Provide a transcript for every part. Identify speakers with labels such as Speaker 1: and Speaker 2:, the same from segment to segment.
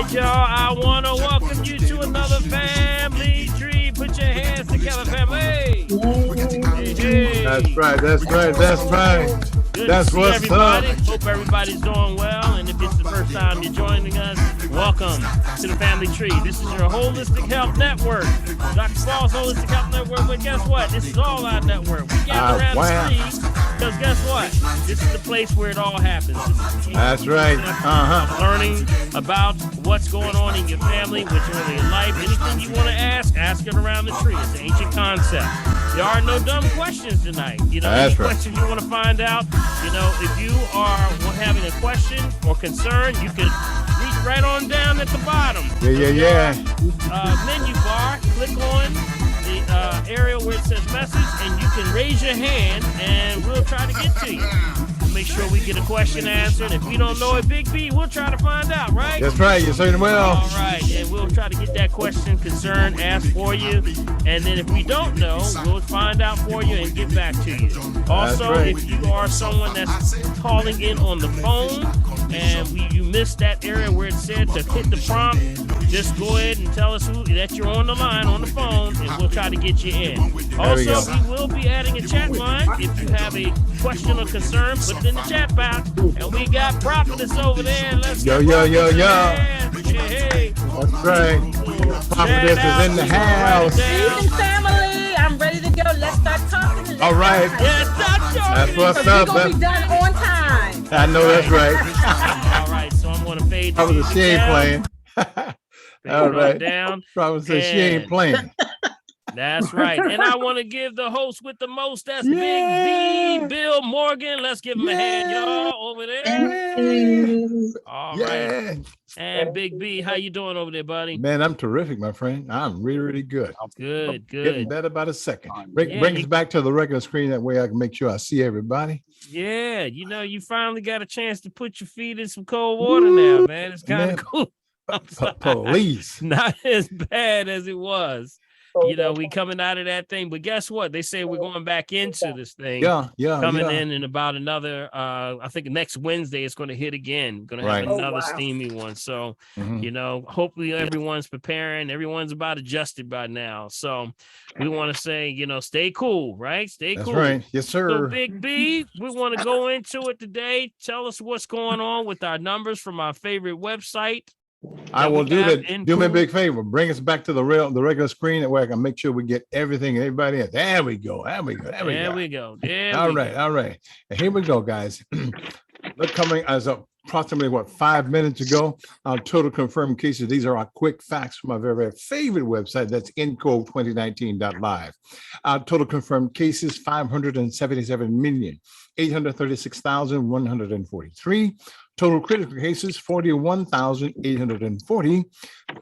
Speaker 1: right, y'all. I want to welcome you to another family tree. Put your hands together, family. Hey, hey.
Speaker 2: That's right. That's right. That's right.
Speaker 1: Good
Speaker 2: That's
Speaker 1: to see
Speaker 2: what's
Speaker 1: everybody.
Speaker 2: up.
Speaker 1: Hope everybody's doing well. And if it's the first time you're joining us, welcome to the Family Tree. This is your Holistic Health Network. Dr. Paul's Holistic Health Network. But guess what? This is all our network. We gather around the tree because guess what? This is the place where it all happens.
Speaker 2: That's right.
Speaker 1: Learning about what's going on in your family, what's going on in your life. Anything you want to ask it around the tree. It's an ancient concept. There are no dumb questions tonight. You know, any questions you want to find out, you know, if you are having a question or concern, you can reach right on down at the bottom.
Speaker 2: Yeah.
Speaker 1: Menu bar, click on the area where it says message, and you can raise your hand, and we'll try to get to you. Make sure we get a question answered. If we don't know it, Big B, we'll try to find out, right?
Speaker 2: That's right. You certainly will.
Speaker 1: All right, and we'll try to get that question, concern asked for you. And then if we don't know, we'll find out for you and get back to you. Also, if you are someone that's calling in on the phone and you missed that area where it said to hit the prompt, just go ahead and tell us that you're on the line on the phone, and we'll try to get you in. Also, we will be adding a chat line. If you have a question or concern, put it in the chat box. And we got Prophetess over there. Let's
Speaker 2: Yo.
Speaker 1: Hey.
Speaker 2: That's right. Prophetess is in the house.
Speaker 3: Evening, family. I'm ready to go. Let's start talking.
Speaker 2: All right.
Speaker 1: Yeah, start talking.
Speaker 2: That's what's
Speaker 3: We're
Speaker 2: up.
Speaker 3: going to be done on time.
Speaker 2: I know that's right.
Speaker 1: All right, so I'm going to fade the
Speaker 2: Prophetess, she ain't playing. All right.
Speaker 1: Down.
Speaker 2: Prophetess says she ain't playing.
Speaker 1: That's right. And I want to give the host with the most, that's Big B, Bill Morgan. Let's give him a hand, y'all, over there. All right. And Big B, how you doing over there, buddy?
Speaker 2: Man, I'm terrific, my friend. I'm really good.
Speaker 1: Good.
Speaker 2: Getting better about a second. Bring us back to the regular screen. That way I can make sure I see everybody.
Speaker 1: Yeah, you know, you finally got a chance to put your feet in some cold water now, man. It's kind of cool.
Speaker 2: Police.
Speaker 1: Not as bad as it was. You know, we coming out of that thing, but guess what? They say we're going back into this thing. Coming in about another, I think next Wednesday it's going to hit again. Going to have another steamy one. So, you know, hopefully everyone's preparing. Everyone's about adjusted by now. So we want to say, you know, stay cool, right? Stay cool.
Speaker 2: That's right. Yes, sir.
Speaker 1: So Big B, we want to go into it today. Tell us what's going on with our numbers from our favorite website.
Speaker 2: I will do that. Do me a big favor. Bring us back to the regular screen that way I can make sure we get everything and everybody in. There we go. All right. And here we go, guys. Look, coming as approximately 5 minutes ago, our total confirmed cases. These are our quick facts from our very, very favorite website. That's NCO2019.live. Our total confirmed cases, 577,836,143. Total critical cases, 41,840.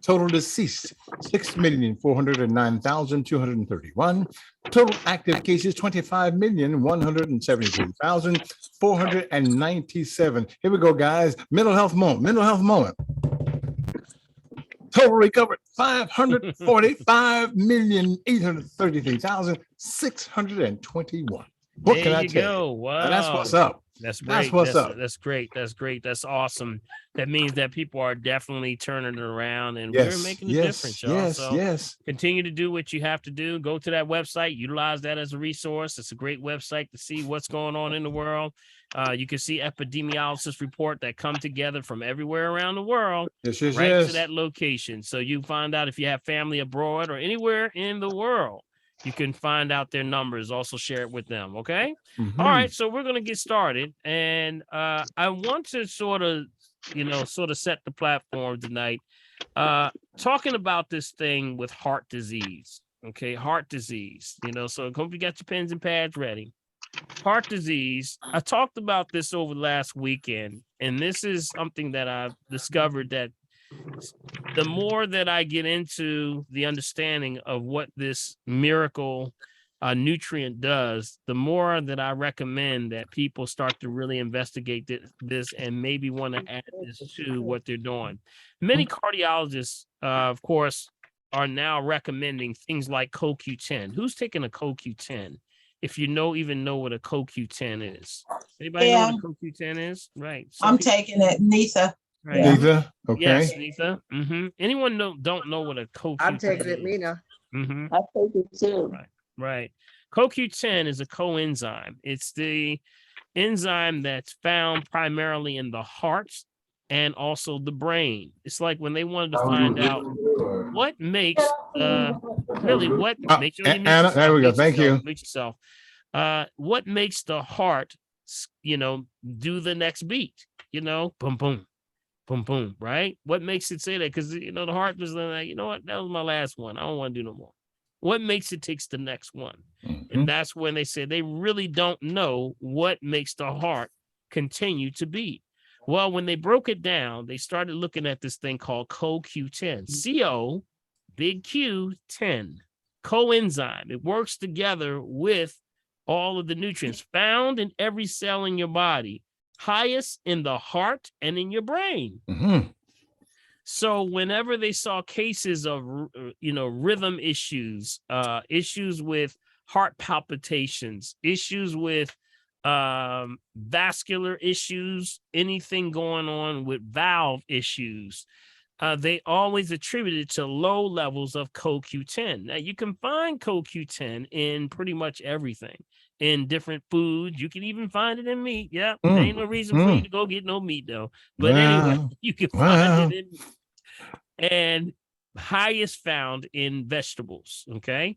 Speaker 2: Total deceased, 6,409,231. Total active cases, 25,173,497. Here we go, guys. Mental health moment. Total recovered, 545,833,621. What can I tell you?
Speaker 1: Wow.
Speaker 2: And that's what's up.
Speaker 1: That's great.
Speaker 2: That's what's up.
Speaker 1: That's great. That's awesome. That means that people are definitely turning it around, and we're making a difference, y'all.
Speaker 2: Yes.
Speaker 1: Continue to do what you have to do. Go to that website. Utilize that as a resource. It's a great website to see what's going on in the world. You can see epidemiologists report that come together from everywhere around the world, to that location. So you find out if you have family abroad or anywhere in the world. You can find out their numbers, also share it with them. Okay. All right. So we're going to get started. And I want to sort of set the platform tonight, talking about this thing with heart disease. Okay. Heart disease, so hope you got your pens and pads ready. Heart disease. I talked about this over last weekend, and this is something that I've discovered that the more that I get into the understanding of what this miracle nutrient does, the more that I recommend that people start to really investigate this and maybe want to add this to what they're doing. Many cardiologists, of course, are now recommending things like CoQ10. Who's taking a CoQ10? If you even know what a CoQ10 is. Anybody know what a CoQ10 is? Right.
Speaker 3: I'm taking it, Nisa.
Speaker 1: Right.
Speaker 2: Neither.
Speaker 1: Yes,
Speaker 2: Okay.
Speaker 1: Nitha. Anyone don't know what a
Speaker 4: I'm
Speaker 1: CoQ10
Speaker 4: taking it,
Speaker 1: is?
Speaker 4: Mina.
Speaker 1: Mm-hmm.
Speaker 5: I take it too.
Speaker 1: Right. Right. CoQ10 is a coenzyme. It's the enzyme that's found primarily in the heart and also the brain. It's like when they wanted to find out what makes really what make sure you mute
Speaker 2: Anna,
Speaker 1: yourself,
Speaker 2: there we go.
Speaker 1: mute
Speaker 2: Thank
Speaker 1: yourself,
Speaker 2: you.
Speaker 1: mute yourself. What makes the heart, do the next beat? Boom, boom, boom, boom, right? What makes it say that? Because the heart was like, you know what, that was my last one. I don't want to do no more. What makes it takes the next one? And that's when they said they really don't know what makes the heart continue to beat. Well, when they broke it down, they started looking at this thing called CoQ10, CO, big Q, 10, coenzyme. It works together with all of the nutrients found in every cell in your body, highest in the heart and in your brain. So whenever they saw cases of, rhythm issues, issues with heart palpitations, issues with vascular issues, anything going on with valve issues, they always attributed to low levels of CoQ10. Now, you can find CoQ10 in pretty much everything, in different foods. You can even find it in meat. Yeah, there ain't no reason for you to go get no meat, though. But anyway, you can find it in meat. And highest found in vegetables. Okay.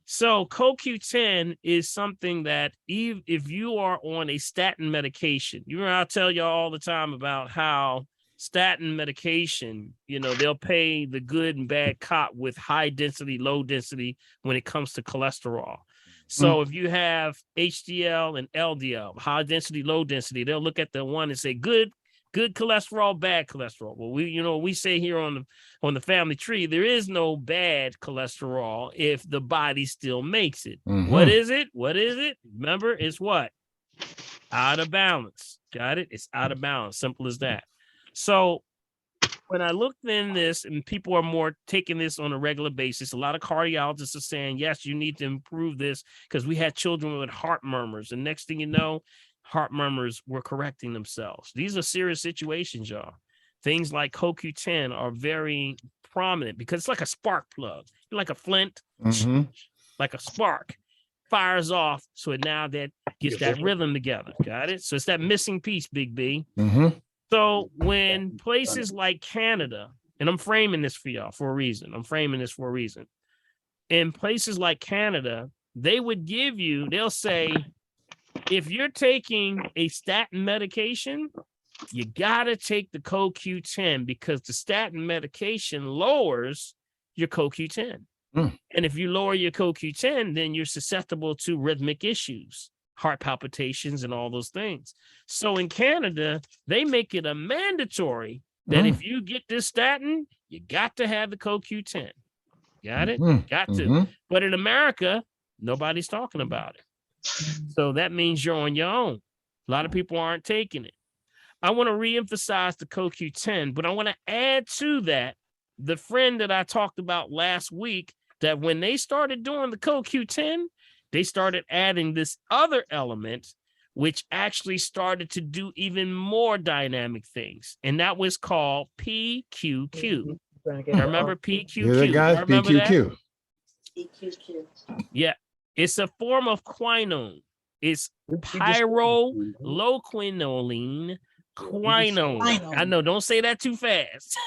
Speaker 1: So CoQ10 is something that if you are on a statin medication, I'll tell you all the time about how statin medication, they'll pay the good and bad cop with high density, low density when it comes to cholesterol. So if you have HDL and LDL, high density, low density, they'll look at the one and say good cholesterol, bad cholesterol. Well, we say here on the family tree, there is no bad cholesterol if the body still makes it. What is it? Remember, it's what? Out of balance. Got it? It's out of balance. Simple as that. So when I looked in this, and people are more taking this on a regular basis, a lot of cardiologists are saying, yes, you need to improve this, because we had children with heart murmurs. And next thing you know, heart murmurs were correcting themselves. These are serious situations, y'all. Things like CoQ10 are very prominent because it's like a spark plug, like a flint, like a spark, fires off. So now that gets that rhythm together. Got it? So it's that missing piece, Big B. So when places like Canada, and I'm framing this for y'all for a reason. In places like Canada, they'll say, if you're taking a statin medication, you got to take the CoQ10, because the statin medication lowers your CoQ10. And if you lower your CoQ10, then you're susceptible to rhythmic issues, heart palpitations, and all those things. So in Canada, they make it a mandatory that if you get this statin, you got to have the CoQ10. Got it? Got to. But in America, nobody's talking about it. So that means you're on your own. A lot of people aren't taking it. I want to reemphasize the CoQ10, but I want to add to that the friend that I talked about last week, that when they started doing the CoQ10, they started adding this other element, which actually started to do even more dynamic things. And that was called PQQ. Remember PQQ?
Speaker 2: You're the guys,
Speaker 1: remember
Speaker 2: PQQ.
Speaker 5: PQQ.
Speaker 1: Yeah. It's a form of quinone. It's pyrroloquinoline quinone. I know, don't say that too fast.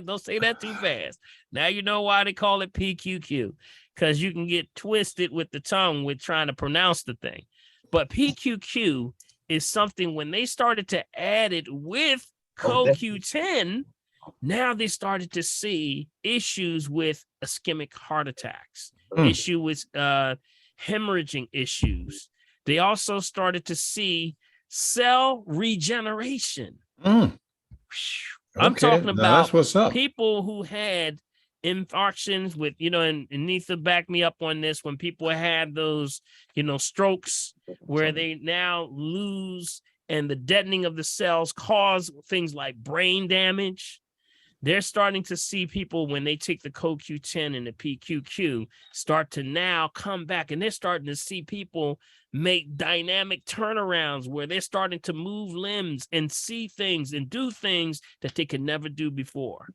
Speaker 1: Don't say that too fast. Now you know why they call it PQQ, because you can get twisted with the tongue with trying to pronounce the thing. But PQQ is something, when they started to add it with CoQ10, now they started to see issues with ischemic heart attacks, issue with hemorrhaging issues. They also started to see cell regeneration. I'm talking about
Speaker 2: that's what's up.
Speaker 1: People who had infarctions with, and Nitha backed me up on this, when people had those, strokes where they now lose, and the deadening of the cells cause things like brain damage. They're starting to see people, when they take the CoQ10 and the PQQ, start to now come back, and they're starting to see people make dynamic turnarounds where they're starting to move limbs and see things and do things that they could never do before.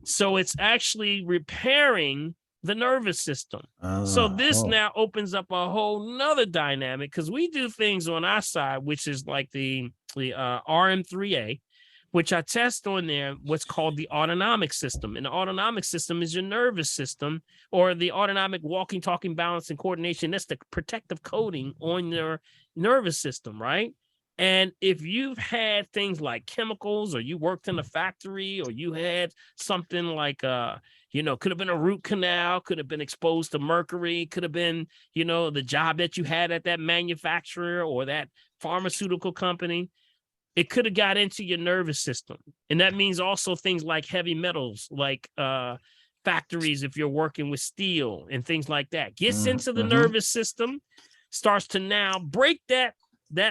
Speaker 1: So it's actually repairing the nervous system. So this now opens up a whole nother dynamic, because we do things on our side, which is like the RM3A, which I test on there, what's called the autonomic system. And the autonomic system is your nervous system, or the autonomic walking, talking, balance, and coordination. That's the protective coating on your nervous system, right? And if you've had things like chemicals, or you worked in a factory, or you had something like, could have been a root canal, could have been exposed to mercury, could have been, the job that you had at that manufacturer or that pharmaceutical company, it could have got into your nervous system. And that means also things like heavy metals, like factories, if you're working with steel and things like that, gets into the nervous system, starts to now break that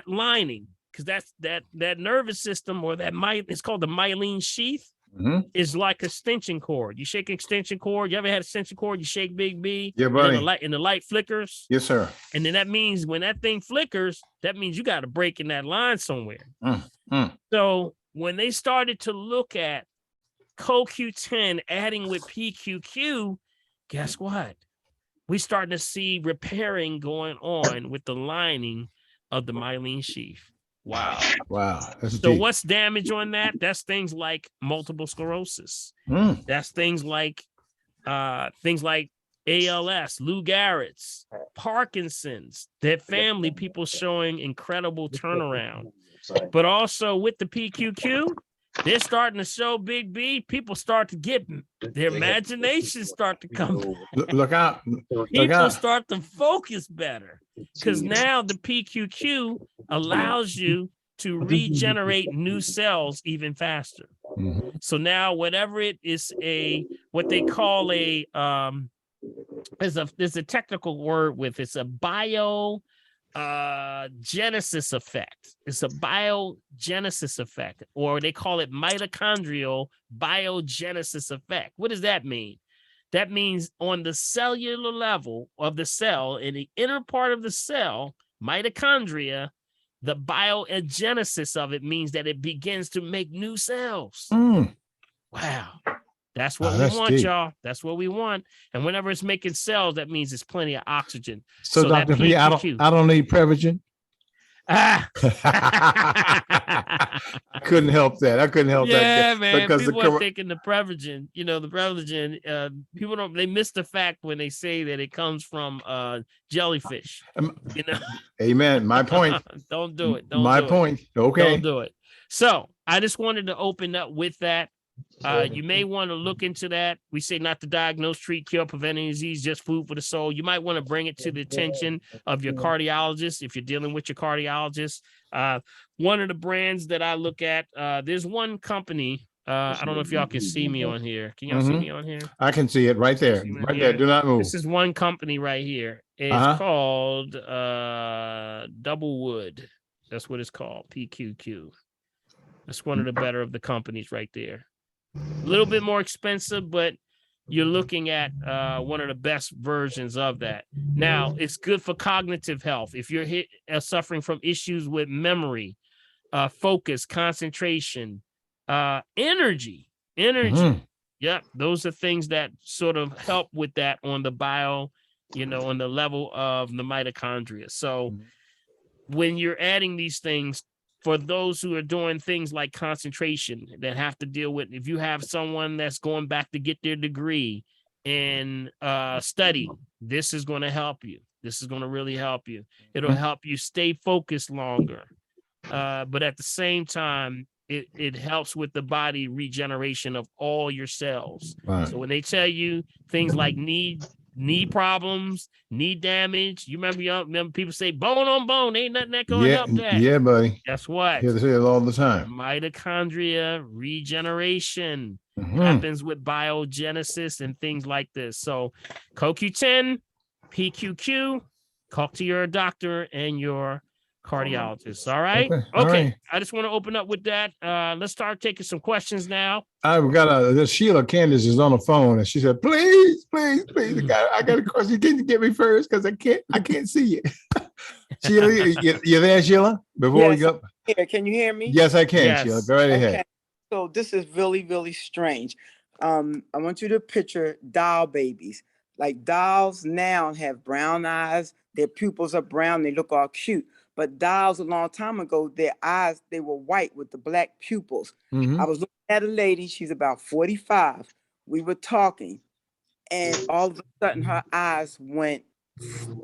Speaker 1: lining, because that's that nervous system, or it's called the myelin sheath, is like extension cord. You shake an extension cord. You ever had a extension cord? You shake Big B.
Speaker 2: Yeah, buddy.
Speaker 1: And the light flickers.
Speaker 2: Yes, sir.
Speaker 1: And then that means when that thing flickers, that means you got to break in that line somewhere. So when they started to look at CoQ10 adding with PQQ, guess what? We starting to see repairing going on with the lining of the myelin sheath. Wow.
Speaker 2: That's
Speaker 1: so
Speaker 2: deep.
Speaker 1: What's damage on that? That's things like multiple sclerosis. That's things like ALS, Lou Gehrig's, Parkinson's, that family, people showing incredible turnaround. But also with the PQQ, they're starting to show Big B. People start to get their imagination start to come.
Speaker 2: Look out.
Speaker 1: People start to focus better, because now the PQQ allows you to regenerate new cells even faster. So now whatever it is, what they call there's a technical word with, it's a biogenesis effect. It's a biogenesis effect, or they call it mitochondrial biogenesis effect. What does that mean? That means on the cellular level of the cell, in the inner part of the cell, mitochondria, the biogenesis of it means that it begins to make new cells. Wow. That's what we want, deep. Y'all. That's what we want. And whenever it's making cells, that means it's plenty of oxygen.
Speaker 2: So Dr. P, I don't need Prevagen. I couldn't help that.
Speaker 1: Yeah, man. Because people are thinking the Prevagen, the Prevagen, people they miss the fact when they say that it comes from jellyfish.
Speaker 2: Amen. My point.
Speaker 1: Don't do it.
Speaker 2: My point. Okay.
Speaker 1: Don't do it. So I just wanted to open up with that. You may want to look into that. We say not to diagnose, treat, cure, prevent any disease, just food for the soul. You might want to bring it to the attention of your cardiologist if you're dealing with your cardiologist. One of the brands that I look at, there's one company. I don't know if y'all can see me on here. Can y'all see me on here?
Speaker 2: I can see it right there. Right there. Do not move.
Speaker 1: This is one company right here. It's called Doublewood. That's what it's called, PQQ. That's one of the better of the companies right there. A little bit more expensive, but you're looking at one of the best versions of that. Now, it's good for cognitive health. If you're suffering from issues with memory, focus, concentration, energy. Yep, those are things that sort of help with that on the on the level of the mitochondria. So when you're adding these things, for those who are doing things like concentration that have to deal with, if you have someone that's going back to get their degree in study, this is going to help you. This is going to really help you. It'll help you stay focused longer. But at the same time, it helps with the body regeneration of all your cells. Right. So when they tell you things like knee problems, knee damage, you remember people say bone on bone, ain't nothing that gonna help that.
Speaker 2: Yeah, buddy.
Speaker 1: Guess what?
Speaker 2: You say it all the time.
Speaker 1: Mitochondria regeneration happens with biogenesis and things like this. So CoQ10, PQQ, talk to your doctor and your cardiologist. All right. Okay.
Speaker 2: All right.
Speaker 1: I just want to open up with that. Let's start taking some questions now.
Speaker 2: I've got Sheila Candace is on the phone and she said, please. I got a question. Can you get me first? Because I can't see you. Sheila, you there, Sheila? Before we
Speaker 4: Yes,
Speaker 2: go.
Speaker 4: here. Can you hear me?
Speaker 2: Yes, I can,
Speaker 1: Yes.
Speaker 2: Sheila. Go right ahead.
Speaker 4: Okay. So this is really, really strange. I want you to picture doll babies. Like dolls now have brown eyes. Their pupils are brown. They look all cute. But dolls a long time ago, their eyes, they were white with the black pupils.
Speaker 2: Mhm.
Speaker 4: I was looking at a lady. She's about 45. We were talking, and all of a sudden her eyes went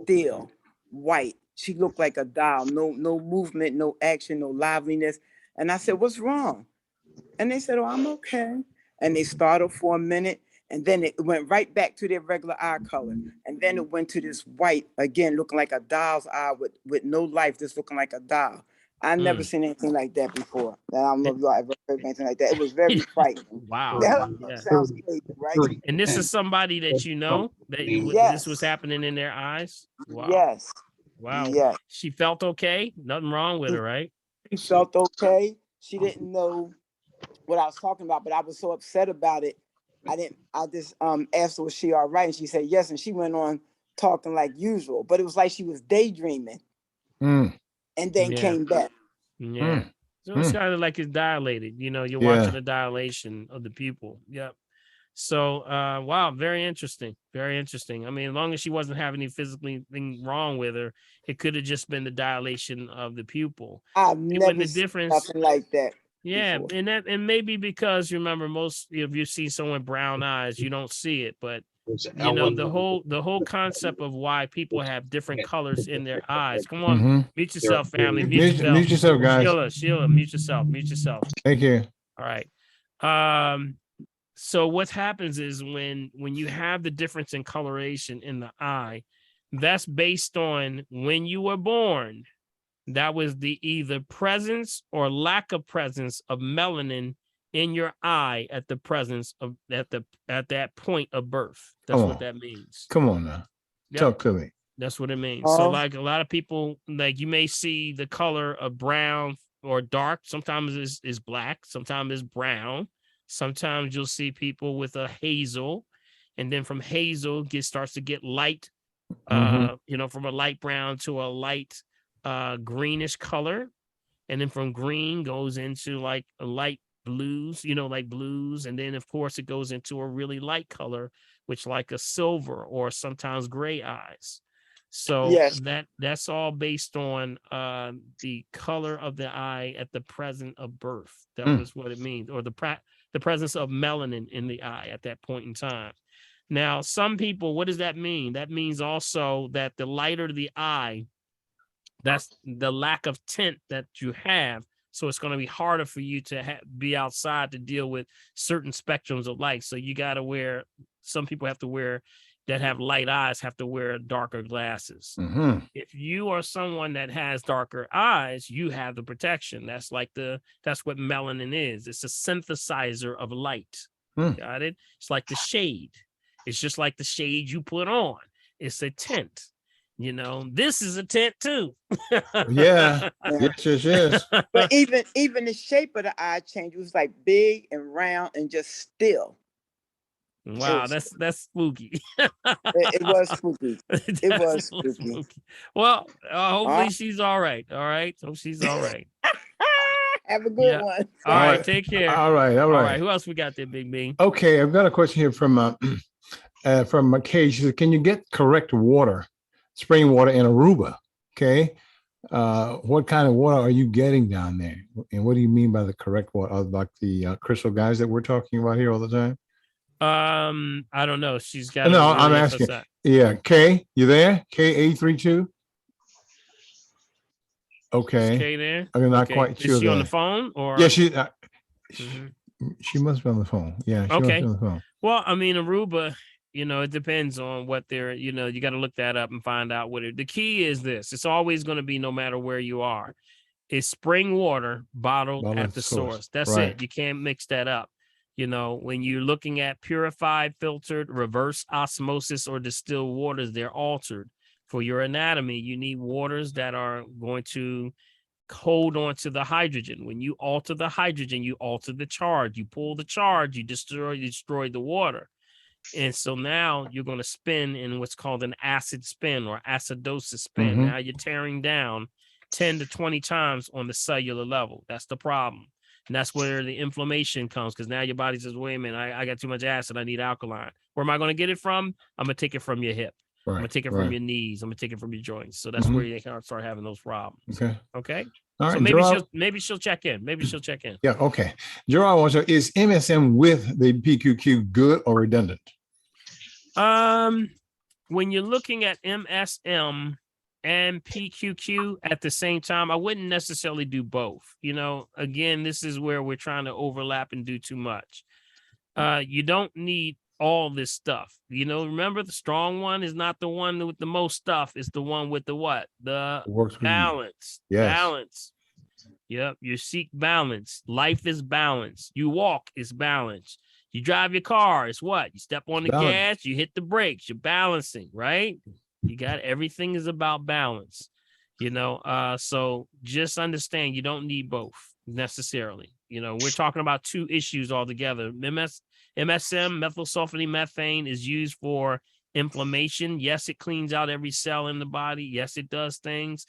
Speaker 4: still white. She looked like a doll. No movement, no action, no liveliness. And I said, "What's wrong?" And they said, "Oh, I'm okay." And they started for a minute, and then it went right back to their regular eye color. And then it went to this white again, looking like a doll's eye with no life, just looking like a doll. I never
Speaker 1: Mm.
Speaker 4: seen anything like that before. And I don't know if y'all ever heard anything like that. It was very frightening.
Speaker 1: Wow.
Speaker 4: That
Speaker 1: Yeah.
Speaker 4: sounds crazy, right?
Speaker 1: And this is somebody that you know that this was
Speaker 4: Yes.
Speaker 1: happening in their eyes. Wow.
Speaker 4: Yes.
Speaker 1: Wow.
Speaker 4: Yes.
Speaker 1: She felt okay. Nothing wrong with her, right?
Speaker 4: She felt okay. She didn't know what I was talking about, but I was so upset about it. I just asked her, was she all right? And she said yes. And she went on talking like usual, but it was like she was daydreaming
Speaker 2: Mm,
Speaker 4: and then
Speaker 1: Yeah.
Speaker 4: came back.
Speaker 1: Yeah.
Speaker 2: mm,
Speaker 1: So it's
Speaker 2: mm.
Speaker 1: kind of like it's dilated. You know, you're
Speaker 2: Yeah.
Speaker 1: watching the dilation of the pupil. Yep. So wow, very interesting. Very interesting. I mean, as long as she wasn't having any physically thing wrong with her, it could have just been the dilation of the pupil.
Speaker 4: I've
Speaker 1: And when
Speaker 4: never
Speaker 1: the
Speaker 4: seen
Speaker 1: difference,
Speaker 4: nothing like that
Speaker 1: yeah,
Speaker 4: before.
Speaker 1: and maybe because you remember most if you see someone with brown eyes, you don't see it, but you know the whole concept of why people have different colors in their eyes. Come on,
Speaker 2: Mhm.
Speaker 1: mute yourself, family. Mute
Speaker 2: Mute,
Speaker 1: yourself.
Speaker 2: mute yourself, guys.
Speaker 1: Sheila, mute yourself. Mute yourself.
Speaker 2: Thank you.
Speaker 1: All right. So what happens is when you have the difference in coloration in the eye, that's based on when you were born. That was the either presence or lack of presence of melanin in your eye at the presence of at that point of birth. That's
Speaker 2: Come
Speaker 1: what
Speaker 2: on.
Speaker 1: that means.
Speaker 2: Come on now.
Speaker 1: Yep,
Speaker 2: Talk to me.
Speaker 1: that's what it means. So
Speaker 4: Oh,
Speaker 1: like a lot of people, like you may see the color of brown or dark. Sometimes is black, sometimes it's brown. Sometimes you'll see people with a hazel, and then from hazel starts to get light,
Speaker 2: Mhm.
Speaker 1: you know, from a light brown to a light greenish color, and then from green goes into like a light blues, you know, like blues, and then of course it goes into a really light color, which like a silver or sometimes gray eyes. So
Speaker 4: yes.
Speaker 1: that's all based on the color of the eye at the present of birth. That
Speaker 2: Mm.
Speaker 1: was what it means, or the presence of melanin in the eye at that point in time. Now, some people, what does that mean? That means also that the lighter the eye, that's the lack of tint that you have. So it's going to be harder for you to be outside to deal with certain spectrums of light. So you got to wear, some people have to wear that have light eyes have to wear darker glasses.
Speaker 2: Mhm.
Speaker 1: If you are someone that has darker eyes, you have the protection. That's what melanin is. It's a synthesizer of light.
Speaker 2: Mm.
Speaker 1: Got it? It's like the shade. It's just like the shade you put on. It's a tint. You know, this is a tent too.
Speaker 2: Yeah.
Speaker 4: Yeah.
Speaker 2: Yes, yes.
Speaker 4: But even the shape of the eye changed. It was like big and round and just still.
Speaker 1: Wow,
Speaker 4: was-
Speaker 1: that's spooky.
Speaker 4: It was spooky. It
Speaker 1: That's
Speaker 4: was
Speaker 1: a little
Speaker 4: spooky.
Speaker 1: Well, hopefully
Speaker 4: Uh,
Speaker 1: she's all right. All right. Hope she's all right.
Speaker 4: have a good
Speaker 1: Yeah.
Speaker 4: one.
Speaker 1: All
Speaker 2: All
Speaker 1: right.
Speaker 2: right.
Speaker 1: Take care.
Speaker 2: All right. All
Speaker 1: All right.
Speaker 2: right.
Speaker 1: Who else we got there, Big B?
Speaker 2: Okay, I've got a question here from Kay. She says, "Can you get correct water, spring water in Aruba?" Okay. What kind of water are you getting down there? And what do you mean by the correct water? Like the crystal guys that we're talking about here all the time?
Speaker 1: I don't know. She's got
Speaker 2: No,
Speaker 1: really
Speaker 2: I'm asking.
Speaker 1: emphasize.
Speaker 2: Yeah, Kay, you there? K832.
Speaker 1: Is
Speaker 2: Okay,
Speaker 1: Kay there?
Speaker 2: I'm not
Speaker 1: Okay.
Speaker 2: quite
Speaker 1: Is
Speaker 2: sure
Speaker 1: she on the
Speaker 2: there.
Speaker 1: phone or?
Speaker 2: Yeah,
Speaker 1: Mhm.
Speaker 2: she must be on the phone. Yeah, she must
Speaker 1: Okay.
Speaker 2: be on the phone.
Speaker 1: Well, I mean, Aruba, you know, it depends on what they're, you know, you got to look that up and find out what it. The key is this: it's always going to be, no matter where you are, it's spring water bottled
Speaker 2: Bottled
Speaker 1: at the source. That's
Speaker 2: Right.
Speaker 1: it. You can't mix that up. You know, when you're looking at purified, filtered, reverse osmosis, or distilled waters, they're altered. For your anatomy, you need waters that are going to hold on to the hydrogen. When you alter the hydrogen, you alter the charge. You pull the charge, you destroy the water. And so now you're going to spin in what's called an acid spin or acidosis spin. Now you're tearing down 10 to 20 times on the cellular level. That's the problem. And that's where the inflammation comes, because now your body says, wait a minute, I got too much acid. I need alkaline. Where am I going to get it from? I'm going to take it from your hip. I'm going to take it from your knees. I'm going to take it from your joints. So that's where you start having those problems.
Speaker 2: Okay.
Speaker 1: Okay.
Speaker 2: All right.
Speaker 1: So
Speaker 2: Gerard,
Speaker 1: maybe she'll check in. Maybe she'll check in.
Speaker 2: yeah. Okay. Gerard wants to know, is MSM with the PQQ good or redundant?
Speaker 1: When you're looking at MSM and PQQ at the same time, I wouldn't necessarily do both. You know, again, this is where we're trying to overlap and do too much. You don't need all this stuff. You know, remember, the strong one is not the one with the most stuff. It's the one with the what? The balance.
Speaker 2: Yes.
Speaker 1: Balance. Yep. You seek balance. Life is balance. You walk is balance. You drive your car, it's what? You step on the gas, you hit the brakes, you're balancing, right? You got everything is about balance, you know. So just understand you don't need both necessarily. You know, we're talking about two issues altogether. MSM, methylsulfonate methane, is used for inflammation. Yes, it cleans out every cell in the body. Yes, it does things.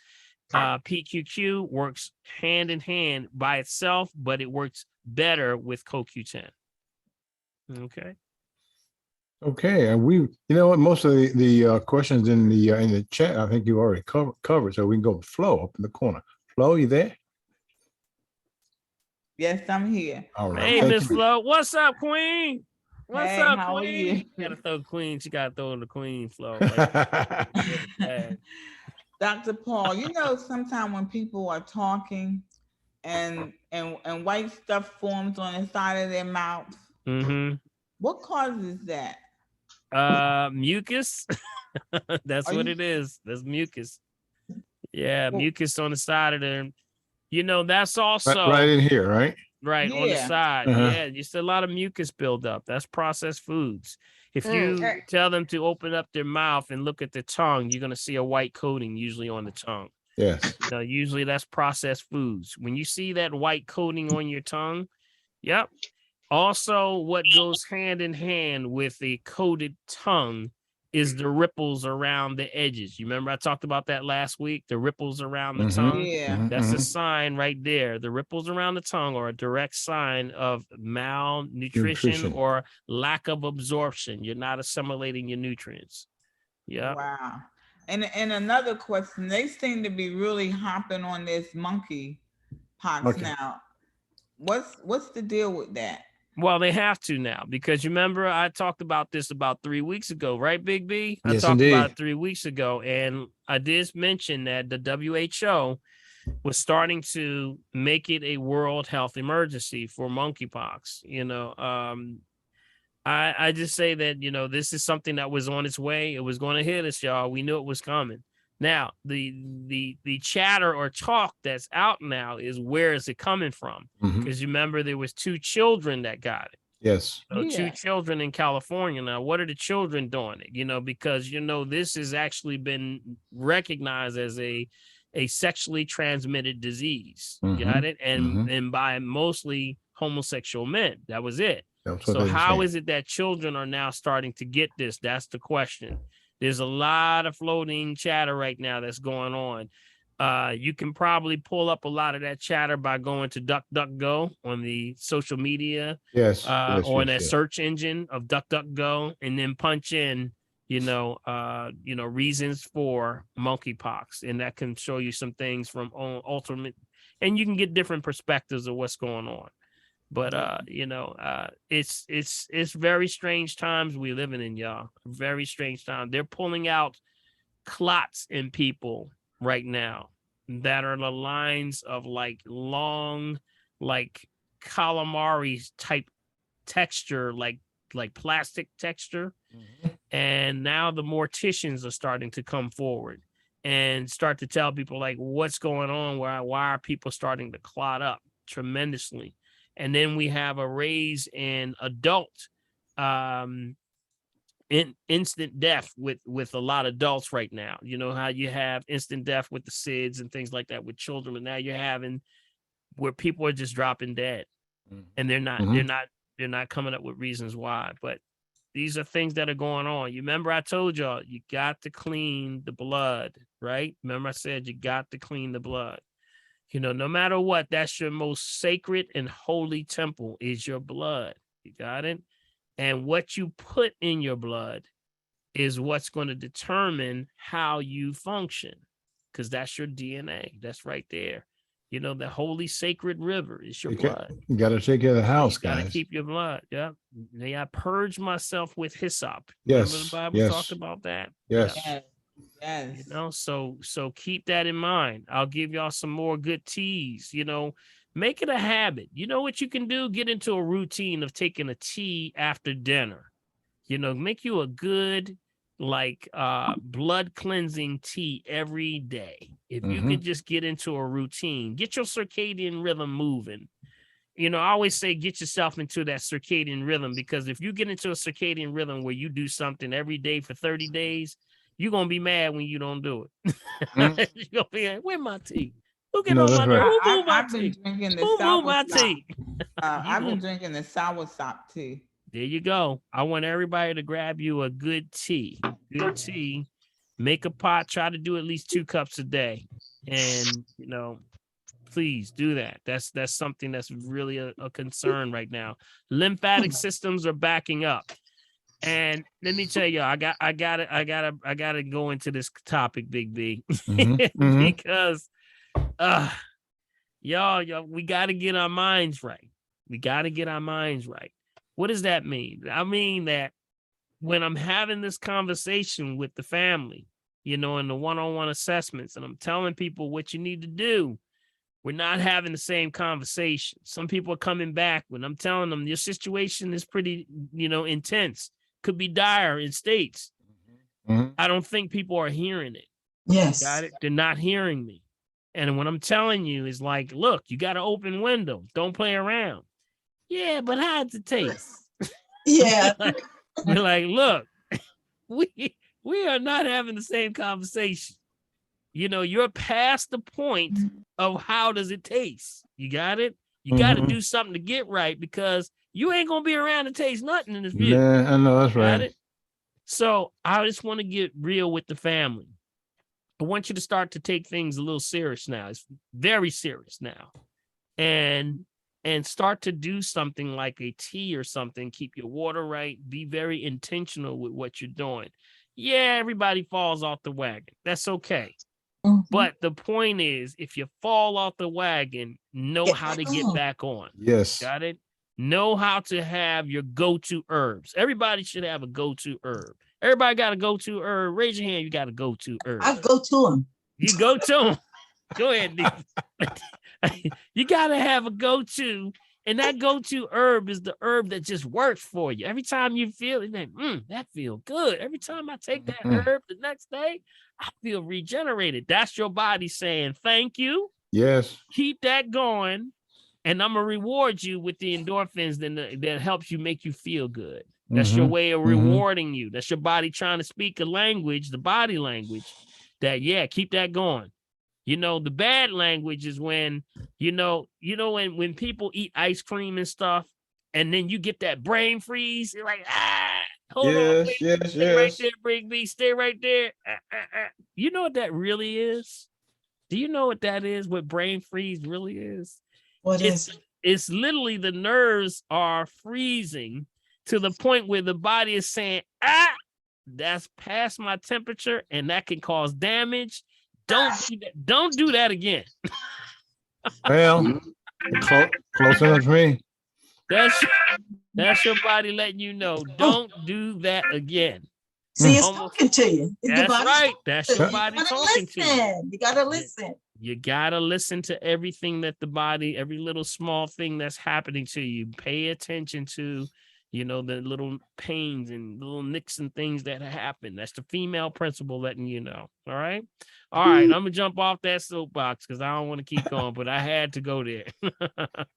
Speaker 1: PQQ works hand in hand by itself, but it works better with CoQ10. Okay.
Speaker 2: Okay, and you know what, most of the questions in the chat, I think you already covered, so we can go with Flo up in the corner. Flo, you there?
Speaker 6: Yes, I'm here.
Speaker 2: All right.
Speaker 1: Hey, Miss Flo, what's up, Queen? What's up,
Speaker 6: how
Speaker 1: Queen?
Speaker 6: are you?
Speaker 1: Gotta throw Queen. She gotta throw the Queen, Flo.
Speaker 6: Dr. Paul, you know, sometimes when people are talking and white stuff forms on the side of their mouth, what causes that?
Speaker 1: Mucus. That's what it is. That's mucus. Yeah, mucus on the side of them. You know, that's also
Speaker 2: right in here, right?
Speaker 1: Right on the side. Yeah, just a lot of mucus buildup. That's processed foods. If you tell them to open up their mouth and look at the tongue, you're going to see a white coating usually on the tongue.
Speaker 2: Yes.
Speaker 1: You know, usually that's processed foods. When you see that white coating on your tongue, yep. Also, what goes hand in hand with a coated tongue is the ripples around the edges. You remember I talked about that last week, the ripples around the tongue?
Speaker 6: Yeah.
Speaker 1: That's a sign right there. The ripples around the tongue are a direct sign of malnutrition or lack of absorption. You're not assimilating your nutrients. Yeah.
Speaker 6: Wow. And another question, they seem to be really hopping on this monkey pox now. What's the deal with that?
Speaker 1: Well, they have to now, because you remember I talked about this about 3 weeks ago, right, Big B? I talked about it 3 weeks ago, and I did mention that the WHO was starting to make it a world health emergency for monkeypox. You know, I just say that, you know, this is something that was on its way. It was going to hit us, y'all. We knew it was coming. Now, the chatter or talk that's out now is, where is it coming from? Because you remember there was 2 children that got it.
Speaker 2: Yes.
Speaker 1: So 2 children in California. Now, what are the children doing? You know, because, you know, this has actually been recognized as a sexually transmitted disease. Got it? And by mostly homosexual men. That was it. So how is it that children are now starting to get this? That's the question. There's a lot of floating chatter right now that's going on. You can probably pull up a lot of that chatter by going to DuckDuckGo on the social media, or in that search engine of DuckDuckGo, and then punch in, reasons for monkeypox, and that can show you some things from ultimate, and you can get different perspectives of what's going on. But it's very strange times we living in, y'all. Very strange time. They're pulling out clots in people right now that are the lines of like long, like calamari type texture, like plastic texture. And now the morticians are starting to come forward and start to tell people like what's going on, why are people starting to clot up tremendously. And then we have a raise in adult instant death with a lot of adults right now. You know how you have instant death with the SIDS and things like that with children, but now you're having where people are just dropping dead, and they're not coming up with reasons why. But These are things that are going on. You remember I told y'all, you got to clean the blood, right? Remember I said you got to clean the blood. You know, no matter what, that's your most sacred and holy temple is your blood. You got it? And what you put in your blood is what's going to determine how you function, because that's your DNA. That's right there. You know, the holy sacred river is your blood.
Speaker 2: You got to take care of the house,
Speaker 1: you gotta
Speaker 2: guys.
Speaker 1: keep your blood. Yeah. May I purge myself with hyssop.
Speaker 2: Yes.
Speaker 1: Remember the Bible
Speaker 2: Yes.
Speaker 1: talked about that?
Speaker 2: Yes.
Speaker 1: Yeah.
Speaker 6: Yes.
Speaker 1: You know, so keep that in mind. I'll give y'all some more good teas. You know, make it a habit. You know what you can do? Get into a routine of taking a tea after dinner. You know, make you a good blood cleansing tea every day. If you could just get into a routine, get your circadian rhythm moving. You know, I always say get yourself into that circadian rhythm, because if you get into a circadian rhythm where you do something every day for 30 days, you're going to be mad when you don't do it. You're going to be like, where's my tea? Who get on my nerve? Who moved my tea? Who moved my tea?
Speaker 6: I've been drinking the soursop tea.
Speaker 1: There you go. I want everybody to grab you a good tea. Good tea. Make a pot. Try to do at least 2 cups a day. And, you know, please do that. That's something that's really a concern right now. Lymphatic systems are backing up. And let me tell you, I gotta go into this topic, Big B, because y'all, we gotta get our minds right. We gotta get our minds right. What does that mean? I mean that when I'm having this conversation with the family, you know, in the one-on-one assessments, and I'm telling people what you need to do, we're not having the same conversation. Some people are coming back when I'm telling them your situation is pretty, you know, intense, could be dire in states. I don't think people are hearing it.
Speaker 3: Yes.
Speaker 1: Got it? They're not hearing me. And what I'm telling you is like, look, you got an open window. Don't play around. Yeah, but how's it taste?
Speaker 3: Yeah.
Speaker 1: You're like, look, we are not having the same conversation. You know, you're past the point of how does it taste. You got it? You got to do something to get right, because you ain't going to be around to taste nothing in this view.
Speaker 2: Man, I know that's right.
Speaker 1: It? So I just want to get real with the family. I want you to start to take things a little serious now. It's very serious now. And start to do something like a tea or something. Keep your water right. Be very intentional with what you're doing. Yeah, everybody falls off the wagon. That's okay. But the point is, if you fall off the wagon, know how to get back on.
Speaker 2: Yes.
Speaker 1: Got it? Know how to have your go-to herbs. Everybody should have a go-to herb. Everybody got a go-to herb. Raise your hand. You got a go-to herb.
Speaker 3: I go to him.
Speaker 1: You go to him. Go ahead, Nick. You got to have a go-to. And that go-to herb is the herb that just works for you. Every time you feel it, like, that feels good. Every time I take that herb the next day, I feel regenerated. That's your body saying, thank you.
Speaker 2: Yes.
Speaker 1: Keep that going. And I'm going to reward you with the endorphins that helps you make you feel good. That's your way of rewarding you. That's your body trying to speak a language, the body language, that, yeah, keep that going. You know, the bad language is when, when people eat ice cream and stuff, and then you get that brain freeze. You're like, hold on. Wait, stay right there, Big B. Stay right there. You know what that really is? Do you know what that is? What brain freeze really is?
Speaker 3: What is it?
Speaker 1: It's literally the nerves are freezing to the point where the body is saying, that's past my temperature, and that can cause damage. Don't do that again.
Speaker 2: Well, close enough to me.
Speaker 1: That's your body letting you know. Don't do that again.
Speaker 3: See, it's talking to you.
Speaker 1: That's right. That's your body talking to you.
Speaker 3: You gotta listen.
Speaker 1: You gotta listen to everything that the body, every little small thing that's happening to you. Pay attention to, the little pains and little nicks and things that happen. That's the female principle letting you know. All right. I'm gonna jump off that soapbox because I don't want to keep going, but I had to go there.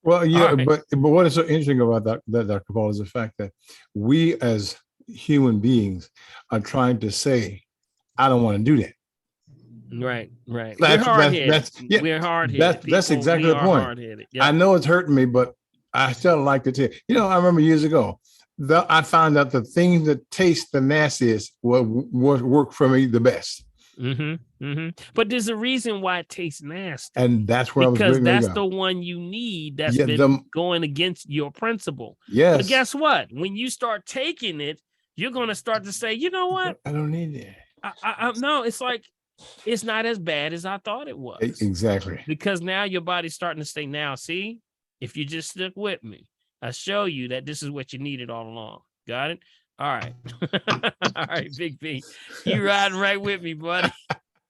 Speaker 2: Well, yeah,
Speaker 1: right.
Speaker 2: but what is so interesting about that Dr. Paul, is the fact that we as human beings are trying to say, I don't want to do that.
Speaker 1: Right. We're
Speaker 2: That's
Speaker 1: hard-headed.
Speaker 2: That's exactly the point.
Speaker 1: Yep.
Speaker 2: I know it's hurting me, but I still like to tell you. I remember years ago, I found out the things that taste the nastiest will work for me the best.
Speaker 1: But there's a reason why it tastes nasty.
Speaker 2: And that's where
Speaker 1: because
Speaker 2: I was
Speaker 1: that's the one you need that's been going against your principle.
Speaker 2: Yes.
Speaker 1: But guess what? When you start taking it, you're going to start to say, you know what?
Speaker 2: I don't need it.
Speaker 1: No, it's like, it's not as bad as I thought it was.
Speaker 2: Exactly.
Speaker 1: Because now your body's starting to say, now, see, if you just stick with me, I show you that this is what you needed all along. Got it? All right. All right, Big B. You riding right with me, buddy.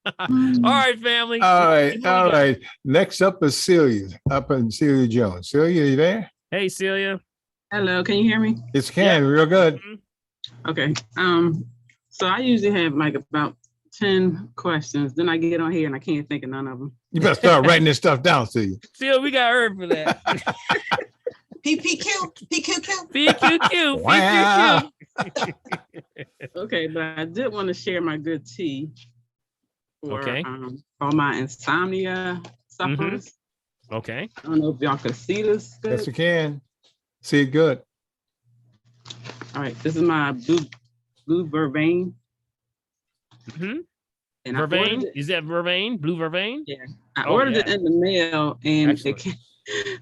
Speaker 1: All right, family.
Speaker 2: All right. Next up is Celia. Celia Jones. Celia, are you there?
Speaker 1: Hey, Celia.
Speaker 7: Hello, can you hear me?
Speaker 2: Yes, real good.
Speaker 7: Okay. So I usually have like about 10 questions. Then I get on here and I can't think of none of them.
Speaker 2: You better start writing this stuff down, Celia.
Speaker 1: Celia, we got her for that. PQQ.
Speaker 2: Wow.
Speaker 7: Okay, but I did want to share my good tea for
Speaker 1: Okay.
Speaker 7: all my insomnia sufferers.
Speaker 1: Okay.
Speaker 7: I don't know if y'all could see this good.
Speaker 2: Yes, we can. See it good.
Speaker 7: All right, this is my blue vervain. And
Speaker 1: Vervain? Is that vervain? Blue vervain?
Speaker 7: Yeah. I ordered it in the mail, and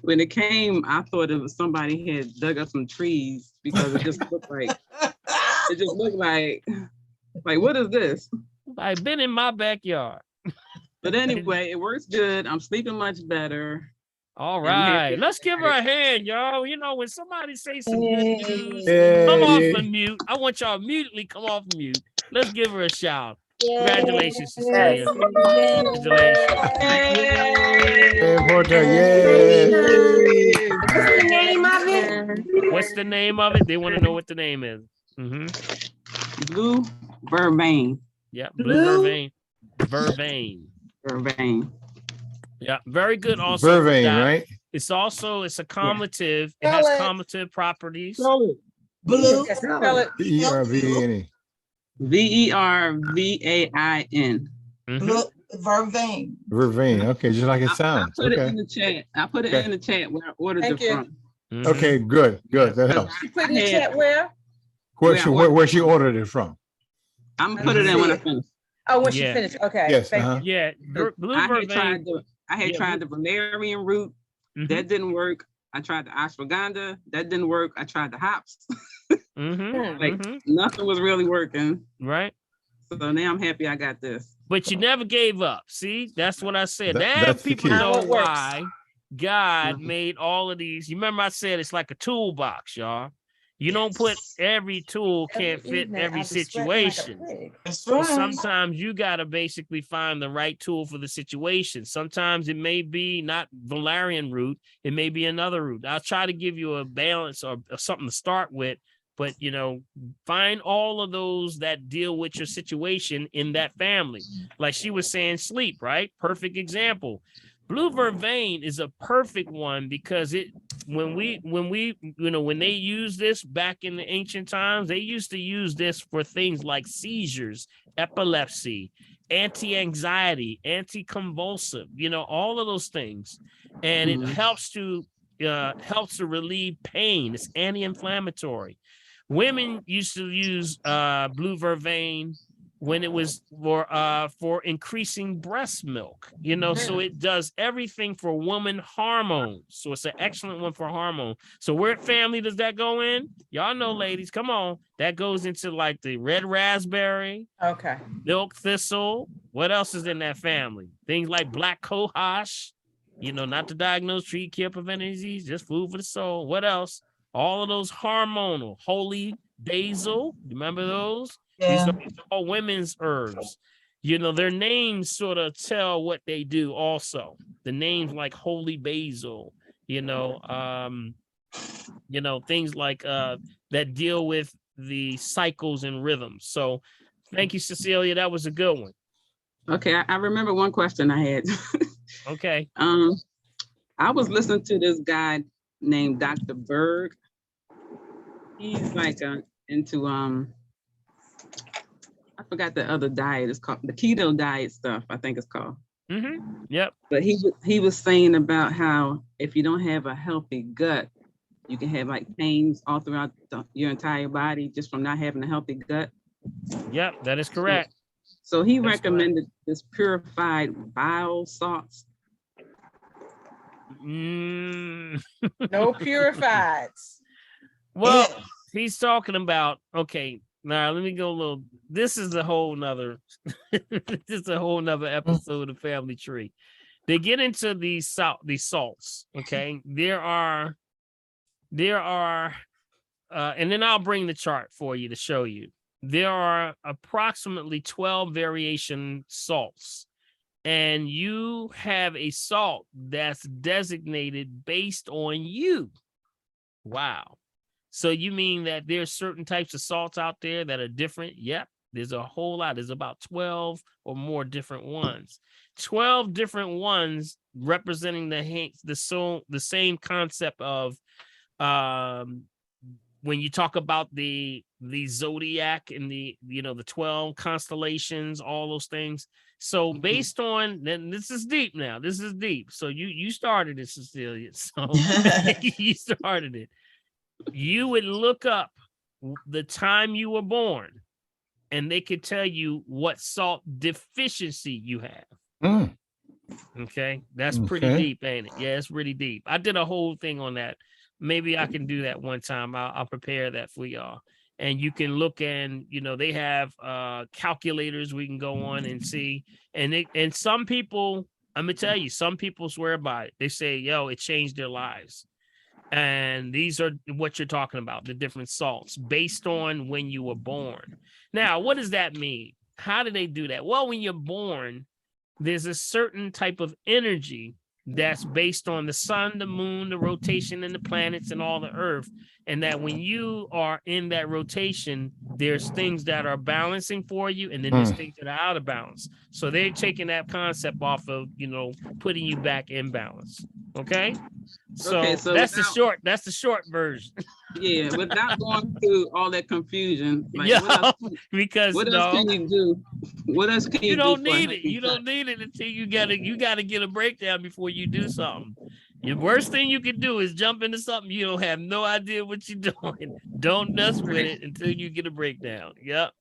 Speaker 7: when it came, I thought it was somebody had dug up some trees because it just looked like what is this?
Speaker 1: I've been in my backyard.
Speaker 7: But anyway, it works good. I'm sleeping much better.
Speaker 1: All right, let's give her a hand, y'all. You know, when somebody says some good news, come off the mute. I want y'all immediately come off mute. Let's give her a shout. Congratulations, Cecilia. Congratulations. What's the name of it? They want to know what the name is.
Speaker 7: Blue vervain.
Speaker 1: Yeah, blue vervain. Vervain. Yeah, very good. Also,
Speaker 2: vervain, right?
Speaker 1: It's a calmative. It has calmative properties.
Speaker 3: Blue.
Speaker 2: E-R-V-A-N.
Speaker 7: Vervain.
Speaker 3: Vervain.
Speaker 2: Vervain. Okay, just like it sounds.
Speaker 7: I put it in the chat. I put it in the chat where I ordered it from.
Speaker 2: Okay, good. That helps.
Speaker 3: You put in the chat where?
Speaker 2: Where she ordered it from?
Speaker 7: I'm gonna put it in when I finish.
Speaker 3: Oh, when she finished. Okay.
Speaker 2: Yes.
Speaker 3: Thank you.
Speaker 1: Yeah. Blue vervain.
Speaker 7: I had tried the valerian root. That didn't work. I tried the ashwagandha. That didn't work. I tried the hops. Nothing was really working.
Speaker 1: Right.
Speaker 7: So now I'm happy I got this.
Speaker 1: But you never gave up. See, that's what I said. Now people know why God made all of these. You remember I said it's like a toolbox, y'all. You don't put every tool can't fit every situation. So sometimes you got to basically find the right tool for the situation. Sometimes it may be not valerian root. It may be another root. I'll try to give you a balance or something to start with, but find all of those that deal with your situation in that family. Like she was saying, sleep, right? Perfect example. Blue vervain is a perfect one because when they use this back in the ancient times, they used to use this for things like seizures, epilepsy, anti-anxiety, anti-convulsive, all of those things. And it helps to relieve pain. It's anti-inflammatory. Women used to use blue vervain when it was for increasing breast milk, so it does everything for woman hormones. So it's an excellent one for hormone. So where family does that go in? Y'all know, ladies, come on. That goes into like the red raspberry, milk thistle. What else is in that family? Things like black cohosh, not to diagnose, treat, cure, prevent disease, just food for the soul. What else? All of those hormonal, holy basil. Remember those? These are all women's herbs. Their names sort of tell what they do also. The names like holy basil, things like that deal with the cycles and rhythms. So thank you, Cecilia. That was a good one.
Speaker 7: Okay, I remember one question I had.
Speaker 1: Okay.
Speaker 7: I was listening to this guy named Dr. Berg. He's like into I forgot the other diet. It's called the keto diet stuff, I think it's called.
Speaker 1: Yep.
Speaker 7: But he was saying about how if you don't have a healthy gut, You can have like pains all throughout your entire body just from not having a healthy gut.
Speaker 1: Yep, that is correct.
Speaker 7: So he
Speaker 1: That's
Speaker 7: recommended this purified bile salts.
Speaker 1: Mm.
Speaker 3: No purifieds.
Speaker 1: Well, he's talking about, okay, now let me go a little, this is a whole nother, this is a whole nother episode of Family Tree. They get into these salts, okay? There are, and then I'll bring the chart for you to show you. There are approximately 12 variation salts, and you have a salt that's designated based on you. Wow. So you mean that there's certain types of salts out there that are different? Yep. There's a whole lot. There's about 12 or more different ones. 12 different ones representing the same concept of when you talk about the zodiac and the 12 constellations, all those things. So based on, then this is deep now. This is deep. So you started it, Cecilia. So you started it. You would look up the time you were born, and they could tell you what salt deficiency you have. Okay, that's pretty deep, ain't it? Yeah, it's really deep. I did a whole thing on that. Maybe I can do that one time. I'll prepare that for y'all. And you can look, and they have calculators we can go on and see. And some people, I'm gonna tell you, some people swear by it. They say, yo, it changed their lives. And these are what you're talking about, the different salts based on when you were born. Now, what does that mean? How do they do that? Well, when you're born, there's a certain type of energy that's based on the sun, the moon, the rotation, and the planets and all the earth. And that when you are in that rotation, there's things that are balancing for you, and then there's things that are out of balance. So they're taking that concept off of, putting you back in balance. Okay. So that's the short version.
Speaker 7: Yeah, without going through all that confusion. Like,
Speaker 1: yeah,
Speaker 7: what else can you do? What else can you do?
Speaker 1: You don't need it. You don't need it until you gotta get a breakdown before you do something. The worst thing you can do is jump into something you don't have no idea what you're doing. Don't mess with it until you get a breakdown. Yep.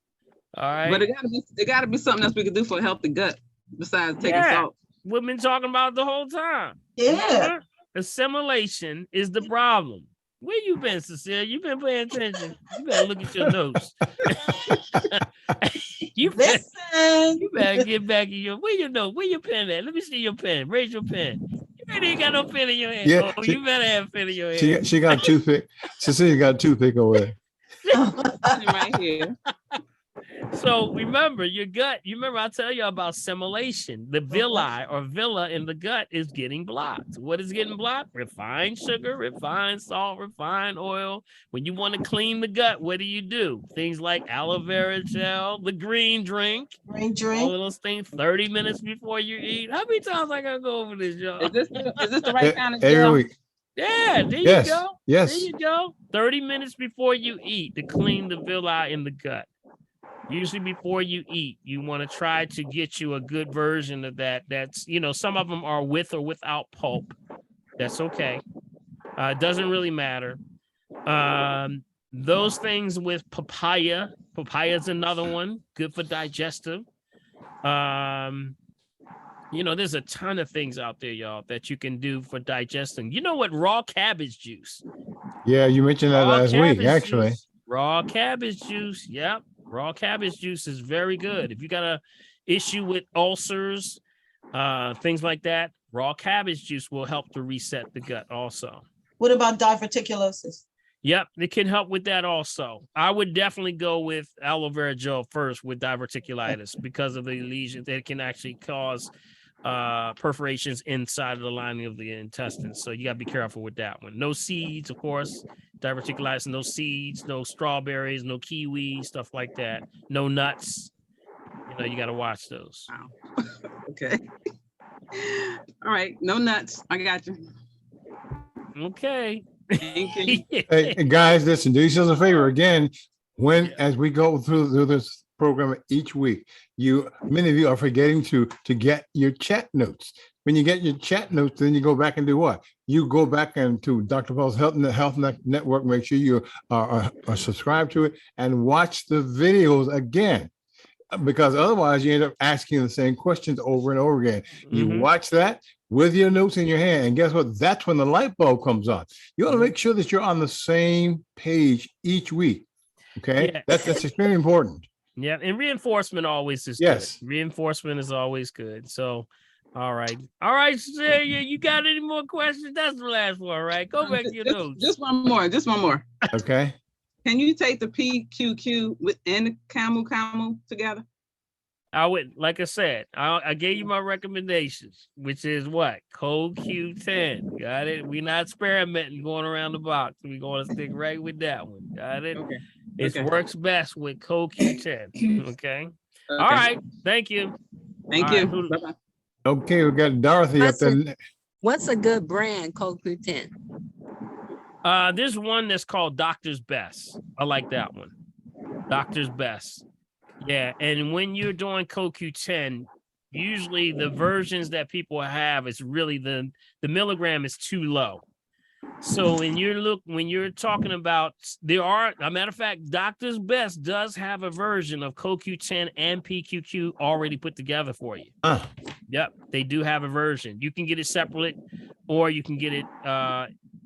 Speaker 1: All right.
Speaker 7: But it gotta be something else we can do for a healthy gut besides taking salt.
Speaker 1: We've been talking about it the whole time.
Speaker 3: Yeah.
Speaker 1: Assimilation is the problem. Where you been, Cecilia? You been paying attention? You better look at your notes. you better get back in your. Where your note? Where your pen at? Let me see your pen. Raise your pen. You ain't got no pen in your hand.
Speaker 2: Yeah,
Speaker 1: you better have a pen in your hand.
Speaker 2: She got a toothpick. Cecilia got a toothpick over there.
Speaker 7: Right here.
Speaker 1: So remember your gut. You remember I tell you about assimilation. The villa in the gut is getting blocked. What is getting blocked? Refined sugar, refined salt, refined oil. When you want to clean the gut, what do? Things like aloe vera gel, the green drink. All of those things 30 minutes before you eat. How many times I gotta go over this, y'all?
Speaker 7: Is this the right kind of
Speaker 2: every
Speaker 7: gel?
Speaker 2: week?
Speaker 1: Yeah, there
Speaker 2: Yes.
Speaker 1: you go.
Speaker 2: Yes.
Speaker 1: There you go. 30 minutes before you eat to clean the villi in the gut. Usually before you eat, you want to try to get you a good version of that. That's, some of them are with or without pulp. That's okay. It doesn't really matter. Those things with papaya. Papaya is another one. Good for digestive. There's a ton of things out there, y'all, that you can do for digesting. You know what? Raw cabbage juice.
Speaker 2: Yeah, you mentioned that last week, actually.
Speaker 1: Raw cabbage juice. Yep. Raw cabbage juice is very good. If you got a issue with ulcers, things like that, raw cabbage juice will help to reset the gut also.
Speaker 8: What about diverticulosis?
Speaker 1: Yep, it can help with that also. I would definitely go with aloe vera gel first with diverticulitis because of the lesions that can actually cause perforations inside of the lining of the intestines. So you got to be careful with that one. No seeds, of course. Diverticulitis, no seeds, no strawberries, no kiwi, stuff like that. No nuts. You got to watch those.
Speaker 7: Wow. Okay. All right. No nuts. I got you.
Speaker 1: Okay.
Speaker 7: Thank you.
Speaker 2: Hey, guys, listen, do yourselves a favor again. As we go through this program each week, many of you are forgetting to get your chat notes. when you get your chat notes, then you go back and do what? You go back into Dr. Paul's Health Network. Make sure you are subscribed to it and watch the videos again, because otherwise you end up asking the same questions over and over again. You watch that with your notes in your hand, and guess what? That's when the light bulb comes on. You want to make sure that you're on the same page each week. Okay,
Speaker 1: Yeah.
Speaker 2: that's extremely important.
Speaker 1: Yeah, and reinforcement always is
Speaker 2: Yes.
Speaker 1: good. Reinforcement is always good. So, all right, Celia, you got any more questions? That's the last one, right? Go back to your notes.
Speaker 7: Just one more.
Speaker 2: Okay.
Speaker 7: Can you take the PQQ and the camel together?
Speaker 1: I would, like I said, I gave you my recommendations, which is what? CoQ10. Got it? We're not experimenting going around the box. We're going to stick right with that one. Got it?
Speaker 7: Okay.
Speaker 1: It works best with CoQ10. Okay. All right. Thank you.
Speaker 7: Thank you. Bye-bye.
Speaker 2: Okay, we got Dorothy up there.
Speaker 5: What's a good brand, CoQ10?
Speaker 1: There's one that's called Doctor's Best. I like that one. Doctor's Best. Yeah, and when you're doing CoQ10, usually the versions that people have is really the milligram is too low. So when you're talking about, there are, a matter of fact, Doctor's Best does have a version of CoQ10 and PQQ already put together for you. Yep, they do have a version. You can get it separate, or you can get it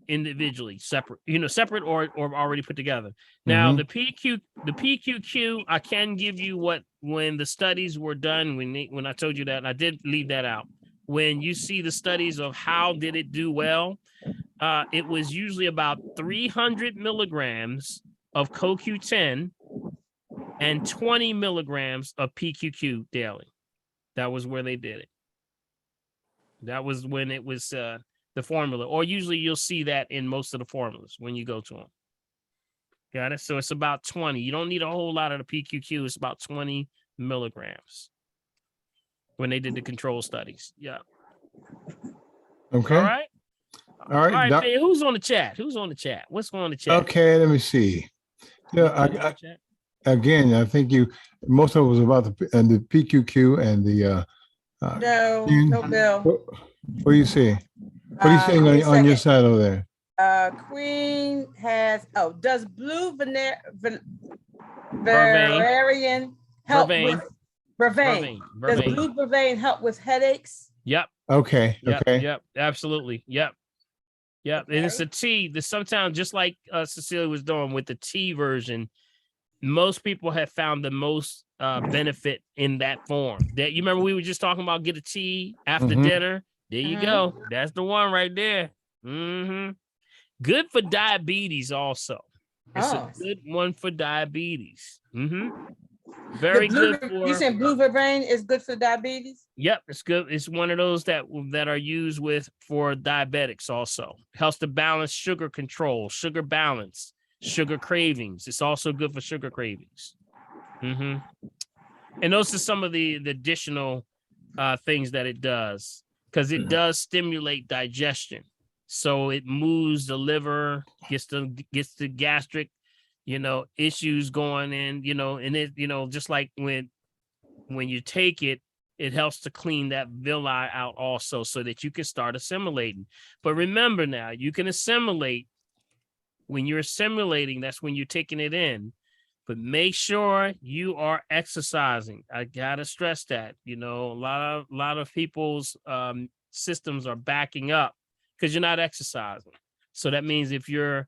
Speaker 1: individually, separate or already put together. Now the PQQ, I can give you when the studies were done, when I told you that, and I did leave that out. When you see the studies of how did it do well, it was usually about 300 milligrams of CoQ10 and 20 milligrams of PQQ daily. That was where they did it. That was when it was the formula, or usually you'll see that in most of the formulas when you go to them. Got it? So it's about 20. You don't need a whole lot of the PQQ. It's about 20 milligrams when they did the control studies. Yeah.
Speaker 2: Okay.
Speaker 1: All right.
Speaker 2: All right.
Speaker 1: Man, who's on the chat? What's going on the chat?
Speaker 2: Okay, let me see. Yeah, again, I think most of it was about the PQQ and the.
Speaker 3: No, Bill.
Speaker 2: What do you see? What are you saying on your side over there?
Speaker 3: Queen has, does blue valerian help with Vervain? Does blue Vervain help with headaches?
Speaker 1: Yep.
Speaker 2: Okay.
Speaker 1: Yep. Absolutely. Yep. And it's a tea. Sometimes, just like Cecilia was doing with the tea version, most people have found the most benefit in that form. That, you remember we were just talking about, get a tea after dinner. There you go. That's the one right there. Good for diabetes also. It's a good one for diabetes. Very good for.
Speaker 3: You said blue Vervain is good for diabetes?
Speaker 1: Yep, it's good. It's one of those that are used for diabetics also. Helps to balance sugar control, sugar balance, sugar cravings. It's also good for sugar cravings. And those are some of the additional things that it does, because it does stimulate digestion. So it moves the liver, gets the gastric, issues going in, and it, just like when you take it, it helps to clean that villi out also, so that you can start assimilating. But remember now, you can assimilate. When you're assimilating, that's when you're taking it in. But make sure you are exercising. I gotta stress that. A lot of people's systems are backing up because you're not exercising. So that means you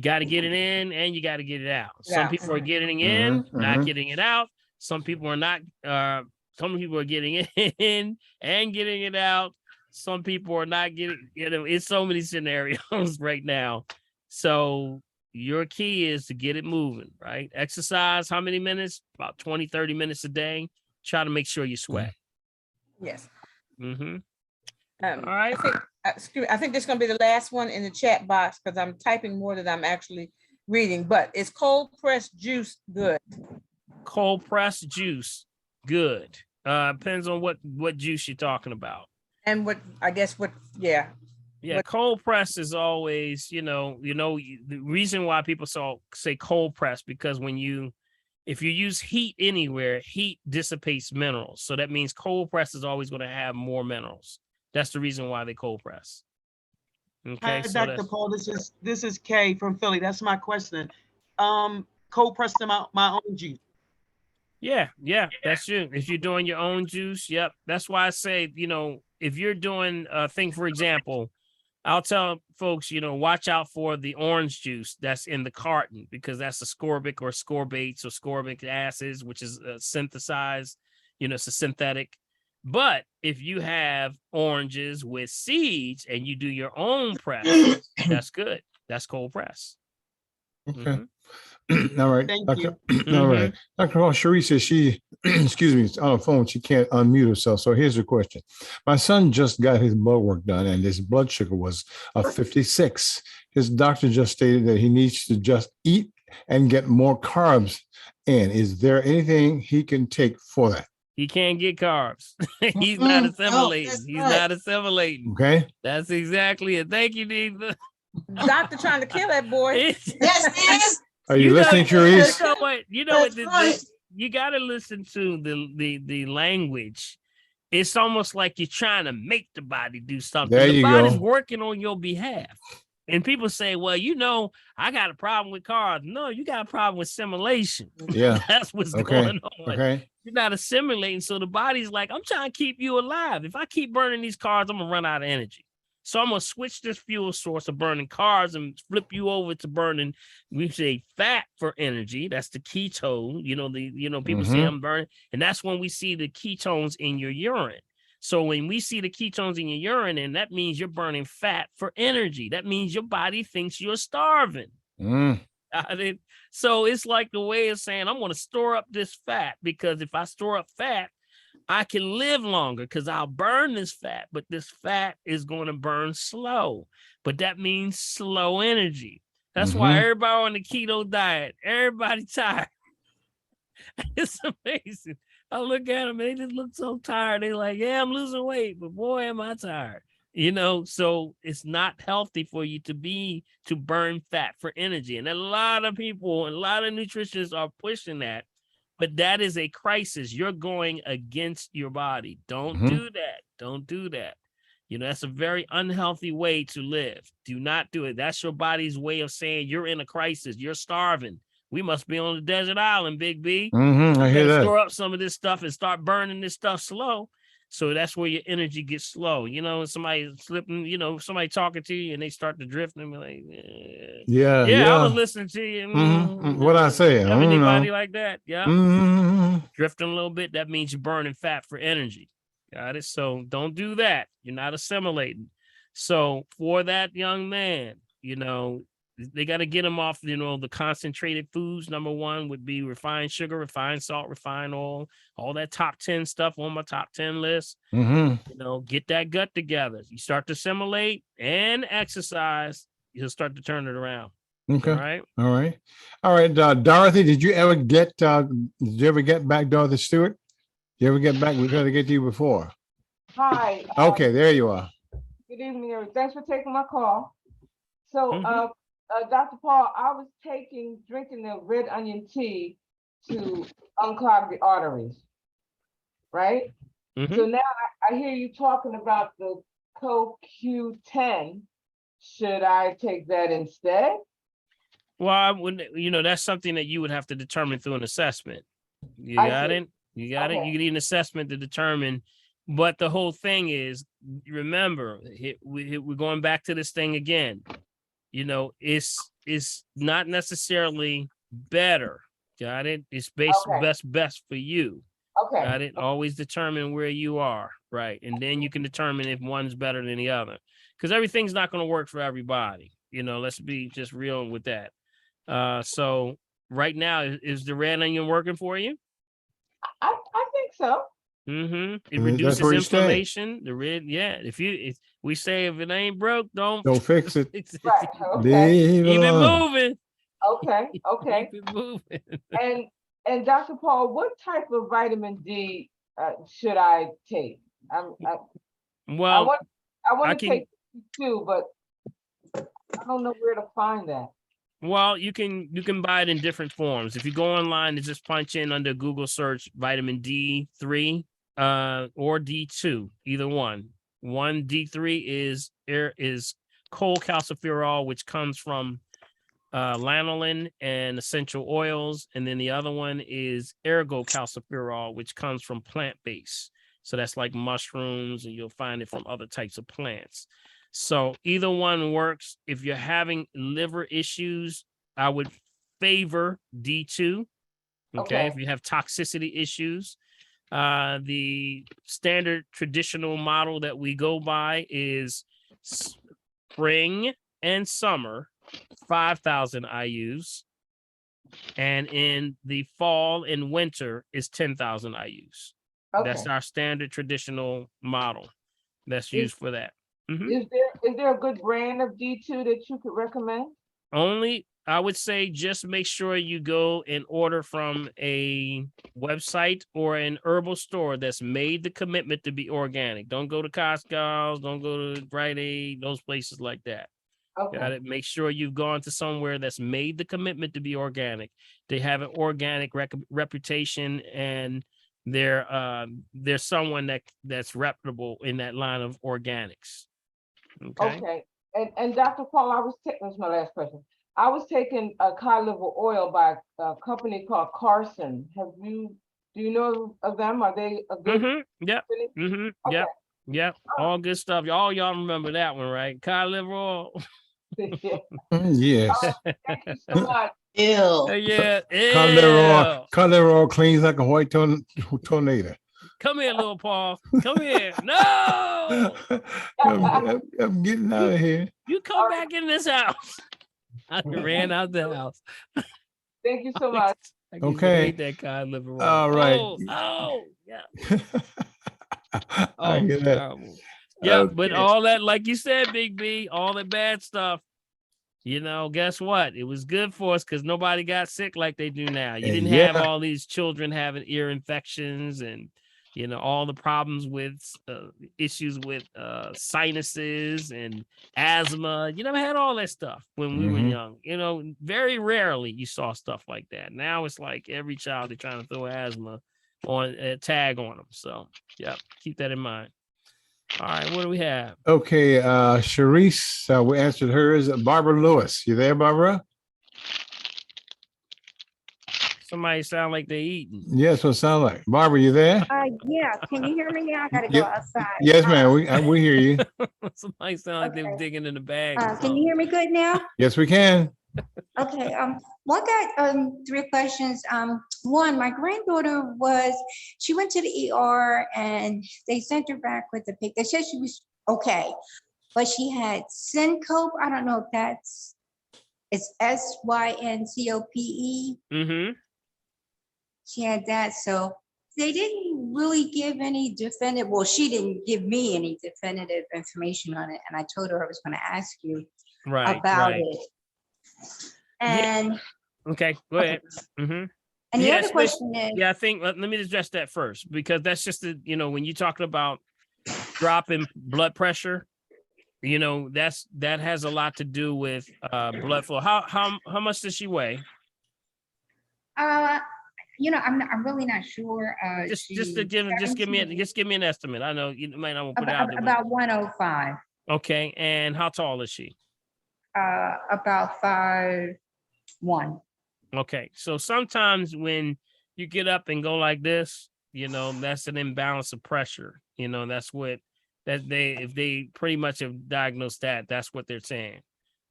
Speaker 1: got to get it in and you got to get it out. Some people are getting in, not getting it out. Some people are not. Some people are getting in and getting it out. Some people are not getting. It's so many scenarios right now. So your key is to get it moving, right? Exercise, how many minutes? About 20, 30 minutes a day. Try to make sure you sweat.
Speaker 3: Yes.
Speaker 1: All right.
Speaker 3: I think this is going to be the last one in the chat box, because I'm typing more than I'm actually reading. But is cold pressed juice good?
Speaker 1: Cold pressed juice, good. Depends on what juice you're talking about. And Yeah, cold press is always, the reason why people say cold press, because if you use heat anywhere, heat dissipates minerals. So that means cold press is always going to have more minerals. That's the reason why they cold press. Okay,
Speaker 9: Hi,
Speaker 1: so
Speaker 9: Dr. Paul, this is Kay from Philly. That's my question. Cold pressed my own juice.
Speaker 1: yeah, that's you. If you're doing your own juice, yep. That's why I say, if you're doing a thing, for example, I'll tell folks, watch out for the orange juice that's in the carton, because that's ascorbic or ascorbates or ascorbic acids, which is synthesized, it's a synthetic. But if you have oranges with seeds and you do your own press, that's good. That's cold press.
Speaker 2: Okay. All right.
Speaker 9: Thank
Speaker 2: Doctor.
Speaker 9: you.
Speaker 2: All right. Dr. Hall, Cherie says she, excuse me, is on the phone. She can't unmute herself. So here's her question. My son just got his blood work done and his blood sugar was 56. His doctor just stated that he needs to just eat and get more carbs in. Is there anything he can take for that?
Speaker 1: He can't get carbs. He's not assimilating.
Speaker 8: that's
Speaker 1: He's
Speaker 8: right.
Speaker 1: not assimilating.
Speaker 2: Okay.
Speaker 1: That's exactly it. Thank you, Diva.
Speaker 3: Doctor trying to kill that boy.
Speaker 8: Yes, it is.
Speaker 2: Are you listening, Cherise?
Speaker 1: You know what?
Speaker 8: That's right.
Speaker 1: You got to listen to the language. It's almost like you're trying to make the body do something.
Speaker 2: There
Speaker 1: the
Speaker 2: you
Speaker 1: body's
Speaker 2: go.
Speaker 1: working on your behalf. And people say, well, I got a problem with carbs. No, you got a problem with assimilation.
Speaker 2: Yeah.
Speaker 1: That's what's
Speaker 2: Okay.
Speaker 1: going on.
Speaker 2: Okay.
Speaker 1: You're not assimilating. So the body's like, I'm trying to keep you alive. If I keep burning these carbs, I'm going to run out of energy. So I'm going to switch this fuel source of burning carbs and flip you over to burning, we say, fat for energy. That's the ketone. People say I'm burning. And that's when we see the ketones in your urine. So when we see the ketones in your urine, and that means you're burning fat for energy. That means your body thinks you're starving. So it's like the way of saying, I'm going to store up this fat, because if I store up fat, I can live longer because I'll burn this fat, but this fat is going to burn slow. But that means slow energy. That's why everybody on the keto diet, everybody tired. It's amazing. I look at them and they just look so tired. They're like, yeah, I'm losing weight, but boy, am I tired. So it's not healthy for you to burn fat for energy. And a lot of people, a lot of nutritionists are pushing that, but that is a crisis. You're going against your body. Don't do that. Don't do that. That's a very unhealthy way to live. Do not do it. That's your body's way of saying you're in a crisis. You're starving. We must be on the desert island, Big B.
Speaker 2: I hear that.
Speaker 1: Store up some of this stuff and start burning this stuff slow. So that's where your energy gets slow. Somebody slipping, somebody talking to you and they start to drift and be like, yeah, I was listening to you.
Speaker 2: What I say?
Speaker 1: Have anybody like that? Yeah. Drifting a little bit. That means you're burning fat for energy. Got it? So don't do that. You're not assimilating. So for that young man, they got to get them off, the concentrated foods. Number one would be refined sugar, refined salt, refined oil, all that top 10 stuff on my top 10 list. Get that gut together. You start to assimilate and exercise, you'll start to turn it around.
Speaker 2: Okay. All right. Dorothy, did you ever get back, Dorothy Stewart? Did you ever get back? We tried to get to you before.
Speaker 10: Hi.
Speaker 2: Okay, there you are.
Speaker 10: Good evening, everyone. Thanks for taking my call. So, Dr. Paul, I was drinking the red onion tea to unclog the arteries, right? So now I hear you talking about the CoQ10. Should I take that instead?
Speaker 1: Well, that's something that you would have to determine through an assessment. You got it. You need an assessment to determine. But the whole thing is, remember, we're going back to this thing again. It's not necessarily better. Got it? It's best for you.
Speaker 10: Okay.
Speaker 1: Got it? Always determine where you are, right? And then you can determine if one's better than the other. Because everything's not going to work for everybody. Let's be just real with that. So right now, is the red onion working for you?
Speaker 10: I think so.
Speaker 1: It reduces inflammation. The red, if we say if it ain't broke, don't
Speaker 2: fix it.
Speaker 10: Right. Okay.
Speaker 1: Keep it moving.
Speaker 10: Okay.
Speaker 1: Keep it moving.
Speaker 10: And Dr. Paul, what type of vitamin D should I take? I want to take 2, but I don't know where to find that.
Speaker 1: Well, you can buy it in different forms. If you go online and just punch in under Google search vitamin D3 or D2, either one. One D3 is cholecalciferol, which comes from lanolin and essential oils, and then the other one is ergocalciferol, which comes from plant-based. So that's like mushrooms, and you'll find it from other types of plants. So either one works. If you're having liver issues, I would favor D2. Okay. If you have toxicity issues, the standard traditional model that we go by is spring and summer, 5,000 IUs. And in the fall and winter is 10,000 IUs. That's our standard traditional model that's used for that.
Speaker 10: Is there a good brand of D2 that you could recommend?
Speaker 1: Only, I would say, just make sure you go and order from a website or an herbal store that's made the commitment to be organic. Don't go to Costco's, don't go to Rite Aid, those places like that. Got it. Make sure you've gone to somewhere that's made the commitment to be organic. They have an organic reputation, and they're someone that's reputable in that line of organics.
Speaker 10: Okay. And Dr. Paul, that's my last question. I was taking a cod liver oil by a company called Carson. Do you know of them? Are they a good?
Speaker 1: Yep. Yep. All good stuff. All y'all remember that one, right? Cod liver oil.
Speaker 2: Yes.
Speaker 10: Thank you so much.
Speaker 8: Ew.
Speaker 1: Yeah.
Speaker 2: Cod liver oil cleans like a white tornado.
Speaker 1: Come here, little Paul. Come here. No.
Speaker 2: I'm getting out of here.
Speaker 1: You come back in this house. I ran out the house.
Speaker 10: Thank you so much.
Speaker 2: Okay.
Speaker 1: Hate that cod liver oil.
Speaker 2: All right.
Speaker 1: Oh, yeah.
Speaker 2: I hear that.
Speaker 1: Yeah, but all that, like you said, Big B, all that bad stuff, guess what? It was good for us because nobody got sick like they do now. You didn't have all these children having ear infections and, all the problems with issues with sinuses and asthma. You never had all that stuff when we were young. Very rarely you saw stuff like that. Now it's like every child, they're trying to throw asthma on a tag on them. So, yeah, keep that in mind. All right, what do we have? Okay,
Speaker 2: Sharice, we answered hers. Barbara Lewis, you there, Barbara?
Speaker 1: Somebody sound like they eating.
Speaker 2: Yes, what it sound like. Barbara, you there?
Speaker 11: Yeah. Can you hear me now? I gotta go outside.
Speaker 2: Yes, ma'am. We hear you.
Speaker 1: Somebody sound like they were digging in the bag.
Speaker 11: Can you hear me good now?
Speaker 2: Yes, we can.
Speaker 11: Okay. Well, I got 3 questions. One, my granddaughter she went to the ER and they sent her back with the pic. They said she was okay, but she had syncope. I don't know if it's SYNCOPE. She had that, so they didn't really give any definitive. Well, she didn't give me any definitive information on it, and I told her I was going to ask you about it. And
Speaker 1: okay, go ahead.
Speaker 11: And the other question is,
Speaker 1: I think let me address that first, because that's just when you're talking about dropping blood pressure, that has a lot to do with blood flow. How much does she weigh?
Speaker 11: I'm really not sure.
Speaker 1: Just give me an estimate. I know you might not want to put it out there.
Speaker 11: About 105.
Speaker 1: Okay, and how tall is she?
Speaker 11: About 5'1".
Speaker 1: Okay, so sometimes when you get up and go like this, that's an imbalance of pressure. That's what if they pretty much have diagnosed that's what they're saying.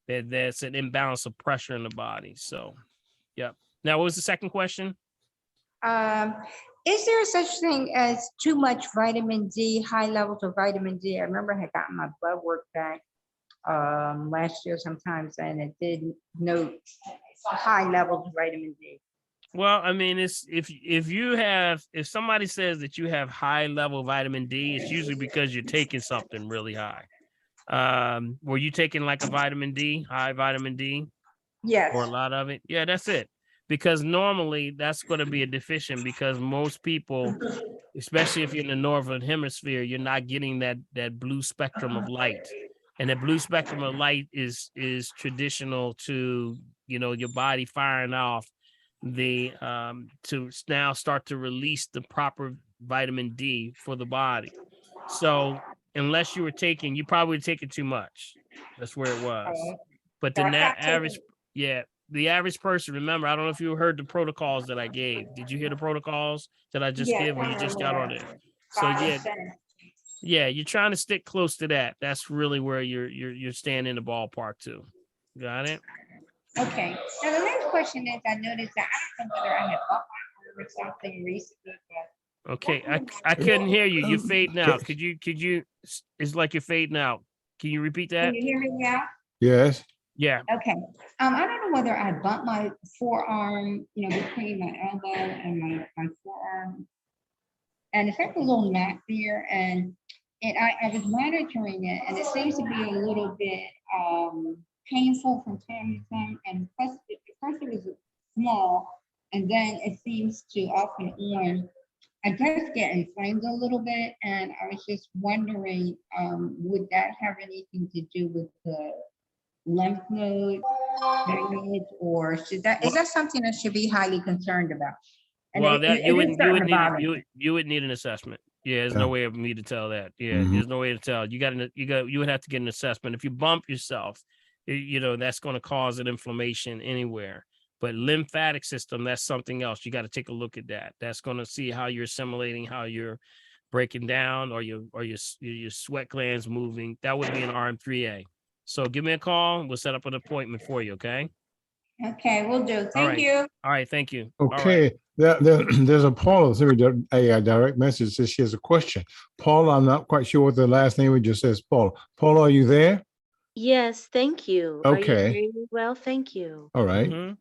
Speaker 1: That's an imbalance of pressure in the body. So, yep. Now, what was the second question?
Speaker 11: Is there such thing as too much vitamin D, high levels of vitamin D? I remember I had gotten my blood work back last year sometimes, and it did note high levels of vitamin D.
Speaker 1: Well, I mean, it's if somebody says that you have high level vitamin D, it's usually because you're taking something really high. Were you taking like a high vitamin D?
Speaker 11: Yes.
Speaker 1: Or a lot of it? Yeah, that's it. Because normally that's going to be a deficient, because most people, especially if you're in the northern hemisphere, you're not getting that blue spectrum of light. And the blue spectrum of light is traditional to, your body firing off to now start to release the proper vitamin D for the body. So unless you were taking, you probably were taking too much. That's where it was. But
Speaker 11: So
Speaker 1: the
Speaker 11: I stopped
Speaker 1: average,
Speaker 11: taking-
Speaker 1: yeah, the average person, remember, I don't know if you heard the protocols that I gave. Did you hear the protocols that I just
Speaker 11: Yeah,
Speaker 1: gave, or you just got on it? So
Speaker 11: 5%.
Speaker 1: yeah, you're trying to stick close to that. That's really where you're staying in the ballpark too. Got it?
Speaker 11: Okay. Now the next question is, I noticed that I don't know whether I have bought my or something recently, but
Speaker 1: Okay, I couldn't hear you. You're fading out. Could you? It's like you're fading out. Can you repeat
Speaker 11: can
Speaker 1: that?
Speaker 11: you hear me now?
Speaker 2: Yes.
Speaker 1: Yeah.
Speaker 11: Okay. I don't know whether I bumped my forearm, between my elbow and my forearm. And it's like a little knot there. And I was monitoring it, and it seems to be a little bit painful from time to time. And first it was small, and then it seems to off and on, I guess, get inflamed a little bit. And I was just wondering, would that have anything to do with the lymph node drainage, or is that something that should be highly concerned about? And
Speaker 1: Well, that you would
Speaker 11: bother me.
Speaker 1: you would need an assessment. Yeah, there's no way of me to tell that. Yeah,
Speaker 2: Mhm.
Speaker 1: there's no way to tell. You would have to get an assessment. If you bump yourself, that's going to cause an inflammation anywhere. But lymphatic system, that's something else. You got to take a look at that. That's going to see how you're assimilating, how you're breaking down, or your sweat glands moving. That would be an RM3A. So give me a call. We'll set up an appointment for you. Okay.
Speaker 11: Okay, will do.
Speaker 1: All
Speaker 11: Thank
Speaker 1: right.
Speaker 11: you.
Speaker 1: All right. Thank you. All right.
Speaker 2: Okay, there's a Paula, a direct message says she has a question. Paula, I'm not quite sure what the last name, it just says Paula. Paula, are you there?
Speaker 12: Yes, thank you. Are you
Speaker 2: Okay,
Speaker 12: hearing me well? Thank you.
Speaker 2: all right.
Speaker 1: Mhm.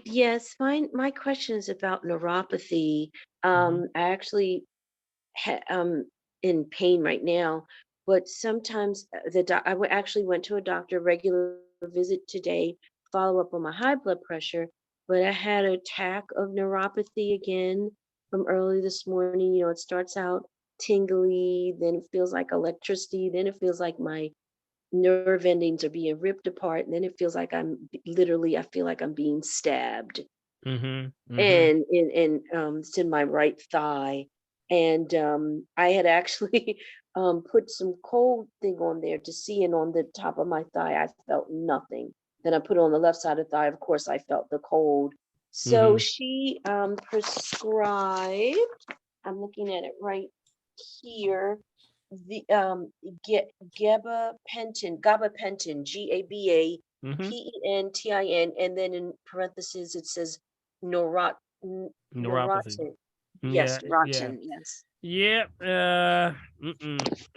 Speaker 12: Yes, my question is about neuropathy. I actually in pain right now, but sometimes actually went to a doctor, regular visit today, follow up on my high blood pressure, but I had an attack of neuropathy again from early this morning. It starts out tingly, then it feels like electricity, then it feels like my nerve endings are being ripped apart, and then it feels like I feel like I'm being stabbed,
Speaker 1: Mhm. Mhm.
Speaker 12: and it's in my right thigh. And I had actually put some cold thing on there to see, and on the top of my thigh I felt nothing. Then I put it on the left side of the thigh, of course I felt the cold. So
Speaker 1: Mhm.
Speaker 12: she prescribed, I'm looking at it right here, the gabapentin,
Speaker 1: Mhm.
Speaker 12: GABApentin, and then in parentheses it says norot
Speaker 1: Neuropathy.
Speaker 12: neurotin. Yes,
Speaker 1: Yeah. Yeah.
Speaker 12: rotin, yes.
Speaker 1: Yeah.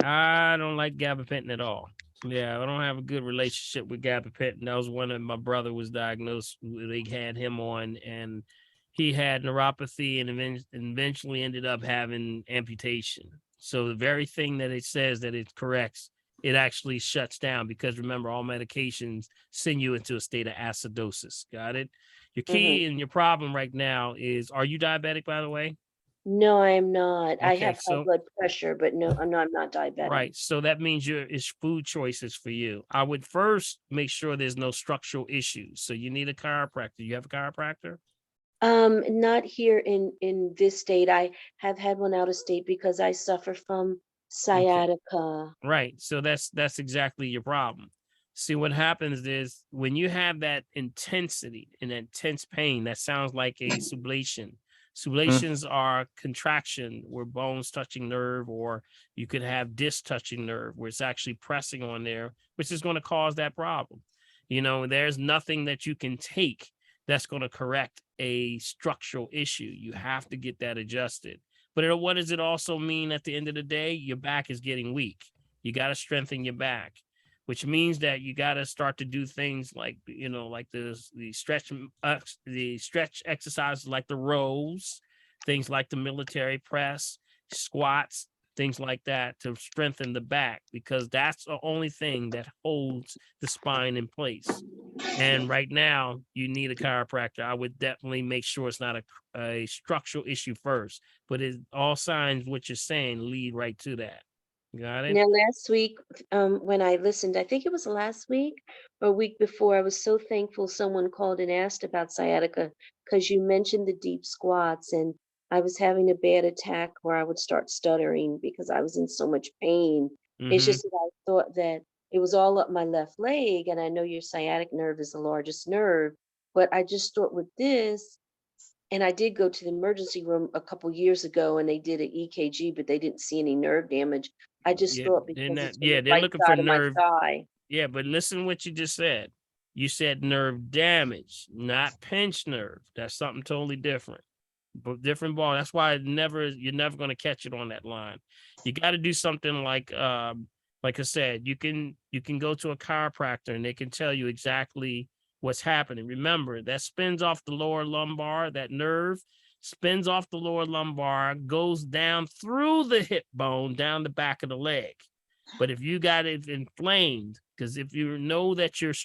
Speaker 1: I don't like gabapentin at all. Yeah, I don't have a good relationship with gabapentin. That was one that my brother was diagnosed. They had him on, and he had neuropathy, and eventually ended up having amputation. So the very thing that it says that it corrects, it actually shuts down, because remember, all medications send you into a state of acidosis. Got it? Your key and your problem right now is, are you diabetic, by the way?
Speaker 12: No, I am not. I
Speaker 1: Okay,
Speaker 12: have high
Speaker 1: so
Speaker 12: blood pressure, but no, I'm not diabetic.
Speaker 1: right. So that means it's food choices for you. I would first make sure there's no structural issues. So you need a chiropractor. You have a chiropractor?
Speaker 12: Not here in this state. I have had one out of state because I suffer from sciatica.
Speaker 1: Right. So that's exactly your problem. See, what happens is when you have that intensity and intense pain, that sounds like a sublation. Sublations are contraction where bones touching nerve, or you could have disc touching nerve where it's actually pressing on there, which is going to cause that problem. There's nothing that you can take that's going to correct a structural issue. You have to get that adjusted. But what does it also mean at the end of the day? Your back is getting weak. You got to strengthen your back, which means that you got to start to do things like, like the stretch exercises, like the rows, things like the military press, squats, things like that, to strengthen the back, because that's the only thing that holds the spine in place. And right now, you need a chiropractor. I would definitely make sure it's not a structural issue first, but all signs, what you're saying, lead right to that. Got it?
Speaker 12: Now, last week, when I listened, I think it was last week or week before, I was so thankful someone called and asked about sciatica, because you mentioned the deep squats, and I was having a bad attack where I would start stuttering because I was in so much pain. It's just that I thought that it was all up my left leg, and I know your sciatic nerve is the largest nerve, but I just thought with this, and I did go to the emergency room a couple years ago, and they did an EKG, but they didn't see any nerve damage. I just
Speaker 1: Yeah,
Speaker 12: thought
Speaker 1: they're
Speaker 12: because
Speaker 1: not,
Speaker 12: it's on
Speaker 1: yeah,
Speaker 12: the
Speaker 1: they're
Speaker 12: right
Speaker 1: looking for
Speaker 12: side of my
Speaker 1: nerve.
Speaker 12: thigh.
Speaker 1: Yeah, but listen to what you just said. You said nerve damage, not pinched nerve. That's something totally different. But different ball. That's why you're never going to catch it on that line. You got to do something like I said, you can go to a chiropractor and they can tell you exactly what's happening. Remember, that spins off the lower lumbar, that nerve spins off the lower lumbar, goes down through the hip bone, down the back of the leg. But if you got it inflamed, because if you know that you're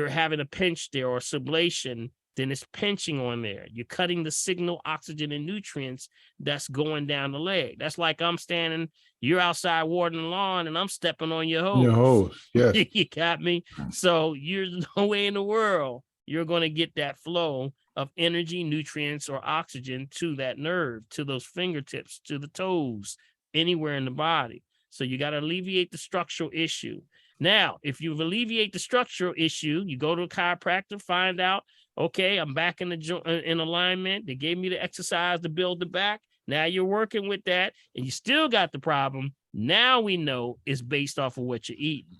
Speaker 1: having a pinch there or sublation, then it's pinching on there. You're cutting the signal, oxygen, and nutrients that's going down the leg. That's like I'm standing, you're outside watering the lawn, and I'm stepping on your hose.
Speaker 2: Your hose, yes.
Speaker 1: You got me? So there's no way in the world you're going to get that flow of energy, nutrients, or oxygen to that nerve, to those fingertips, to the toes, anywhere in the body. So you got to alleviate the structural issue. Now, if you alleviate the structural issue, you go to a chiropractor, find out, okay, I'm back in in alignment. They gave me the exercise to build the back. Now you're working with that and you still got the problem. Now we know it's based off of what you're eating.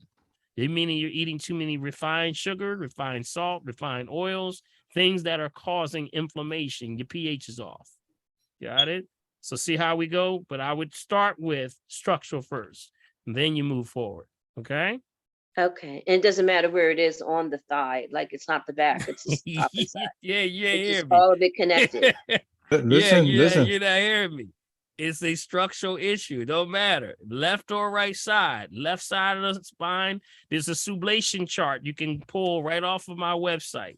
Speaker 1: Meaning you're eating too many refined sugar, refined salt, refined oils, things that are causing inflammation. Your pH is off. Got it? So see how we go? But I would start with structural first, and then you move forward. Okay?
Speaker 12: Okay. And it doesn't matter where it is on the thigh. Like it's not the back, it's the top and side.
Speaker 1: Yeah,
Speaker 12: It's
Speaker 1: hear
Speaker 12: just
Speaker 1: me.
Speaker 12: all of it connected.
Speaker 2: Listen.
Speaker 1: You're not hearing me. It's a structural issue. It don't matter. Left or right side. Left side of the spine. There's a sublation chart you can pull right off of my website.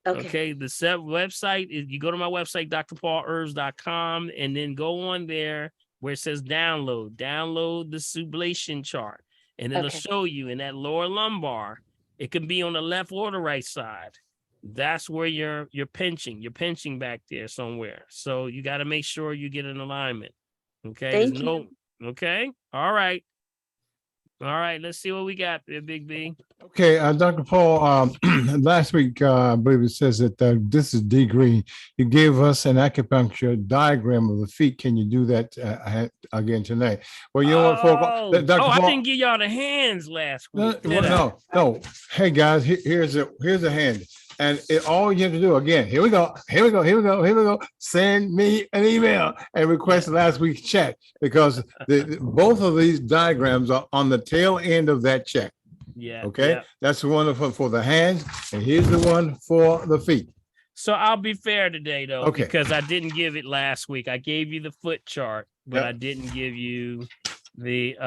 Speaker 1: Okay. The website is, you go to my website, drpaulherbs.com, and then go on there where it says download the sublation chart. And it'll show you in that lower lumbar. It can be on the left or the right side. That's where you're pinching. You're pinching back there somewhere. So you got to make sure you get in alignment. Okay.
Speaker 12: Thank you.
Speaker 1: Okay. All right. Let's see what we got there, Big B.
Speaker 2: Okay, Dr. Paul, last week, I believe it says that this is D. Green. You gave us an acupuncture diagram of the feet. Can you do that again tonight? Well, you know what, folks? Dr. Paul,
Speaker 1: I didn't give y'all the hands last week.
Speaker 2: No. Hey, guys, here's a hand. And all you have to do, again, here we go. Send me an email and request last week's check, because both of these diagrams are on the tail end of that check.
Speaker 1: Yeah.
Speaker 2: Okay.
Speaker 1: Yeah.
Speaker 2: That's the one for the hands, and here's the one for the feet.
Speaker 1: So I'll be fair today, though,
Speaker 2: Okay.
Speaker 1: because I didn't give it last week. I gave you the foot chart, but I didn't give you the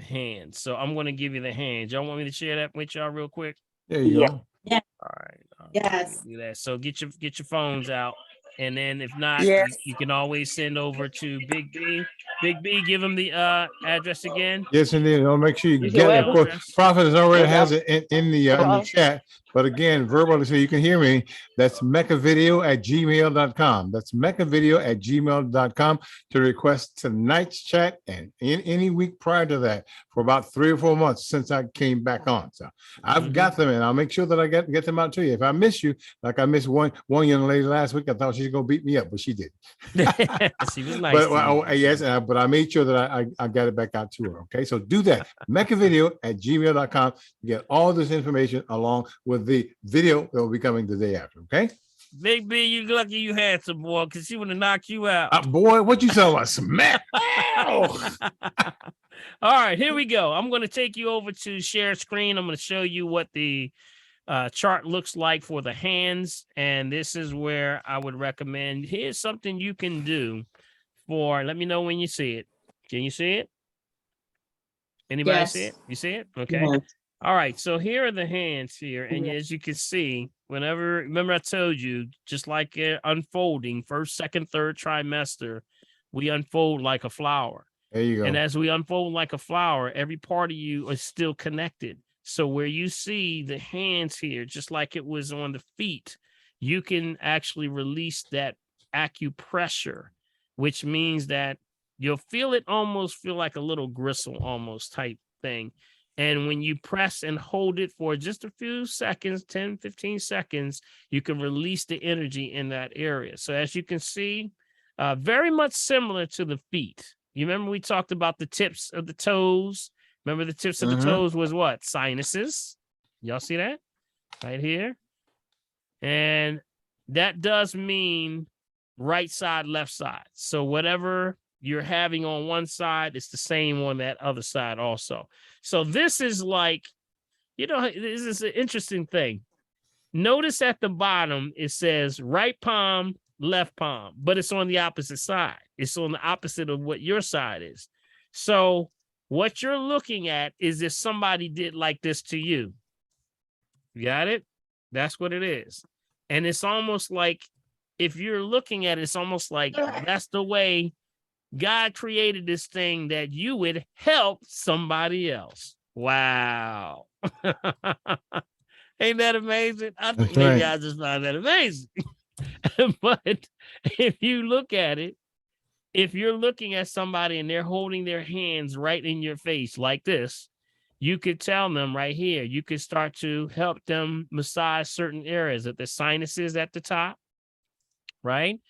Speaker 1: hands. So I'm going to give you the hands. Y'all want me to share that with y'all real quick?
Speaker 2: There you go.
Speaker 8: Yeah.
Speaker 1: All right.
Speaker 8: Yes.
Speaker 1: Do that. So get your phones out, and then if not,
Speaker 4: Yes.
Speaker 1: you can always send over to Big B. Big B, give them the address again.
Speaker 2: Yes, indeed. I'll make sure you
Speaker 1: You
Speaker 2: get
Speaker 1: said
Speaker 2: it. Of
Speaker 1: what?
Speaker 2: course, Prophet already has it in the chat. But again, verbally, so you can hear me, that's meccavideo@gmail.com. That's meccavideo@gmail.com to request tonight's chat, and in any week prior to that for about 3 or 4 months since I came back on. So I've got them, and I'll make sure that I get them out to you. If I miss you, like I missed one young lady last week, I thought she was going to beat me up, but she did.
Speaker 1: She was nice.
Speaker 2: But I made sure that I got it back out to her. Okay, so do that. meccavideo@gmail.com. You get all this information along with the video that will be coming the day after. Okay.
Speaker 1: Big B, you lucky you had some, boy, because she would have knocked you out.
Speaker 2: Boy, what you talking about? Smack.
Speaker 1: All right, here we go. I'm going to take you over to share screen. I'm going to show you what the chart looks like for the hands. And this is where I would recommend. Here's something you can do for, let me know when you see it. Can you see it? Anybody see it? You see it? Okay.
Speaker 7: Yes.
Speaker 1: All right. So here are the hands here. And as you can see, remember I told you, just like unfolding, first, second, third trimester, we unfold like a flower.
Speaker 2: There you go.
Speaker 1: And as we unfold like a flower, every part of you is still connected. So where you see the hands here, just like it was on the feet, you can actually release that acupressure, which means that you'll feel it almost feel like a little gristle almost type thing. And when you press and hold it for just a few seconds, 10, 15 seconds, you can release the energy in that area. So as you can see, very much similar to the feet. You remember we talked about the tips of the toes? Remember the tips of the toes was what? Sinuses. Y'all see that? Right here. And that does mean right side, left side. So whatever you're having on one side, it's the same on that other side also. So this is like, you know, this is an interesting thing. Notice at the bottom, it says right palm, left palm, but it's on the opposite side. It's on the opposite of what your side is. So what you're looking at is if somebody did like this to you. You got it? That's what it is. And it's almost like, if you're looking at it, it's almost like that's the way God created this thing, that you would help somebody else. Wow. Ain't that amazing? I think maybe I just find that amazing. But if you look at it, if you're looking at somebody and they're holding their hands right in your face like this, you could tell them right here, you could start to help them massage certain areas of the sinuses at the top, right?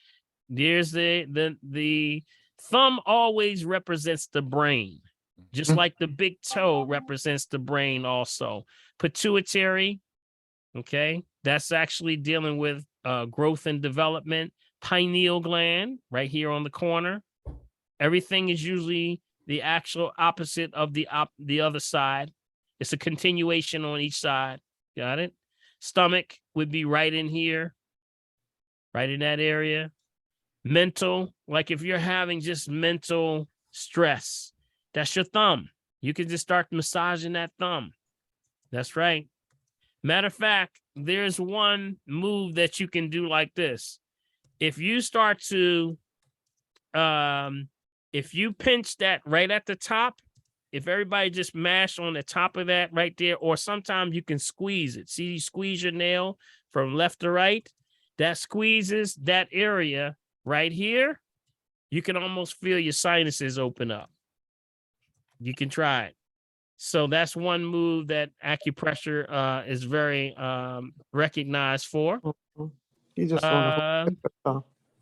Speaker 1: There's the thumb always represents the brain, just like the big toe represents the brain also. Pituitary, okay, that's actually dealing with growth and development. Pineal gland, right here on the corner. Everything is usually the actual opposite of the other side. It's a continuation on each side. Got it? Stomach would be right in here, right in that area. Mental, like if you're having just mental stress, that's your thumb. You can just start massaging that thumb. That's right. Matter of fact, there's one move that you can do like this. If you start to, if you pinch that right at the top, if everybody just mash on the top of that right there, or sometimes you can squeeze it. See, you squeeze your nail from left to right. That squeezes that area right here. You can almost feel your sinuses open up. You can try it. So that's one move that acupressure is very recognized for.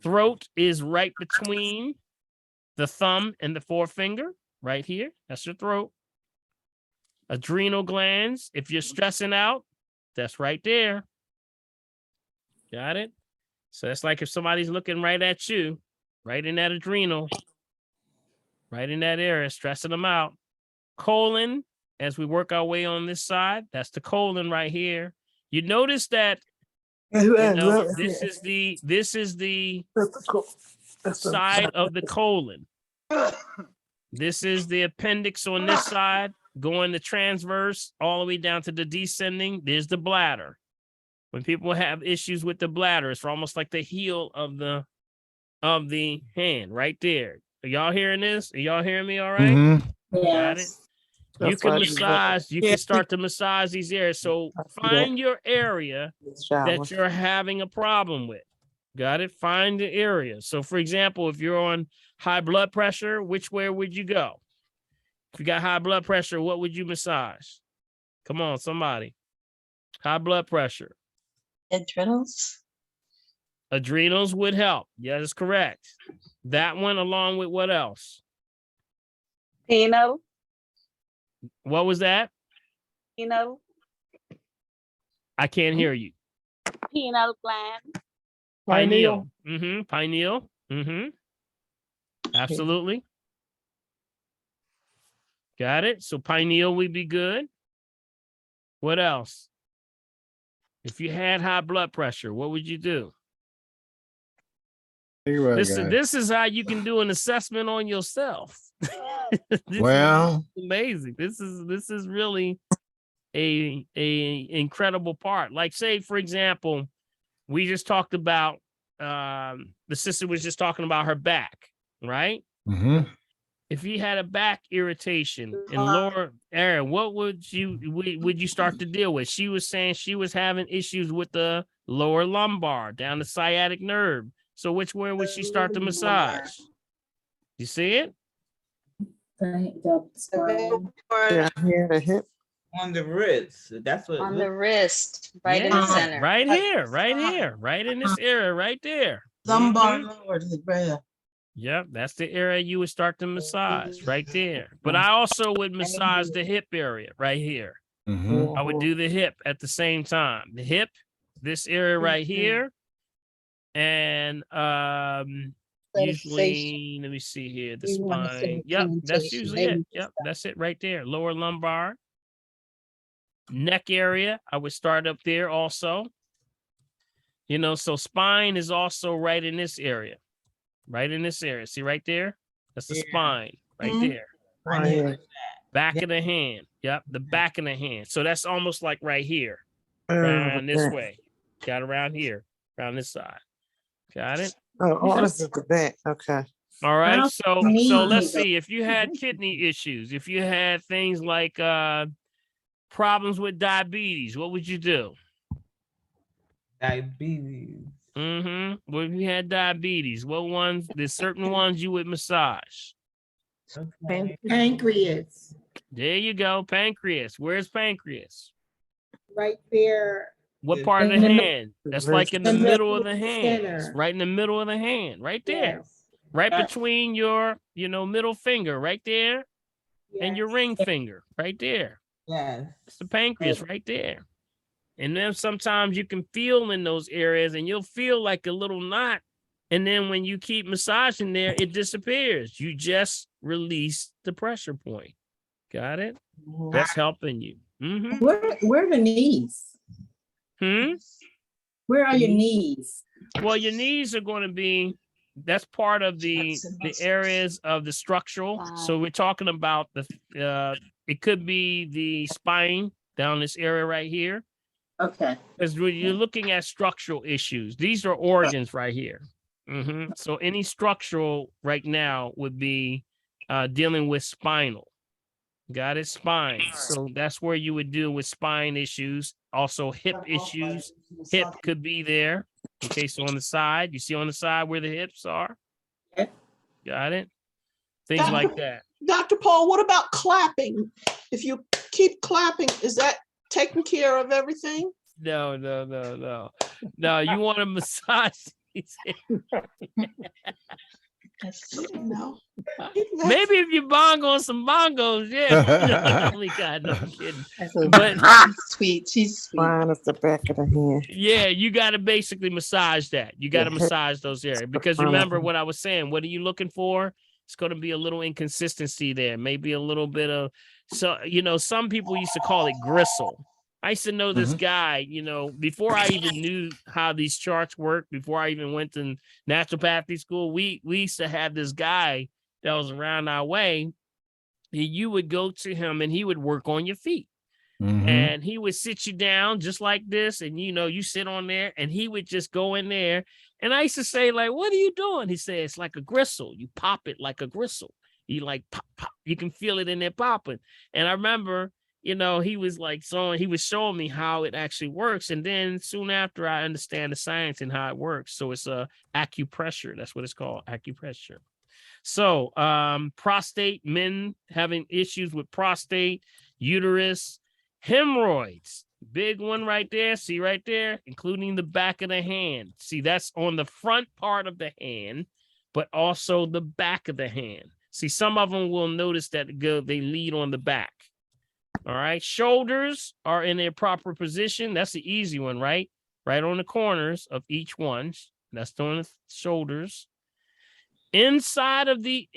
Speaker 1: Throat is right between the thumb and the forefinger, right here. That's your throat. Adrenal glands, if you're stressing out, that's right there. Got it? So it's like if somebody's looking right at you, right in that adrenal, right in that area, stressing them out. Colon, as we work our way on this side, that's the colon right here. You notice that, you know, this is the side of the colon. This is the appendix on this side, going the transverse all the way down to the descending. There's the bladder. When people have issues with the bladder, it's almost like the heel of the hand right there. Are y'all hearing this? Are y'all hearing me all right? Got it? You can massage, you can start to massage these areas. So find your area that you're having a problem with. Got it? Find the area. So for example, if you're on high blood pressure, which way would you go? If you got high blood pressure, what would you massage? Come on, somebody. High blood pressure.
Speaker 8: Adrenals.
Speaker 1: Adrenals would help. Yeah, that's correct. That one along with what else?
Speaker 13: Pineal.
Speaker 1: What was that?
Speaker 13: Pineal.
Speaker 1: I can't hear you.
Speaker 13: Pineal gland.
Speaker 1: Pineal. Pineal. Absolutely. Got it. So pineal would be good. What else? If you had high blood pressure, what would you do? This is how you can do an assessment on yourself. This is amazing. This is really a incredible part. Like, say, for example, we just talked about the sister was just talking about her back, right? If you had a back irritation in lower area, what would you start to deal with? She was saying she was having issues with the lower lumbar, down the sciatic nerve, So which way would she start the massage? You see it?
Speaker 6: Yeah, here, the hip. On the wrist. That's what.
Speaker 8: On the wrist, right in the
Speaker 1: Yeah,
Speaker 8: center.
Speaker 1: right here, right in this area, right there.
Speaker 6: Lumbar
Speaker 1: Mhm.
Speaker 6: lower to the brain.
Speaker 1: Yep, that's the area you would start to massage right there. But I also would massage the hip area right here. I would do the hip at the same time. The hip, this area right here. And usually, let me see here, the spine. Yep, that's usually it. Yep, that's it right there. Lower lumbar. Neck area, I would start up there also. You know, so spine is also right in this area. Right in this area. See right there? That's the spine right there.
Speaker 6: Right.
Speaker 1: Back of the hand. Yep, the back of the hand. So that's almost like right here. Around this way. Got around here. Around this side. Got it?
Speaker 6: Oh, this is the back. Okay.
Speaker 1: All right. So let's see. If you had kidney issues, if you had things like problems with diabetes, what would you do?
Speaker 6: Diabetes.
Speaker 1: Well, if you had diabetes, what ones? There's certain ones you would massage.
Speaker 6: Okay.
Speaker 10: Pancreas.
Speaker 1: There you go. Pancreas. Where's pancreas?
Speaker 10: Right there.
Speaker 1: What part of the hand? That's like in the middle of the hand. It's right in the middle of the hand. Right there.
Speaker 10: Yes.
Speaker 1: Right between your, middle finger. Right there. And your ring finger. Right there.
Speaker 6: Yes.
Speaker 1: It's the pancreas right there. And then sometimes you can feel in those areas and you'll feel like a little knot. And then when you keep massaging there, it disappears. You just release the pressure point. Got it? That's helping you.
Speaker 10: Where are the knees? Where are your knees?
Speaker 1: Well, your knees are going to be, that's part of the areas of the structural. So we're talking about it could be the spine down this area right here.
Speaker 10: Okay.
Speaker 1: Because you're looking at structural issues. These are organs right here. So any structural right now would be dealing with spinal. Got it? Spine. So that's where you would deal with spine issues. Also hip issues. Hip could be there. Okay, so on the side, you see on the side where the hips are? Got it? Things like that.
Speaker 14: Dr. Paul, what about clapping? If you keep clapping, is that taking care of everything?
Speaker 1: No, you want to massage.
Speaker 14: No.
Speaker 1: Maybe if you bong on some bongos, yeah. Oh my God, no I'm kidding. But
Speaker 8: Sweet, she's sweet.
Speaker 6: Mine is the back of the hand.
Speaker 1: yeah, you got to basically massage that. You got to massage those areas because remember what I was saying. What are you looking for? It's going to be a little inconsistency there. Maybe a little bit of some people used to call it gristle. I used to know this guy, before I even knew how these charts work, before I even went to naturopathy school, we used to have this guy that was around our way. And you would go to him and he would work on your feet. And he would sit you down just like this. And, you sit on there and he would just go in there. And I used to say, like, what are you doing? He said, it's like a gristle. You pop it like a gristle. You like pop, pop. You can feel it in there popping. And I remember, he was showing me how it actually works. And then soon after I understand the science and how it works. So it's acupressure. That's what it's called, acupressure. So prostate, men having issues with prostate, uterus, hemorrhoids, big one right there. See right there, including the back of the hand. See, that's on the front part of the hand, but also the back of the hand. See, some of them will notice that they lead on the back. All right. Shoulders are in their proper position. That's the easy one, right? Right on the corners of each one. That's on the shoulders. Inside of the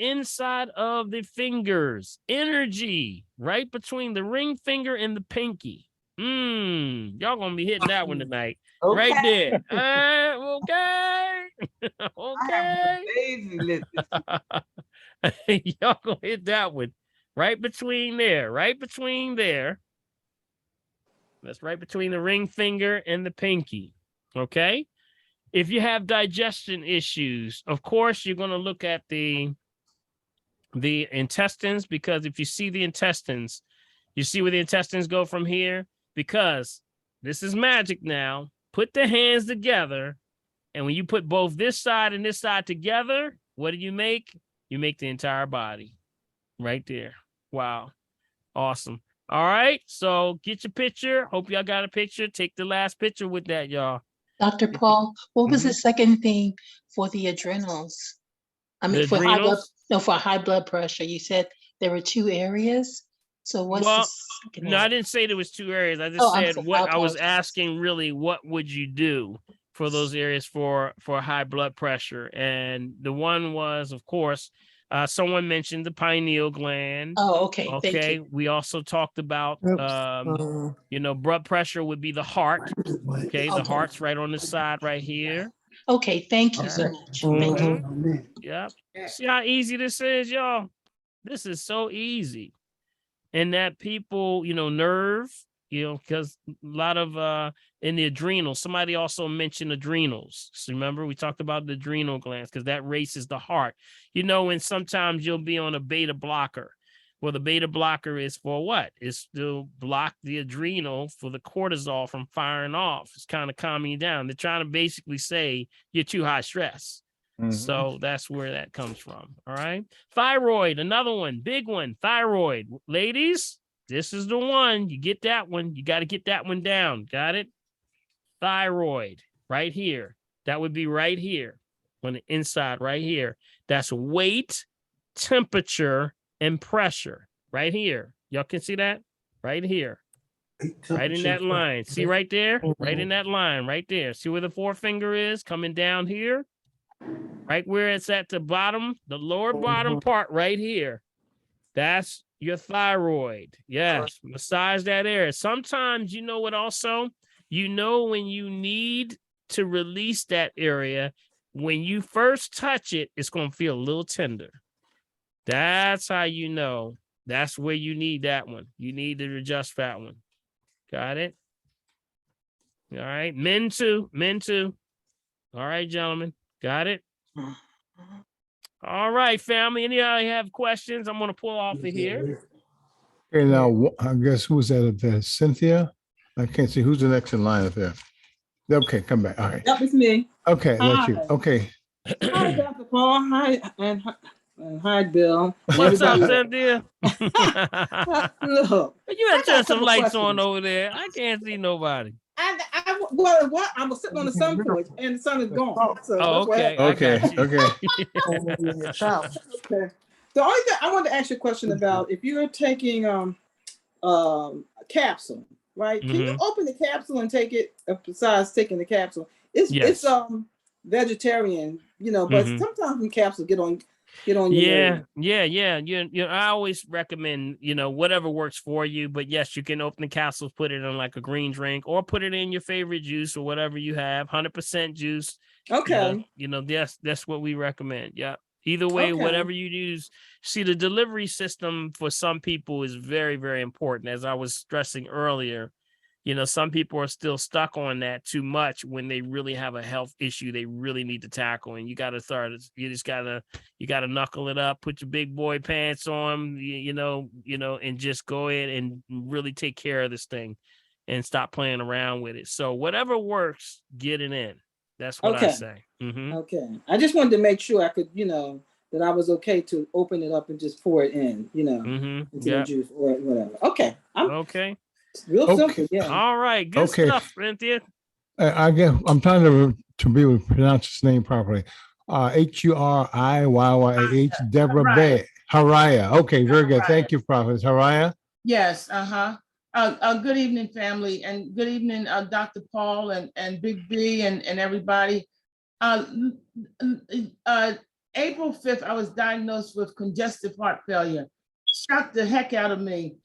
Speaker 1: fingers. Energy. Right between the ring finger and the pinky. Y'all gonna be hitting that one tonight. Okay. Right there. Okay. Okay. Y'all gonna hit that one. Right between there. That's right between the ring finger and the pinky. Okay. If you have digestion issues, of course, you're going to look at the intestines, because if you see the intestines, you see where the intestines go from here, because this is magic now. Put the hands together And when you put both this side and this side together, what do you make? You make the entire body right there. Wow. Awesome. All right. So get your picture. Hope y'all got a picture. Take the last picture with that, y'all.
Speaker 14: Dr. Paul, what was
Speaker 1: Mhm.
Speaker 14: the second thing for the adrenals? I mean,
Speaker 1: The
Speaker 14: for
Speaker 1: adrenals?
Speaker 14: for high blood pressure, you said there were 2 areas. So what's the
Speaker 1: Well,
Speaker 14: second
Speaker 1: no, I
Speaker 14: area?
Speaker 1: didn't say there was 2 areas. I just
Speaker 14: Oh, I'm
Speaker 1: said
Speaker 14: sorry.
Speaker 1: what
Speaker 14: I
Speaker 1: I was
Speaker 14: apologize.
Speaker 1: asking really, what would you do for those areas for high blood pressure? And the one was, of course, someone mentioned the pineal gland.
Speaker 14: Oh, okay. Thank
Speaker 1: Okay.
Speaker 14: you.
Speaker 1: We also talked about blood pressure would be the heart. Okay, the
Speaker 14: Okay.
Speaker 1: heart's right on the side right here.
Speaker 14: Okay, thank you so much. Thank you.
Speaker 1: Yep. See how easy this is, y'all? This is so easy. And that people, nerve, because a lot of in the adrenals, somebody also mentioned adrenals. So remember, we talked about the adrenal glands because that races the heart. And sometimes you'll be on a beta blocker. Well, the beta blocker is for what? It's to block the adrenal for the cortisol from firing off. It's kind of calming you down. They're trying to basically say you're too high stress. So that's where that comes from. All right. Thyroid, another one, big one. Thyroid. Ladies, this is the one. You get that one. You got to get that one down. Got it? Thyroid right here. That would be right here on the inside, right here. That's weight, temperature, and pressure right here. Y'all can see that right here. Right in that line. See right there? Right in that line right there. See where the forefinger is coming down here? Right where it's at the bottom, the lower bottom part right here. That's your thyroid. Yes, massage that area. Sometimes you know what also? When you need to release that area, when you first touch it, it's going to feel a little tender. That's how you know. That's where you need that one. You need to adjust that one. Got it? All right. Men too. All right, gentlemen. Got it? All right, family. Any of you have questions? I'm going to pull off of here.
Speaker 2: Okay, now I guess who's that up there? Cynthia? I can't see who's the next in line up there. Okay, come back. All right.
Speaker 15: That was me.
Speaker 2: Okay, that's you.
Speaker 15: Hi.
Speaker 2: Okay.
Speaker 15: Hi, Dr. Paul. Hi, and hi, Bill. And
Speaker 1: What's up,
Speaker 15: everybody.
Speaker 1: Cynthia?
Speaker 15: Look,
Speaker 1: You
Speaker 15: I
Speaker 1: got to
Speaker 15: got
Speaker 1: turn
Speaker 15: a
Speaker 1: some
Speaker 15: couple
Speaker 1: lights
Speaker 15: questions.
Speaker 1: on over there. I can't see nobody.
Speaker 15: I was sitting on the sun porch and the sun is gone. So
Speaker 1: Oh,
Speaker 15: that's what
Speaker 1: okay.
Speaker 15: happened.
Speaker 1: I got you.
Speaker 15: Okay. The only thing I wanted to ask you a question about, if you're taking a capsule, right? Can you open the capsule and take it? Besides taking the capsule, it's vegetarian, but sometimes the capsules get on your nerves.
Speaker 1: Yeah. I always recommend, whatever works for you. But yes, you can open the capsules, put it in like a green drink, or put it in your favorite juice or whatever you have. 100% juice.
Speaker 15: Okay.
Speaker 1: That's what we recommend. Yeah. Either way, whatever you use. See, the delivery system for some people is very, very important. As I was stressing earlier, some people are still stuck on that too much when they really have a health issue they really need to tackle. And you got to you got to knuckle it up, put your big boy pants on, and just go ahead and really take care of this thing and stop playing around with it. So whatever works, get it in. That's what I say.
Speaker 15: Okay. I just wanted to make sure I could, that I was okay to open it up and just pour it in, into the juice or whatever. Okay.
Speaker 1: Okay.
Speaker 15: Real simple. Yeah.
Speaker 1: All right. Good stuff, Cynthia.
Speaker 2: I guess I'm trying to be able to pronounce his name properly. Huriyah, Deborah Bay. Huriyah. Okay, very good. Thank you, Prophet. Huriyah.
Speaker 16: Yes. Good evening, family, and good evening, Dr. Paul and Big B and everybody. April 5th, I was diagnosed with congestive heart failure. Shocked the heck out of me.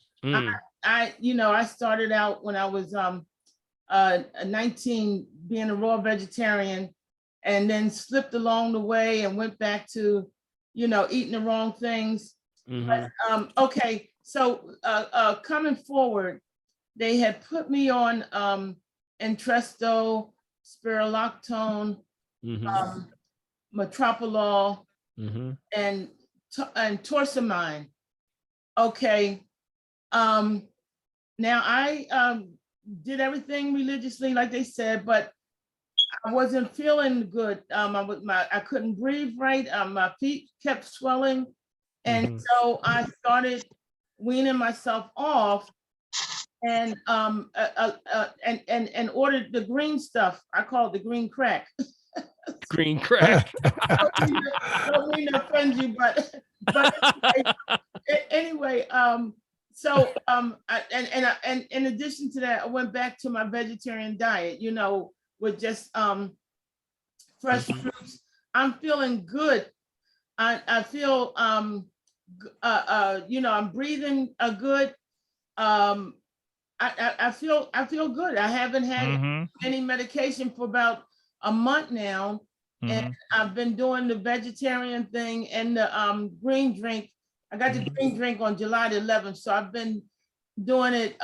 Speaker 16: I started out when I was 19 being a raw vegetarian, and then slipped along the way and went back to, eating the wrong things. But, okay, so coming forward, they had put me on Entresto, spironolactone, metoprolol, and torsemide. Okay. Now I did everything religiously, like they said, but I wasn't feeling good. I couldn't breathe right. My feet kept swelling. And so I started weaning myself off and ordered the green stuff. I call it the green crack.
Speaker 1: Green crack.
Speaker 16: Don't mean to offend you, but anyway, so and in addition to that, I went back to my vegetarian diet, you know, with just fresh fruits. I'm feeling good. I feel you know, I'm breathing good. I feel good. I haven't had any medication for about a month now. And I've been doing the vegetarian thing and the green drink. I got the green drink on July the 11th, so I've been doing it.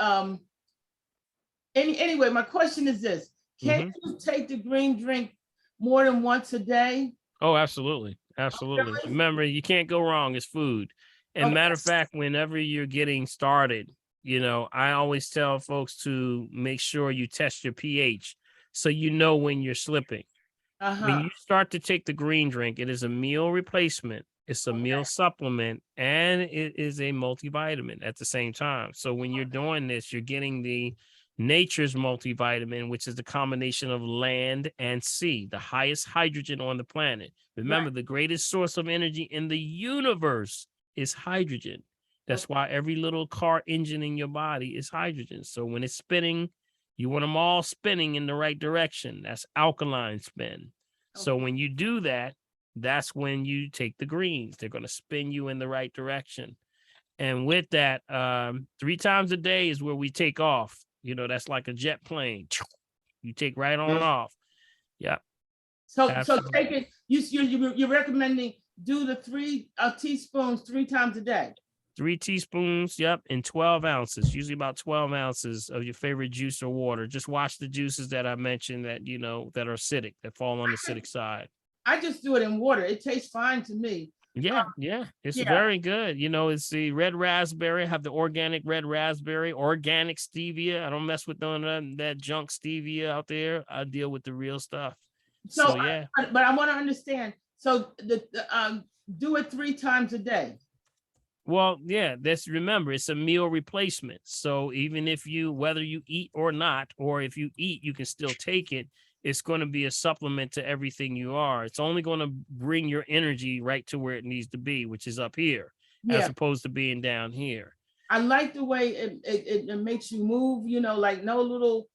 Speaker 16: Anyway, my question is this: can you take the green drink more than once a day?
Speaker 1: Oh, absolutely, absolutely. Remember, you can't go wrong. It's food. And matter of fact, whenever you're getting started, you know, I always tell folks to make sure you test your pH so you know when you're slipping. When you start to take the green drink, it is a meal replacement, it's a meal supplement, and it is a multivitamin at the same time. So when you're doing this, you're getting the nature's multivitamin, which is the combination of land and sea, the highest hydrogen on the planet. Remember, the greatest source of energy in the universe is hydrogen. That's why every little car engine in your body is hydrogen. So when it's spinning, you want them all spinning in the right direction. That's alkaline spin. So when you do that, that's when you take the greens. They're going to spin you in the right direction. And with that, 3 times a day is where we take off. You know, that's like a jet plane. You take right on off. Yeah.
Speaker 16: So take it. You're recommending do the 3 teaspoons 3 times a day.
Speaker 1: 3 teaspoons, yep, and 12 ounces, usually about 12 ounces of your favorite juice or water. Just watch the juices that I mentioned that, you know, that are acidic, that fall on the acidic side.
Speaker 16: I just do it in water. It tastes fine to me.
Speaker 1: Yeah, it's very good. You know, it's the red raspberry. I have the organic red raspberry, organic stevia. I don't mess with none of that junk stevia out there. I deal with the real stuff. So yeah.
Speaker 16: But I want to understand. So do it 3 times a day.
Speaker 1: Well, yeah, remember, it's a meal replacement. So even if whether you eat or not, or if you eat, you can still take it. It's going to be a supplement to everything you are. It's only going to bring your energy right to where it needs to be, which is up here, as opposed to being down here.
Speaker 16: I like the way it makes you move, you know, like no little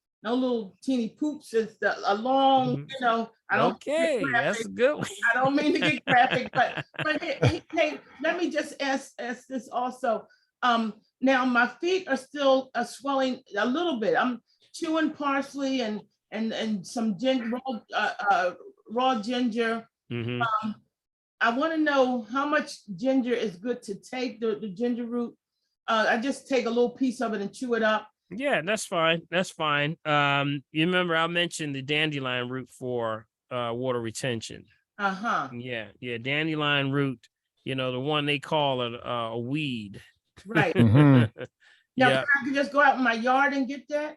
Speaker 16: teeny poops. It's a long, you know. I don't.
Speaker 1: Okay, that's a good one.
Speaker 16: I don't mean to get graphic, but hey, let me just ask this also. Now my feet are still swelling a little bit. I'm chewing parsley and some ginger, raw ginger. I want to know how much ginger is good to take, the ginger root. I just take a little piece of it and chew it up.
Speaker 1: Yeah, that's fine. That's fine. You remember I mentioned the dandelion root for water retention. Yeah, dandelion root, you know, the one they call a weed.
Speaker 16: Right. Now, can I just go out in my yard and get that?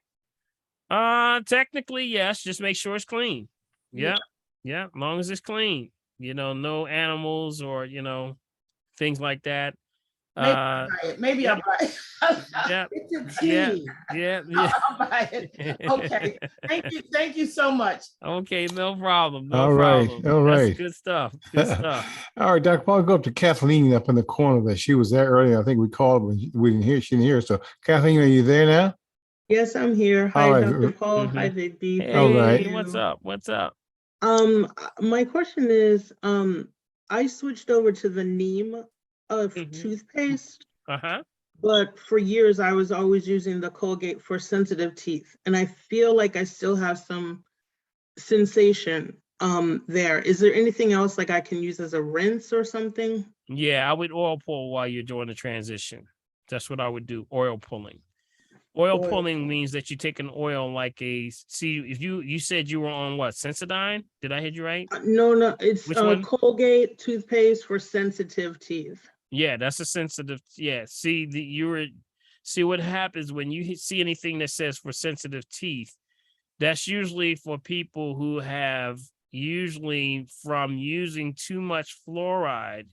Speaker 1: Technically, yes. Just make sure it's clean. Yeah. As long as it's clean. You know, no animals or, you know, things like that.
Speaker 16: Maybe I'll buy it.
Speaker 1: It's
Speaker 16: your tea. I'll buy it. Okay. Thank you so much.
Speaker 1: Okay, no problem.
Speaker 2: All right.
Speaker 1: That's good stuff. Good stuff.
Speaker 2: All right, Dr. Paul, go up to Kathleen up in the corner there. She was there earlier. I think we called when we didn't hear. She didn't hear. So, Kathleen, are you there now?
Speaker 17: Yes, I'm here. Hi, Dr. Paul. Hi, Dee.
Speaker 1: Hey, what's up? What's up?
Speaker 17: My question is, I switched over to the neem of toothpaste. But for years, I was always using the Colgate for sensitive teeth. And I feel like I still have some sensation there. Is there anything else like I can use as a rinse or something?
Speaker 1: Yeah, I would oil pull while you're doing the transition. That's what I would do, oil pulling. Oil pulling means that you take an oil like if you said you were on what, Sensodyne? Did I hear you right?
Speaker 17: No, it's Colgate toothpaste for sensitive teeth.
Speaker 1: Yeah, that's a sensitive. Yeah, see what happens when you see anything that says for sensitive teeth. That's usually for people who have usually from using too much fluoride.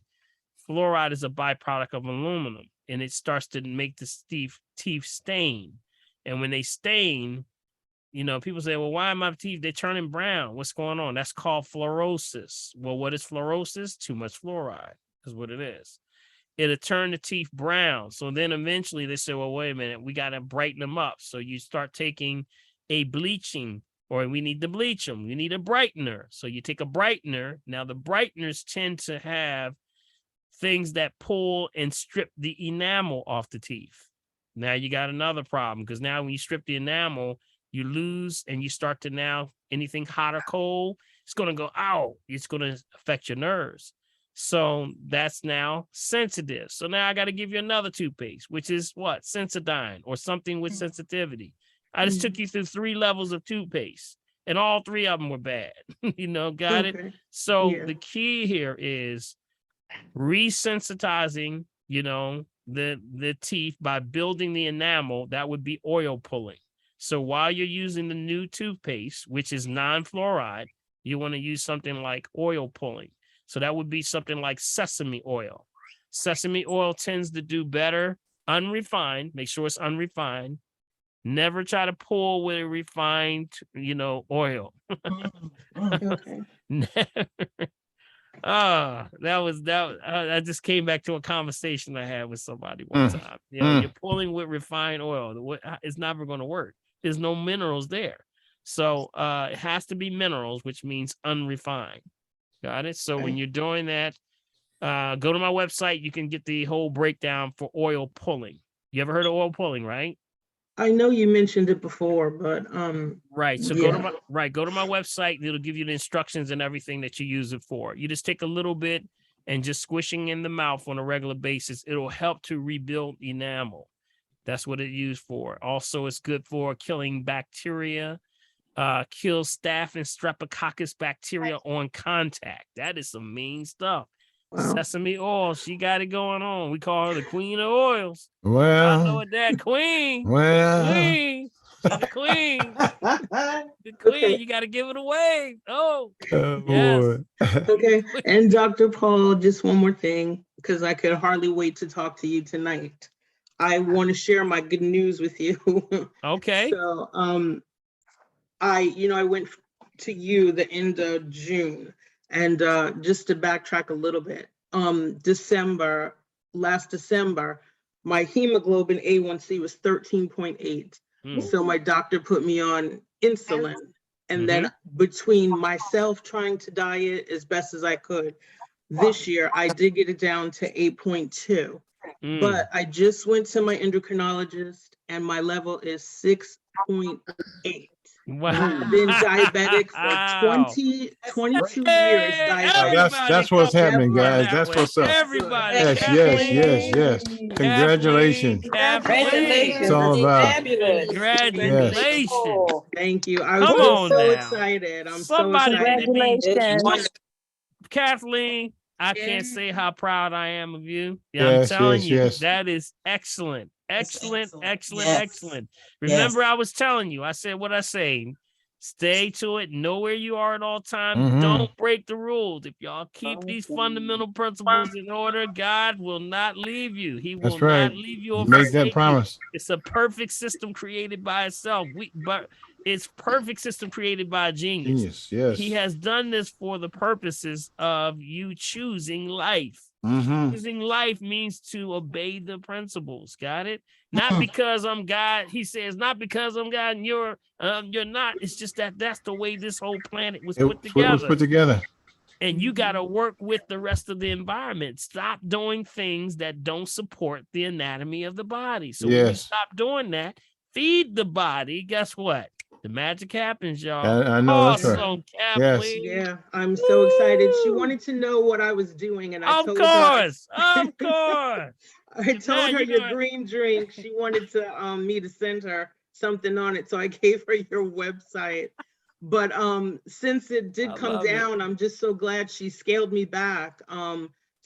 Speaker 1: Fluoride is a byproduct of aluminum, and it starts to make the teeth stain. And when they stain, you know, people say, well, why are my teeth, they're turning brown? What's going on? That's called fluorosis. Well, what is fluorosis? Too much fluoride is what it is. It'll turn the teeth brown. So then eventually they say, well, wait a minute, we got to brighten them up. So you start taking a bleaching, or we need to bleach them. We need a brightener. So you take a brightener. Now the brighteners tend to have things that pull and strip the enamel off the teeth. Now you got another problem, because now when you strip the enamel, you lose, and you start to now anything hot or cold, it's going to go out. It's going to affect your nerves. So that's now sensitive. So now I got to give you another toothpaste, which is what? Sensodyne, or something with sensitivity. I just took you through 3 levels of toothpaste, and all 3 of them were bad. You know, got it? So the key here is resensitizing, you know, the teeth by building the enamel. That would be oil pulling. So while you're using the new toothpaste, which is non-fluoride, you want to use something like oil pulling. So that would be something like sesame oil. Sesame oil tends to do better unrefined. Make sure it's unrefined. Never try to pull with a refined, you know, oil.
Speaker 17: Okay.
Speaker 1: Never. That I just came back to a conversation I had with somebody one time. You know, you're pulling with refined oil. It's never going to work. There's no minerals there. So it has to be minerals, which means unrefined. Got it? So when you're doing that, go to my website. You can get the whole breakdown for oil pulling. You ever heard of oil pulling, right?
Speaker 17: I know you mentioned it before, but
Speaker 1: right. So go to my website. It'll give you the instructions and everything that you use it for. You just take a little bit and just squishing in the mouth on a regular basis. It'll help to rebuild enamel. That's what it's used for. Also, it's good for killing bacteria, kills staph and streptococcus bacteria on contact. That is some mean stuff. Wow. Sesame oil, she got it going on. We call her the queen of oils.
Speaker 2: Well,
Speaker 1: I know what that queen.
Speaker 2: Well,
Speaker 1: queen. The queen. The queen. You got to give it away. Oh, yes.
Speaker 17: Okay. And Dr. Paul, just one more thing, because I could hardly wait to talk to you tonight. I want to share my good news with you.
Speaker 1: Okay.
Speaker 17: So, I went to you the end of June, and just to backtrack a little bit, last December, my hemoglobin A1C was 13.8. So my doctor put me on insulin. And then between myself trying to diet as best as I could, this year I did get it down to 8.2. But I just went to my endocrinologist and my level is 6.8.
Speaker 1: Wow.
Speaker 17: I've been diabetic for 22 years.
Speaker 2: That's what's happening, guys. That's what's up.
Speaker 1: Everybody.
Speaker 2: Yes. Congratulations. It's all about.
Speaker 1: Congratulations.
Speaker 17: Yes. Thank you. I
Speaker 1: Come
Speaker 17: was
Speaker 1: on
Speaker 17: so
Speaker 1: now.
Speaker 17: excited. I'm
Speaker 1: Somebody
Speaker 17: so excited.
Speaker 5: Congratulations.
Speaker 1: Kathleen, I can't say how proud I am of you.
Speaker 2: Yes,
Speaker 1: I'm telling you,
Speaker 2: yes.
Speaker 1: that is excellent. Excellent.
Speaker 5: Yes.
Speaker 1: Remember, I was telling you, I said what I say. Stay to it. Know where you are at all times. Don't break the rules. If y'all keep these fundamental principles in order, God will not leave you. He will not leave you or
Speaker 2: Make that
Speaker 1: forsake
Speaker 2: promise.
Speaker 1: you. It's a perfect system created by itself. But it's perfect system created by a genius.
Speaker 2: Yes.
Speaker 1: He has done this for the purposes of you choosing life. Choosing life means to obey the principles. Got it? Not because I'm God. He says, not because I'm God and you're not. It's just that's the way this whole planet was put together.
Speaker 2: It was put together.
Speaker 1: And you got to work with the rest of the environment. Stop doing things that don't support the anatomy of the body. So when you stop doing that, feed the body. Guess what? The magic happens, y'all.
Speaker 2: I know that's right.
Speaker 1: Awesome,
Speaker 2: Yes.
Speaker 1: Kathleen.
Speaker 17: Yeah, I'm so excited. She wanted to know what I was doing, and I told her.
Speaker 1: Of course.
Speaker 17: I told her your green drink. She wanted to me to send her something on it, so I gave her your website. But since it did come down, I'm just so glad she scaled me back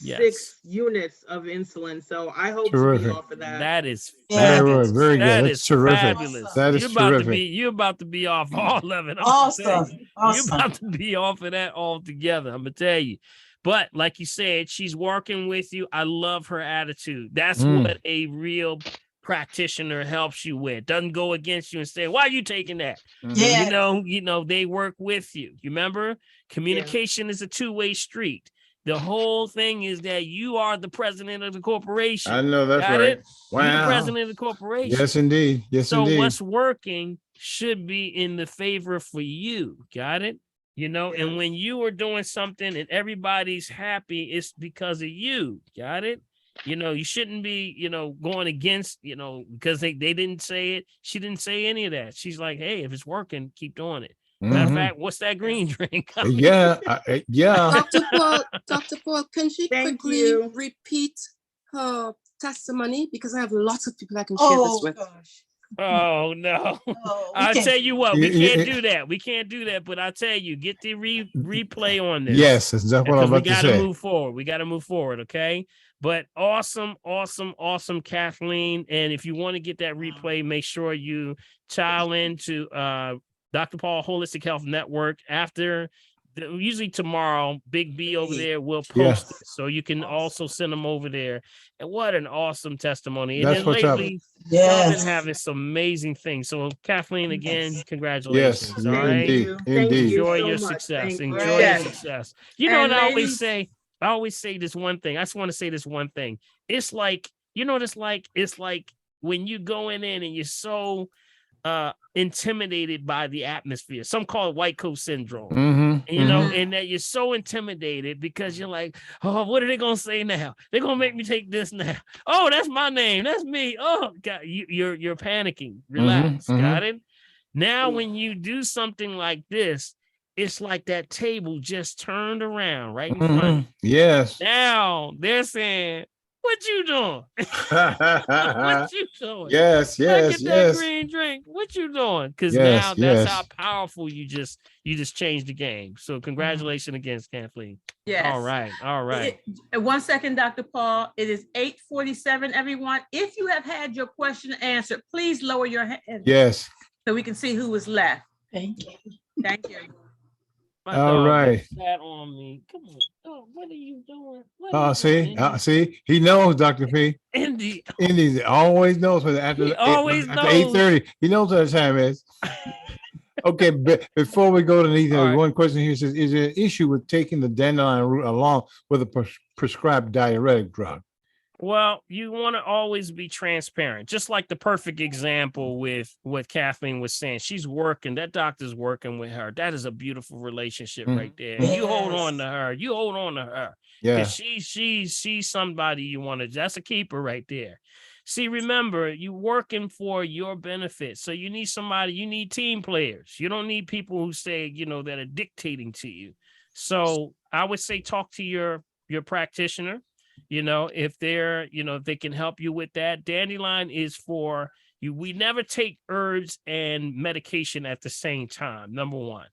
Speaker 17: 6 units of insulin. So I hope to be
Speaker 2: Terrific.
Speaker 17: off of that.
Speaker 1: That is
Speaker 2: Very
Speaker 1: fabulous.
Speaker 2: good. Very good.
Speaker 1: That
Speaker 2: That's
Speaker 1: is
Speaker 2: terrific.
Speaker 1: fabulous.
Speaker 2: That is terrific.
Speaker 1: You're about to be off all of it. I'm gonna tell you. You're about to be off of that altogether. I'm gonna tell you. But like you said, she's working with you. I love her attitude. That's what a real practitioner helps you with. Doesn't go against you and say, why are you taking that?
Speaker 5: Yeah.
Speaker 1: You know, they work with you. You remember? Communication is a two-way street. The whole thing is that you are the president of the corporation.
Speaker 2: I know that's
Speaker 1: Got
Speaker 2: right.
Speaker 1: it?
Speaker 2: Wow.
Speaker 1: You're the president of the corporation.
Speaker 2: Yes, indeed. Yes,
Speaker 1: so
Speaker 2: indeed.
Speaker 1: what's working should be in the favor for you. Got it? You know, and when you are doing something and everybody's happy, it's because of you. Got it? You know, you shouldn't be, you know, going against, you know, because they didn't say it. She didn't say any of that. She's like, hey, if it's working, keep doing it. Matter of fact, what's that green drink?
Speaker 2: Yeah.
Speaker 18: Dr. Paul, can she quickly repeat her testimony? Because I have lots of people I can share this with.
Speaker 5: Gosh.
Speaker 1: Oh no. I'll tell you what, we can't do that. We can't do that, but I'll tell you, get the replay on this.
Speaker 2: Yes, that's what I'm about to say.
Speaker 1: We gotta move forward. We gotta move forward, okay? But awesome, Kathleen. And if you want to get that replay, make sure you chime into Dr. Paul Holistic Health Network after. Usually tomorrow, Big B over there will post it, so you can also send them over there. And what an awesome testimony!
Speaker 2: That's
Speaker 1: and
Speaker 2: what's
Speaker 1: then lately,
Speaker 2: up.
Speaker 1: y'all been having some amazing things. So, Kathleen, again, congratulations!
Speaker 2: Yes,
Speaker 1: all right,
Speaker 2: indeed.
Speaker 1: Enjoy your success. Enjoy your success. You know what I always say? I always say this one thing. I just want to say this one thing. It's like, you know what it's like? It's like when you going in and you're so intimidated by the atmosphere. Some call it white coat syndrome. You know, and that you're so intimidated because you're like, oh, what are they gonna say now? They're gonna make me take this now. Oh, that's my name. That's me. Oh, God, you're panicking. Relax. Got it? Now, when you do something like this, it's like that table just turned around right in front of you.
Speaker 2: Yes.
Speaker 1: Now they're saying, what you doing? What you doing?
Speaker 2: Yes,
Speaker 1: Get that green drink. What you doing? Because now that's how powerful you just changed the game. So congratulations again, Kathleen.
Speaker 3: Yes.
Speaker 1: All right.
Speaker 3: 1 second, Dr. Paul. It is 8:47, everyone. If you have had your question answered, please lower your hand.
Speaker 2: Yes.
Speaker 3: So we can see who was left.
Speaker 5: Thank you.
Speaker 3: Thank you.
Speaker 2: All right.
Speaker 1: Sat on me. Come on. Oh, what are you doing?
Speaker 2: See, he knows, Dr. P.
Speaker 1: Indy
Speaker 2: always knows when after 8:30. He knows what the time is. Okay, but before we go to Anita, one question here says: is there an issue with taking the dandelion root along with a prescribed diuretic drug?
Speaker 1: Well, you want to always be transparent, just like the perfect example with what Kathleen was saying. She's working, that doctor's working with her. That is a beautiful relationship right there. Yes. You hold on to her.
Speaker 2: Yeah.
Speaker 1: Because she's somebody you want to, that's a keeper right there. See, remember, you're working for your benefit. So you need somebody, you need team players. You don't need people who say, you know, that are dictating to you. So I would say talk to your practitioner. You know, if they're, you know, if they can help you with that. Dandelion is for you. We never take herbs and medication at the same time, number one.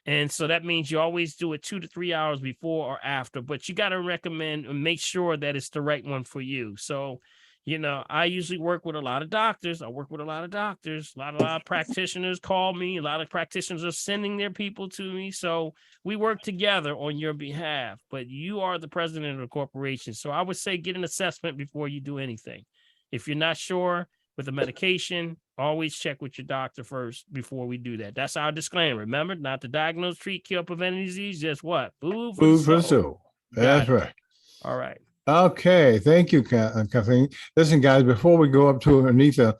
Speaker 1: And so that means you always do it 2 to 3 hours before or after, but you got to recommend and make sure that it's the right one for you. So, you know, I usually work with a lot of doctors. A lot of practitioners call me. A lot of practitioners are sending their people to me. So we work together on your behalf, but you are the president of the corporation. So I would say get an assessment before you do anything. If you're not sure with the medication, always check with your doctor first before we do that. That's our disclaimer. Remember, not to diagnose, treat, cure, prevent any disease, just what? Food for the soul.
Speaker 2: That's right.
Speaker 1: All right.
Speaker 2: Okay, thank you, Kathleen. Listen, guys, before we go up to Anita,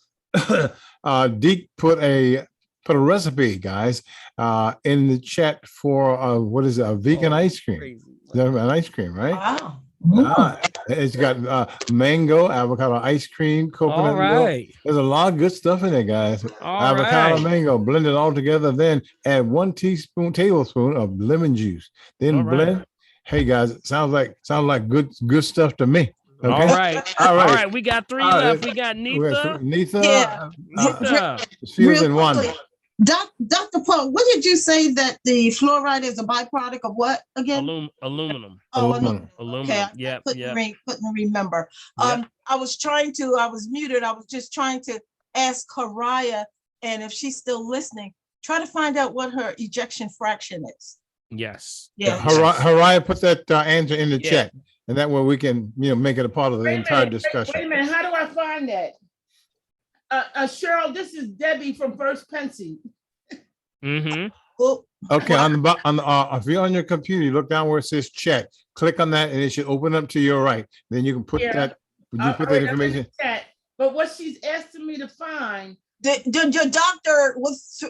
Speaker 2: Deke put a recipe, guys, in the chat for what is it? A vegan ice cream. An ice cream, right?
Speaker 5: Wow.
Speaker 2: It's got mango, avocado ice cream, coconut milk. There's a lot of good stuff in there, guys. Avocado, mango, blend it all together. Then add 1 tablespoon of lemon juice. Then blend. Hey guys, sounds like good stuff to me. Okay?
Speaker 1: All right. We got 3 left. We got Nitha.
Speaker 2: Nitha. Fields and Wanda.
Speaker 14: Dr. Paul, what did you say that the fluoride is a byproduct of what again?
Speaker 1: Aluminum.
Speaker 14: Oh,
Speaker 2: Aluminum.
Speaker 1: Aluminum.
Speaker 14: Okay,
Speaker 1: Yep.
Speaker 14: couldn't remember.
Speaker 1: Yep.
Speaker 14: I was muted. I was just trying to ask Karaya, and if she's still listening, try to find out what her ejection fraction is.
Speaker 1: Yes.
Speaker 14: Yeah.
Speaker 2: Haraya, put that answer in the
Speaker 1: Yeah.
Speaker 2: chat, and that way we can, make it a part of the entire
Speaker 16: Wait
Speaker 2: discussion.
Speaker 16: a minute, how do I find that? Cheryl, this is Debbie from First Pensy.
Speaker 2: Okay, on the if you're on your computer, you look down where it says chat, click on that, and it should open up to your right. Then you can put that. You put that
Speaker 16: I'm in
Speaker 2: information.
Speaker 16: the chat, but what she's asking me to find.
Speaker 14: Did your doctor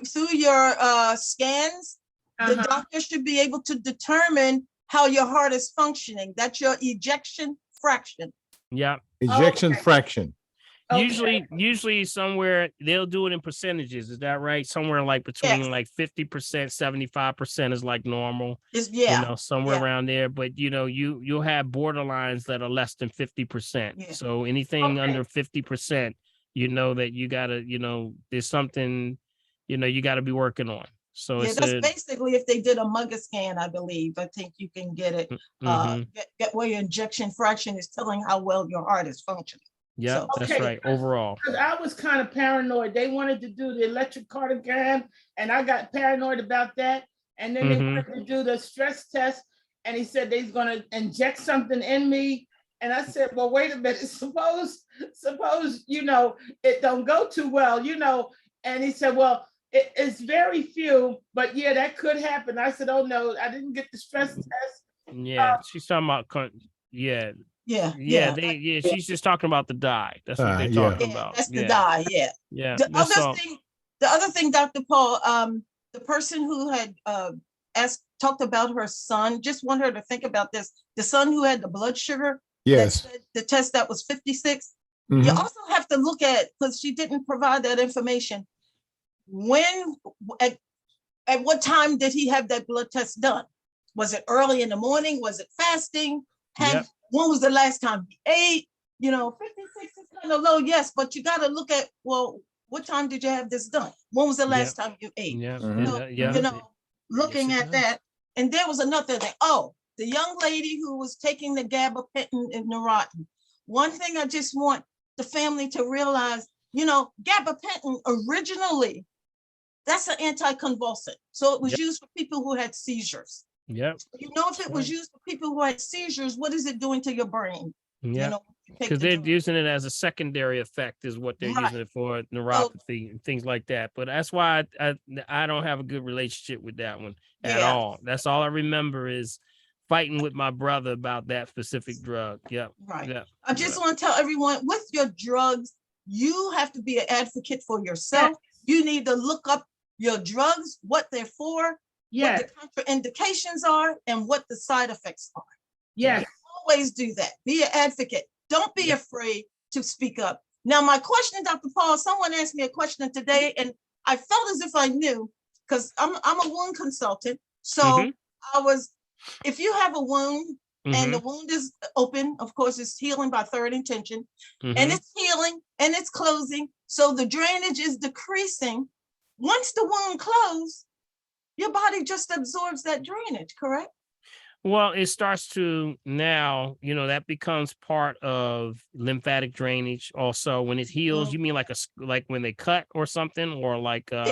Speaker 14: through your scans? The doctor should be able to determine how your heart is functioning. That's your ejection fraction.
Speaker 1: Yeah.
Speaker 2: Ejection fraction.
Speaker 1: Usually somewhere they'll do it in percentages. Is that right? Somewhere like between like 50%, 75% is like normal. Somewhere around there. But you'll have borderlines that are less than 50%. Yeah. So anything under 50%, that you gotta, there's something, you gotta be working on. So
Speaker 14: that's basically if they did a mugger scan, I believe. I think you can get it. Get where your ejection fraction is telling how well your heart is functioning.
Speaker 1: Yeah, that's right. Overall,
Speaker 16: because I was kind of paranoid. They wanted to do the electrocardiogram, and I got paranoid about that. And then they wanted to do the stress test, and he said they's going to inject something in me. And I said, well, wait a minute. Suppose it don't go too well, And he said, well, it's very few, but yeah, that could happen. I said, oh no, I didn't get the stress test.
Speaker 1: Yeah, she's talking about she's just talking about the dye. That's what they're talking about.
Speaker 14: That's the dye.
Speaker 1: Yeah.
Speaker 14: The other thing, Dr. Paul, the person who had talked about her son, just want her to think about this. The son who had the blood sugar.
Speaker 2: Yes.
Speaker 14: The test that was 56. You also have to look at, because she didn't provide that information. At what time did he have that blood test done? Was it early in the morning? Was it fasting? And when was the last time he ate? 56 is kind of low, yes, but you got to look at, well, what time did you have this done? When was the last time you ate? Looking at that. And there was another thing. Oh, the young lady who was taking the gabapentin and Neurontin. One thing I just want the family to realize, gabapentin originally, that's an anticonvulsant. So it was used for people who had seizures.
Speaker 1: Yeah.
Speaker 14: If it was used for people who had seizures, what is it doing to your brain?
Speaker 1: Yeah. Because they're using it as a secondary effect is what they're using it for, neuropathy and things like that. But that's why I don't have a good relationship with that one at all. That's all I remember is fighting with my brother about that specific drug. Yeah.
Speaker 14: Right.
Speaker 1: Yeah.
Speaker 14: I just want to tell everyone with your drugs, you have to be an advocate for yourself. You need to look up your drugs, what they're for, what the contraindications are, and what the side effects are.
Speaker 16: Yes.
Speaker 14: Always do that. Be an advocate. Don't be afraid to speak up. Now, my question, Dr. Paul, someone asked me a question today, and I felt as if I knew, because I'm a wound consultant. So if you have a wound and the wound is open, of course, it's healing by third intention, and it's healing and it's closing. So the drainage is decreasing. Once the wound closes, your body just absorbs that drainage, correct?
Speaker 1: Well, it starts to now, that becomes part of lymphatic drainage. Also, when it heals, you mean like when they cut or something, or like
Speaker 14: or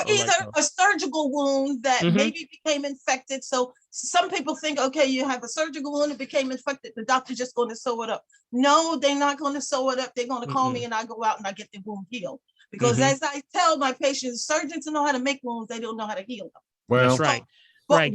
Speaker 14: either a surgical wound that maybe became infected. So some people think, okay, you have a surgical wound that became infected. The doctor's just going to sew it up. No, they're not going to sew it up. They're going to call me, and I go out and I get the wound healed. Because as I tell my patients, surgeons know how to make wounds. They don't know how to heal them.
Speaker 1: Well, that's right.
Speaker 14: But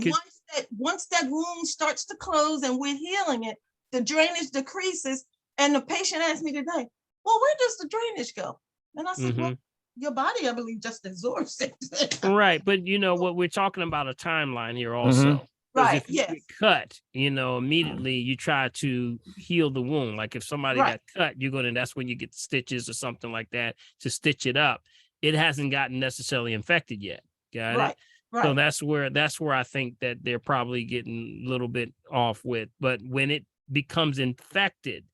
Speaker 14: once that wound starts to close and we're healing it, the drainage decreases. And the patient asked me today, well, where does the drainage go? And I said, well, your body, I believe, just absorbs it.
Speaker 1: Right. But what we're talking about a timeline here also.
Speaker 14: Right.
Speaker 1: If you get cut, immediately you try to heal the wound. Like if somebody got cut, that's when you get the stitches or something like that to stitch it up. It hasn't gotten necessarily infected yet. Got it? Right. So that's where I think that they're probably getting a little bit off with. But when it becomes infected,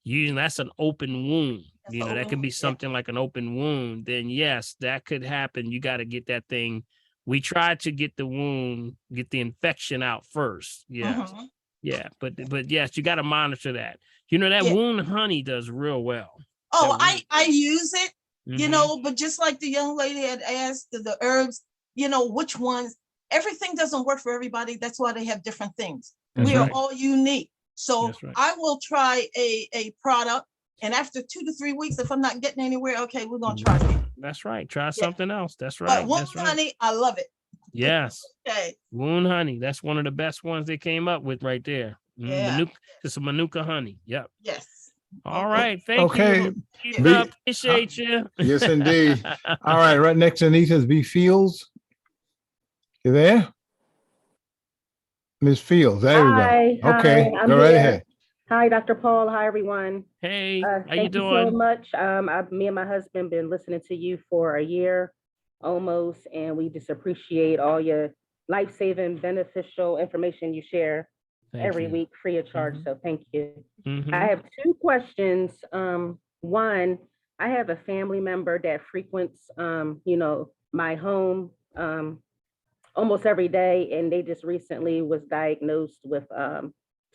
Speaker 1: Usually that's an open wound.
Speaker 14: That's
Speaker 1: You
Speaker 14: an
Speaker 1: know, that
Speaker 14: open
Speaker 1: could be
Speaker 14: wound, yeah.
Speaker 1: something like an open wound. Then yes, that could happen. You got to get that thing. We try to get the wound, get the infection out first. Yeah.
Speaker 14: Mhm.
Speaker 1: Yeah. But yes, you got to monitor that. You know, that
Speaker 14: Yeah.
Speaker 1: wound honey does real well.
Speaker 14: Oh,
Speaker 1: That
Speaker 14: I use it, you
Speaker 1: Mhm.
Speaker 14: know, but just like the young lady had asked the herbs, you know, which ones, everything doesn't work for everybody. That's why they have different things.
Speaker 1: That's
Speaker 14: We are
Speaker 1: right.
Speaker 14: all unique. So
Speaker 1: That's right.
Speaker 14: I will try a product, and after 2 to 3 weeks, if I'm not getting anywhere, okay, we're gonna try it.
Speaker 1: That's right. Try
Speaker 14: Yeah.
Speaker 1: something else. That's
Speaker 14: But
Speaker 1: right.
Speaker 14: wound
Speaker 1: That's right.
Speaker 14: honey, I love it.
Speaker 1: Yes.
Speaker 14: Okay.
Speaker 1: Wound honey. That's one of the best ones they came up with right there.
Speaker 14: Yeah.
Speaker 1: Manuka, it's a Manuka honey. Yep.
Speaker 14: Yes.
Speaker 1: All right. Thank
Speaker 2: Okay.
Speaker 1: you. Keith,
Speaker 2: Be-
Speaker 1: appreciate you.
Speaker 2: Yes, indeed. All right. Right next to Anita is B. Fields. You there? Ms. Fields. There we
Speaker 19: Hi,
Speaker 2: go. Okay.
Speaker 19: I'm
Speaker 2: Go right
Speaker 19: here.
Speaker 2: ahead.
Speaker 19: Hi, Dr. Paul. Hi, everyone.
Speaker 1: Hey, how you
Speaker 19: Thank you so
Speaker 1: doing?
Speaker 19: much. Me and my husband been listening to you for a year almost, and we just appreciate all your life-saving, beneficial information you share
Speaker 1: Thank
Speaker 19: every
Speaker 1: you.
Speaker 19: week free of charge. So thank you.
Speaker 1: Mhm.
Speaker 19: I have two questions. One, I have a family member that frequents, my home almost every day, and they just recently was diagnosed with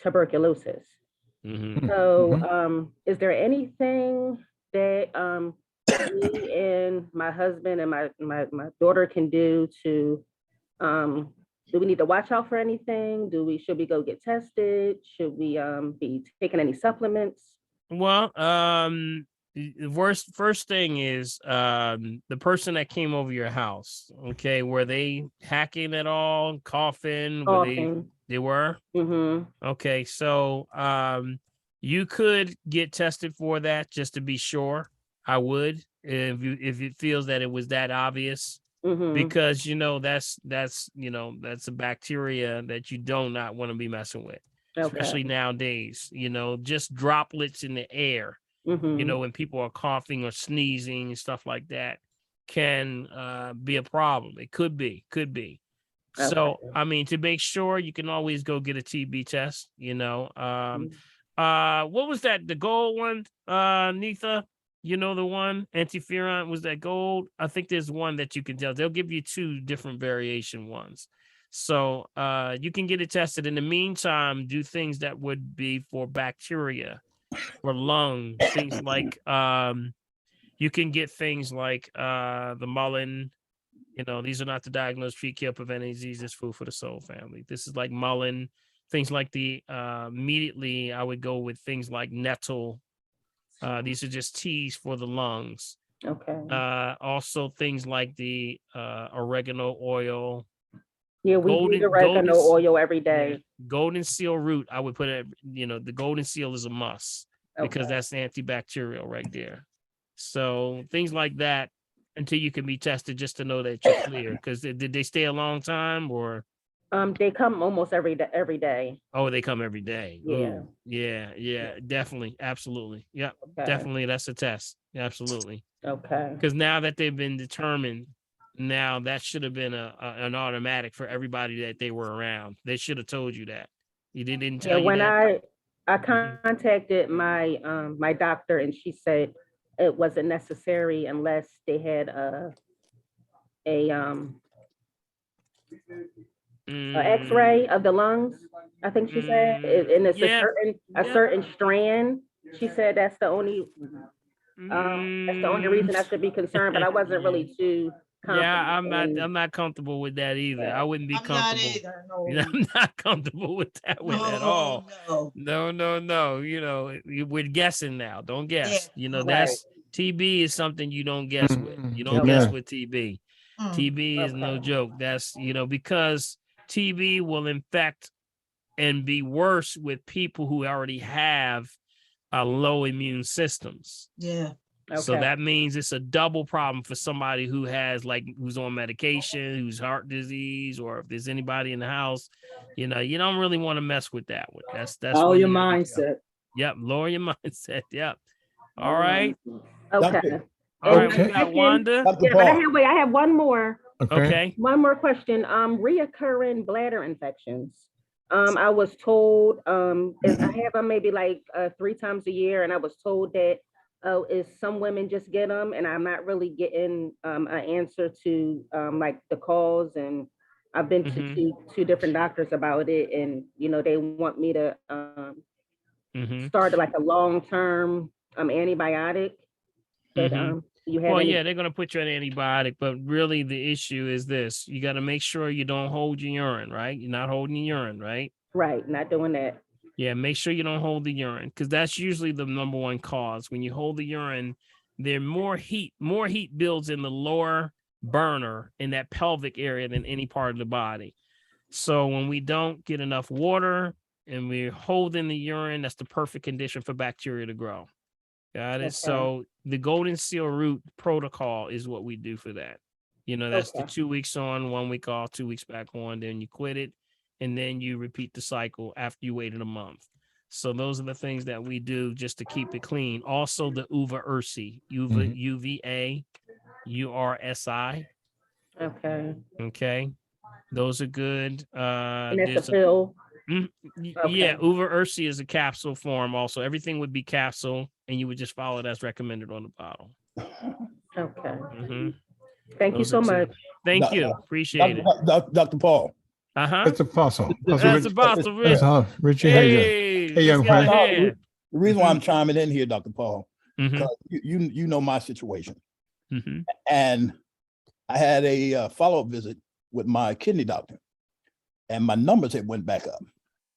Speaker 19: tuberculosis.
Speaker 1: Mhm.
Speaker 19: So, is there anything that me and my husband and my daughter can do to do we need to watch out for anything? Should we go get tested? Should we be taking any supplements?
Speaker 1: Well, the first thing is the person that came over your house. Okay, were they hacking at all, coughing? Were
Speaker 19: Coughing.
Speaker 1: they were?
Speaker 19: Mm-hmm.
Speaker 1: Okay, so you could get tested for that just to be sure. I would if it feels that it was that obvious.
Speaker 19: Mm-hmm.
Speaker 1: Because that's a bacteria that you do not want to be messing with, especially
Speaker 19: Okay.
Speaker 1: nowadays. Just droplets in the air.
Speaker 19: Mm-hmm.
Speaker 1: When people are coughing or sneezing and stuff like that can be a problem. It could be. So
Speaker 19: Okay.
Speaker 1: I mean, to make sure, you can always go get a TB test.
Speaker 19: Mm-hmm.
Speaker 1: What was that? The gold one, Neetha? The one antiferon, was that gold? I think there's one that you can tell. They'll give you two different variation ones. So you can get it tested. In the meantime, do things that would be for bacteria, for lung, things like you can get things like the mullein. These are not to diagnose, treat, kill, prevent any disease. It's food for the soul family. This is like mullein, things like the immediately I would go with things like nettle. These are just teas for the lungs.
Speaker 19: Okay.
Speaker 1: Also things like the oregano oil.
Speaker 19: Yeah, we do the oregano oil every day.
Speaker 1: Golden seal root, I would put it, the golden seal is a must because that's antibacterial right there. So things like that until you can be tested, just to know that you're clear. Because did they stay a long time or?
Speaker 19: They come almost every day.
Speaker 1: Oh, they come every day.
Speaker 19: Yeah.
Speaker 1: Ooh, yeah, definitely. Absolutely. Yep.
Speaker 19: Okay.
Speaker 1: Definitely. That's a test. Absolutely.
Speaker 19: Okay.
Speaker 1: Because now that they've been determined, now that should have been an automatic for everybody that they were around. They should have told you that. They didn't tell you
Speaker 19: when
Speaker 1: that.
Speaker 19: I contacted my my doctor, and she said it wasn't necessary unless they had a X-ray of the lungs. I think she said, and it's a certain strand. She said that's the only reason I should be concerned. But I wasn't really too.
Speaker 1: Yeah, I'm not comfortable with that either. I wouldn't be comfortable. I'm not comfortable with that at all. No. We're guessing now. Don't guess. That's TB is something you don't guess with. You don't guess with TB. TB is no joke. That's because TB will infect and be worse with people who already have low immune systems.
Speaker 14: Yeah.
Speaker 1: So that means it's a double problem for somebody who has who's on medication, who's heart disease, or if there's anybody in the house, you don't really want to mess with that one. That's
Speaker 17: all your mindset.
Speaker 1: Yep, lower your mindset. Yep. All right.
Speaker 19: Okay.
Speaker 1: All right, we got Wanda.
Speaker 19: Yeah, but I have one more.
Speaker 1: Okay.
Speaker 19: One more question. Reoccurring bladder infections. I was told, I have them maybe like 3 times a year, and I was told that is some women just get them, and I'm not really getting an answer to like the cause. And I've been to two different doctors about it, and they want me to start like a long-term antibiotic. But you have
Speaker 1: Well,
Speaker 19: any?
Speaker 1: yeah, they're going to put you on antibiotic, but really the issue is this. You got to make sure you don't hold your urine, right? You're not holding your urine, right?
Speaker 19: Right, not doing that.
Speaker 1: Yeah, make sure you don't hold the urine, because that's usually the number one cause. When you hold the urine, there more heat builds in the lower burner in that pelvic area than any part of the body. So when we don't get enough water and we're holding the urine, that's the perfect condition for bacteria to grow. Got it.
Speaker 19: Okay.
Speaker 1: So the golden seal root protocol is what we do for that. That's the 2 weeks on, 1 week off, 2 weeks back on, then you quit it. And then you repeat the cycle after you waited a month. So those are the things that we do just to keep it clean. Also the uva ursi, UVA, URSI.
Speaker 19: Okay.
Speaker 1: Okay. Those are good.
Speaker 19: And that's a pill.
Speaker 1: Yeah, uva ursi is a capsule form also. Everything would be capsule, and you would just follow it as recommended on the bottle.
Speaker 19: Okay. Thank you so much.
Speaker 1: Thank you. Appreciate it.
Speaker 20: Dr. Paul.
Speaker 2: It's Apostle.
Speaker 1: That's Apostle Rich.
Speaker 2: Richie,
Speaker 1: hey,
Speaker 2: young friend.
Speaker 20: The reason why I'm chiming in here, Dr. Paul, because you know my situation. And I had a follow-up visit with my kidney doctor, and my numbers had went back up.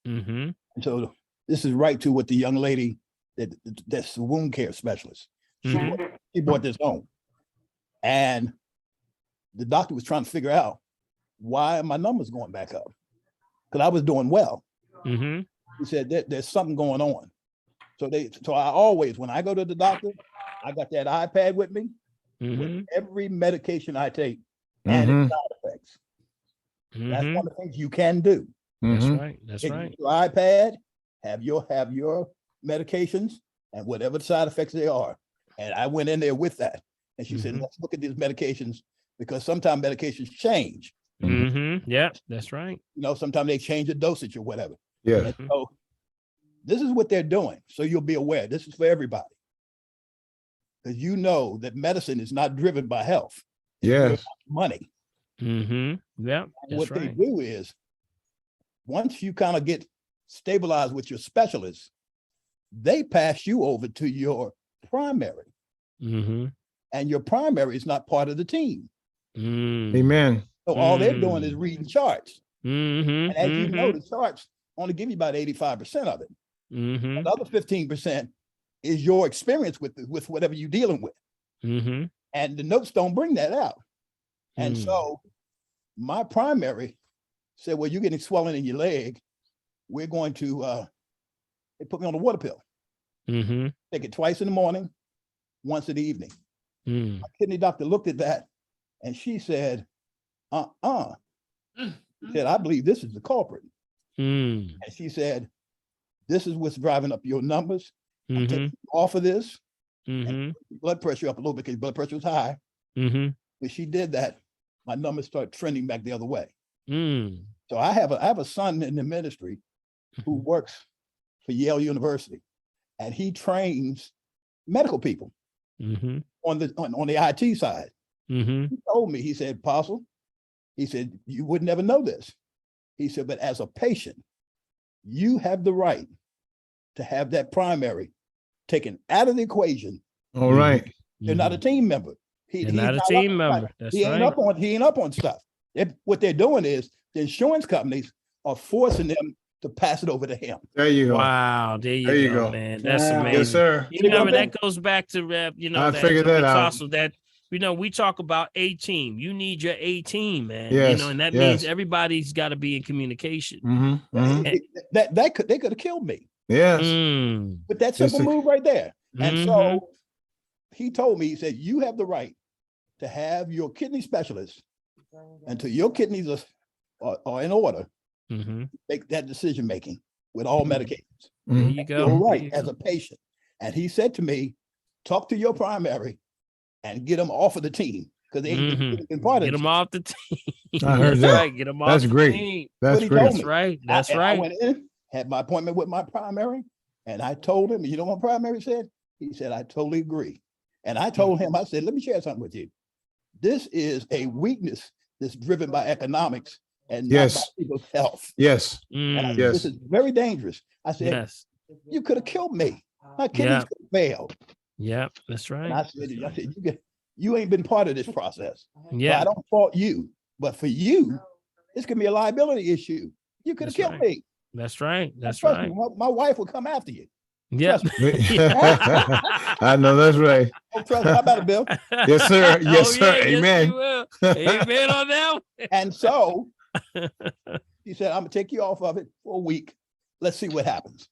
Speaker 20: And so this is right to what the young lady that's the wound care specialist. She brought this home, and the doctor was trying to figure out why are my numbers going back up, because I was doing well. He said there's something going on. So I always, when I go to the doctor, I got that iPad with me with every medication I take and its side effects. That's one of the things you can do.
Speaker 1: That's right. That's
Speaker 20: Take
Speaker 1: right.
Speaker 20: your iPad, have your medications and whatever the side effects they are. And I went in there with that. And she said, let's look at these medications, because sometimes medications change.
Speaker 1: Yeah, that's right.
Speaker 20: Sometimes they change the dosage or whatever.
Speaker 2: Yeah.
Speaker 20: And so this is what they're doing. So you'll be aware. This is for everybody. Because you know that medicine is not driven by health. It's driven by money.
Speaker 1: Yeah.
Speaker 20: And what they do is, once you kind of get stabilized with your specialist, they pass you over to your primary. And your primary is not part of the team.
Speaker 2: Amen.
Speaker 20: So all they're doing is reading charts. And as you know, the charts only give you about 85% of it. The other 15% is your experience with whatever you're dealing with. And the notes don't bring that out. And so my primary said, well, you're getting swelling in your leg. We're going to, they put me on a water pill. Take it twice in the morning, once in the evening. My kidney doctor looked at that and she said, She said, I believe this is the culprit. And she said, this is what's driving up your numbers. I'm taking you off of this. Blood pressure up a little bit because blood pressure was high. When she did that, my numbers started trending back the other way. So I have a son in the ministry who works for Yale University, and he trains medical people on the IT side. He told me, he said, Apostle, he said, you would never know this. He said, but as a patient, you have the right to have that primary taken out of the equation.
Speaker 2: All right.
Speaker 20: You're not a team member.
Speaker 1: He's not a team member. That's
Speaker 20: he ain't
Speaker 1: right.
Speaker 20: He ain't up on stuff. What they're doing is the insurance companies are forcing them to pass it over to him.
Speaker 2: There you go.
Speaker 1: Wow, there you go, man. That's amazing.
Speaker 2: Yes, sir.
Speaker 1: That goes back to
Speaker 2: I figured that out.
Speaker 1: Also that we talk about a team. You need your A team, man.
Speaker 2: Yes,
Speaker 1: And that means everybody's got to be in communication.
Speaker 20: They could have killed me.
Speaker 2: Yes.
Speaker 20: But that simple move right there. And so he told me, he said, you have the right to have your kidney specialist until your kidneys are in order. Make that decision making with all medications.
Speaker 1: There you go.
Speaker 20: You're right as a patient. And he said to me, talk to your primary and get them off of the team. because they ain't been part of
Speaker 1: Get
Speaker 20: it.
Speaker 1: them off the team.
Speaker 2: I heard
Speaker 1: That's
Speaker 2: that.
Speaker 1: right. Get them off
Speaker 2: That's
Speaker 1: the
Speaker 2: great.
Speaker 1: team.
Speaker 2: That's
Speaker 20: What he
Speaker 2: great.
Speaker 20: told
Speaker 1: That's
Speaker 20: me.
Speaker 1: right. That's
Speaker 20: I
Speaker 1: right.
Speaker 20: went in, had my appointment with my primary, and I told him, you know what primary said? He said, I totally agree. And I told him, I said, let me share something with you. This is a weakness that's driven by economics and not by people's health.
Speaker 2: Yes.
Speaker 20: And I said,
Speaker 2: Yes.
Speaker 20: this is very dangerous. I said,
Speaker 1: Yes.
Speaker 20: you could have killed me. My kidneys could have failed.
Speaker 1: Yep. That's right.
Speaker 20: And I said, you ain't been part of this process.
Speaker 1: Yeah.
Speaker 20: So I don't fault you, but for you, this could be a liability issue. You could have
Speaker 1: That's
Speaker 20: killed
Speaker 1: right.
Speaker 20: me.
Speaker 1: That's right. That's
Speaker 20: Trust
Speaker 1: right.
Speaker 20: me, my wife will come after you.
Speaker 1: Yeah.
Speaker 2: I know that's right.
Speaker 20: Oh, trust me. How about it, Bill?
Speaker 2: Yes, sir. Yes,
Speaker 1: Oh,
Speaker 2: sir.
Speaker 1: yeah, yes,
Speaker 2: Amen.
Speaker 1: you will. Amen on that one.
Speaker 20: And so he said, I'm gonna take you off of it for a week. Let's see what happens.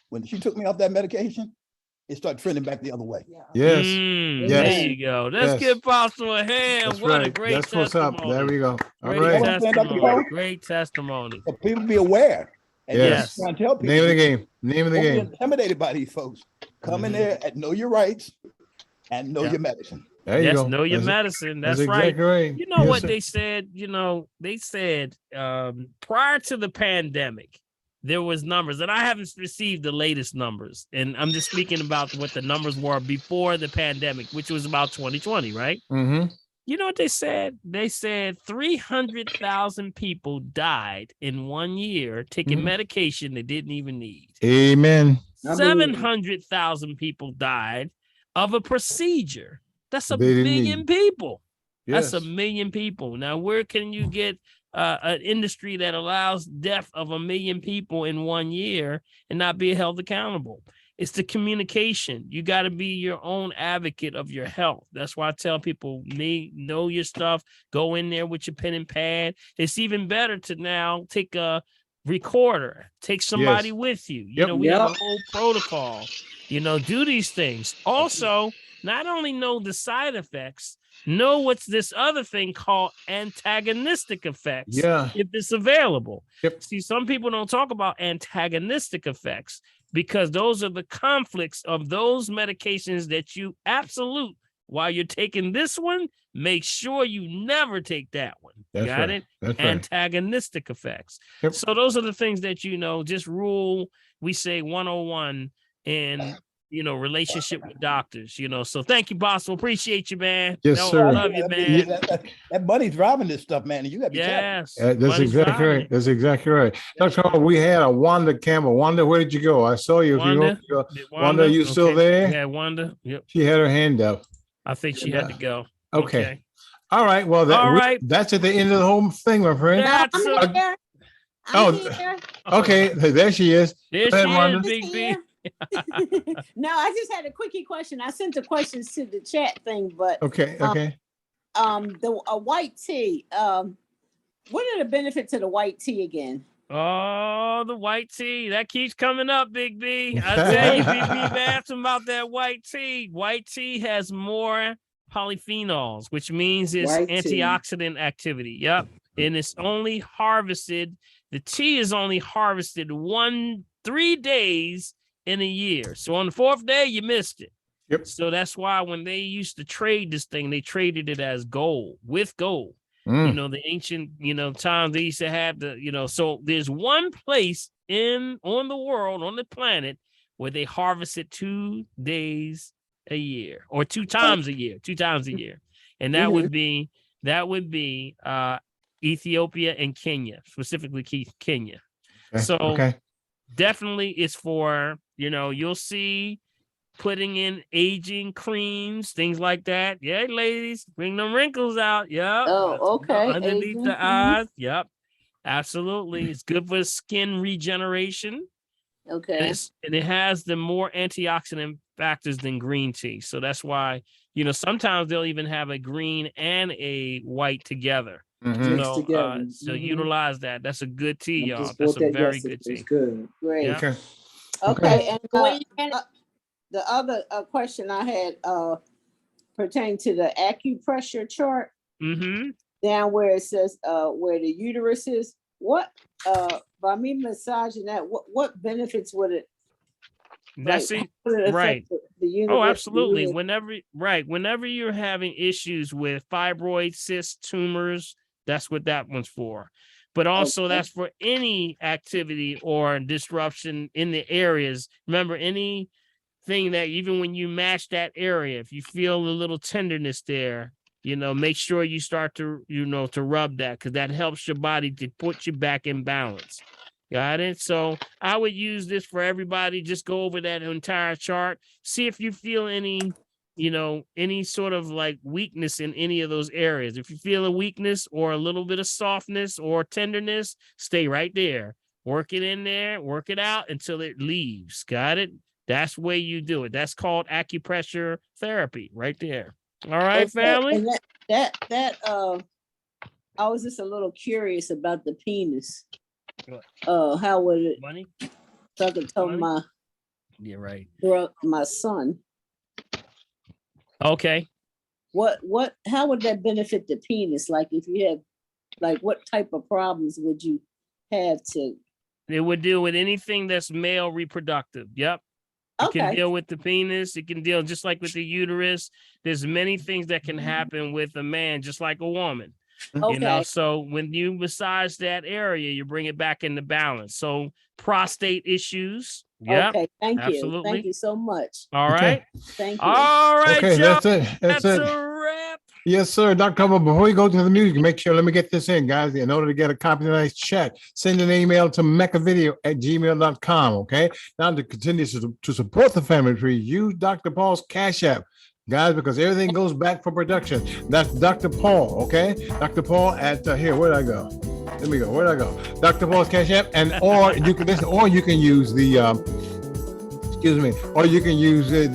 Speaker 20: When she took me off that medication, it started trending back the other way.
Speaker 2: Yes.
Speaker 1: Yes.
Speaker 2: Yes.
Speaker 1: There you go. Let's
Speaker 2: Yes.
Speaker 1: give Apostle a hand.
Speaker 2: That's
Speaker 1: what a
Speaker 2: right.
Speaker 1: great
Speaker 2: That's what's up.
Speaker 1: testimony.
Speaker 2: There we go. All
Speaker 1: Great
Speaker 2: right.
Speaker 1: testimony. Great testimony.
Speaker 20: So people be aware. And
Speaker 2: Yes.
Speaker 20: just trying to tell people.
Speaker 2: Name of the game. Name of the
Speaker 20: Don't be
Speaker 2: game.
Speaker 20: intimidated by these folks. Come in there and know your rights and know your medicine.
Speaker 2: There you
Speaker 1: Yes,
Speaker 2: go.
Speaker 1: know your
Speaker 2: That's-
Speaker 1: medicine. That's,
Speaker 2: that's
Speaker 1: right.
Speaker 2: exactly right.
Speaker 1: You know
Speaker 2: Yes,
Speaker 1: what
Speaker 2: sir.
Speaker 1: they said? They said prior to the pandemic, there was numbers, and I haven't received the latest numbers. And I'm just speaking about what the numbers were before the pandemic, which was about 2020, right?
Speaker 2: Mm-hmm.
Speaker 1: You know what they said? They said 300,000 people died in 1 year taking medication they didn't even need.
Speaker 2: Amen.
Speaker 1: 700,000 people died of a procedure. That's a
Speaker 2: They didn't
Speaker 1: million
Speaker 2: need.
Speaker 1: people.
Speaker 2: Yes.
Speaker 1: That's a million people. Now, where can you get an industry that allows death of a million people in 1 year and not be held accountable? It's the communication. You got to be your own advocate of your health. That's why I tell people, know your stuff. Go in there with your pen and pad. It's even better to now take a recorder, take somebody with you. You know, we have a whole protocol. Do these things. Also, not only know the side effects, know what's this other thing called antagonistic effects.
Speaker 2: Yeah.
Speaker 1: If it's available.
Speaker 2: Yep.
Speaker 1: See, some people don't talk about antagonistic effects because those are the conflicts of those medications that you absolute. While you're taking this one, make sure you never take that one.
Speaker 2: That's
Speaker 1: Got
Speaker 2: right.
Speaker 1: it?
Speaker 2: That's right.
Speaker 1: Antagonistic effects.
Speaker 2: Yep.
Speaker 1: So those are the things that, just rule, we say 101 in, relationship with doctors, So thank you, Boston. Appreciate you, man.
Speaker 2: Yes, sir.
Speaker 1: Love you, man.
Speaker 20: That money's driving this stuff, man. And you got to be careful.
Speaker 1: Yes.
Speaker 2: That's
Speaker 1: money's
Speaker 2: exactly
Speaker 1: driving
Speaker 2: right.
Speaker 1: it.
Speaker 2: That's exactly right. Dr. Hall, we had a Wanda Campbell. Wanda, where did you go? I saw you.
Speaker 1: Wanda,
Speaker 2: Wanda, you still
Speaker 1: okay.
Speaker 2: there?
Speaker 1: Yeah, Wanda. Yep.
Speaker 2: She had her hand up.
Speaker 1: I think she had to go.
Speaker 2: Okay. All right. Well, that's at the end of the whole thing, my friend.
Speaker 1: That's
Speaker 8: here.
Speaker 2: Oh,
Speaker 8: here.
Speaker 2: okay. There she is.
Speaker 1: There
Speaker 2: Go ahead,
Speaker 1: she
Speaker 2: Wanda.
Speaker 1: is, Big B.
Speaker 8: No, I just had a quickie question. I sent the questions to the chat thing, but
Speaker 2: Okay. Okay.
Speaker 8: the white tea. What are the benefits of the white tea again?
Speaker 1: Oh, the white tea. That keeps coming up, Big B. I tell you, Big B, asked about that white tea. White tea has more polyphenols, which means it's antioxidant activity. Yep. And it's only harvested. The tea is only harvested 3 days in a year. So on the 4th day, you missed it.
Speaker 2: Yep.
Speaker 1: So that's why when they used to trade this thing, they traded it as gold, with gold. The ancient, times they used to have so there's one place on the world, on the planet, where they harvest it 2 days a year or 2 times a year. And that would be Ethiopia and Kenya, specifically Kenya.
Speaker 2: Okay.
Speaker 1: So definitely it's for, you'll see putting in aging creams, things like that. Yeah, ladies, bring them wrinkles out. Yep.
Speaker 8: Oh, okay.
Speaker 1: Underneath the eyes. Yep. Absolutely. It's good for skin regeneration.
Speaker 8: Okay.
Speaker 1: And it has the more antioxidant factors than green tea. So that's why, sometimes they'll even have a green and a white together. So utilize that. That's a good tea, y'all. That's a very good tea.
Speaker 10: It's good.
Speaker 8: Great.
Speaker 1: Yeah.
Speaker 8: Okay. And the other question I had pertained to the acupressure chart. Down where it says where the uterus is. What by me massaging that, what benefits would it
Speaker 1: That's it. Right. Oh, absolutely. Whenever you're having issues with fibroids, cysts, tumors, that's what that one's for. But also that's for any activity or disruption in the areas. Remember, anything that even when you mash that area, if you feel a little tenderness there, make sure you start to, to rub that, because that helps your body to put you back in balance. Got it? So I would use this for everybody. Just go over that entire chart. See if you feel any, any sort of like weakness in any of those areas. If you feel a weakness or a little bit of softness or tenderness, stay right there. Work it in there, work it out until it leaves. Got it? That's the way you do it. That's called acupressure therapy right there. All right, family?
Speaker 8: And that I was just a little curious about the penis. How would it?
Speaker 1: Money?
Speaker 8: So I could tell my son.
Speaker 1: Okay.
Speaker 8: How would that benefit the penis? Like if you have, like what type of problems would you have to?
Speaker 1: It would deal with anything that's male reproductive. Yep. It can deal with the penis. It can deal just like with the uterus. There's many things that can happen with a man, just like a woman. So when you massage that area, you bring it back into balance. So prostate issues. Yeah.
Speaker 8: Okay. Thank you.
Speaker 1: Absolutely.
Speaker 8: Thank you so much.
Speaker 1: All right.
Speaker 8: Thank you.
Speaker 1: All right.
Speaker 2: Okay,
Speaker 1: y'all.
Speaker 2: that's it. That's it.
Speaker 1: A wrap.
Speaker 2: Yes, sir. Dr. Cover, before we go to the music, make sure, let me get this in, guys. In order to get a copy of tonight's chat, send an email to mechavideo@gmail.com. Okay. Now to continue to support the family tree, use Dr. Paul's Cash App. Guys, because everything goes back for production. That's Dr. Paul, okay? Dr. Paul at here. Where'd I go? Let me go. Where'd I go? Dr. Paul's Cash App, or you can listen, or you can use the or you can use the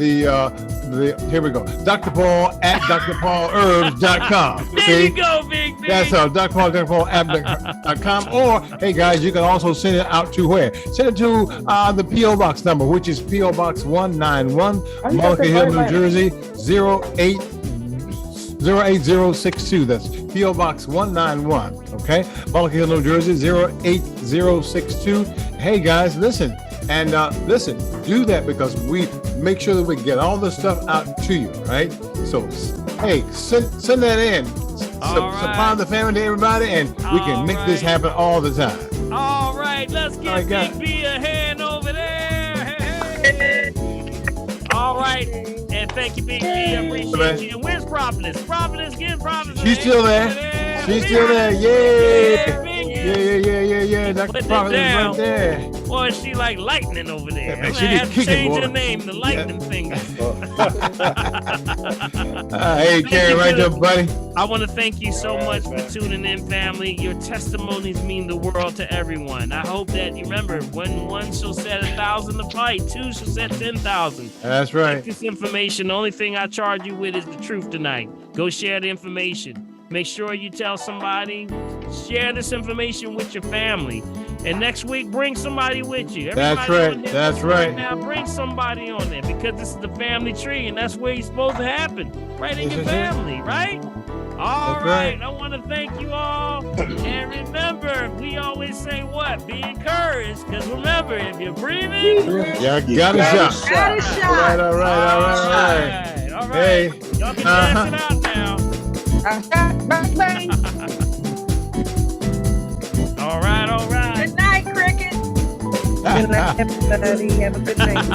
Speaker 2: here we go. Dr. Paul at drpaulherbs.com.
Speaker 1: There you go, big.
Speaker 2: That's Dr. Paul app.com. Or hey guys, you can also send it out to where? Send it to the P.O. Box number, which is P.O. Box 191, Mullica Hill, New Jersey, 08062. That's P.O. Box 191. Okay, Mullica Hill, New Jersey, 08062. Hey guys, listen. And listen, do that because we make sure that we get all the stuff out to you, right? So, hey, send that in. Supply the family to everybody, and we can make this happen all the time.
Speaker 1: All right, let's give Big B a hand over there. Hey. All right, and thank you, Big B. I appreciate you. And where's Prophetess? Prophetess, give Prophetess.
Speaker 2: She's still there. She's still there. Yeah. Yeah. Dr. Prophetess is right there.
Speaker 1: Boy, she like lightning over there.
Speaker 2: Yeah, man,
Speaker 1: I'm gonna have to change her name, the lightning finger.
Speaker 2: Hey, Karen, right there, buddy.
Speaker 1: I want to thank you so much for tuning in, family. Your testimonies mean the world to everyone. I hope that you remember, when one shall set 1,000 to fight, two shall set 10,000.
Speaker 2: That's right.
Speaker 1: Take this information. The only thing I charge you with is the truth tonight. Go share the information. Make sure you tell somebody. Share this information with your family. And next week, bring somebody with you.
Speaker 2: That's right. That's right.
Speaker 1: Now, bring somebody on there, because this is the family tree, and that's where you're supposed to happen. Right in your family, right? All right. I want to thank you all. And remember, we always say what? Be encouraged. Because remember, if you're breathing,
Speaker 2: you got a shot.
Speaker 1: Got a shot.
Speaker 2: All right.
Speaker 1: All right.
Speaker 2: Hey.
Speaker 1: Y'all can dance it out now. All right.
Speaker 3: Good night, Cricket.
Speaker 5: Good night, everybody. Have a good night.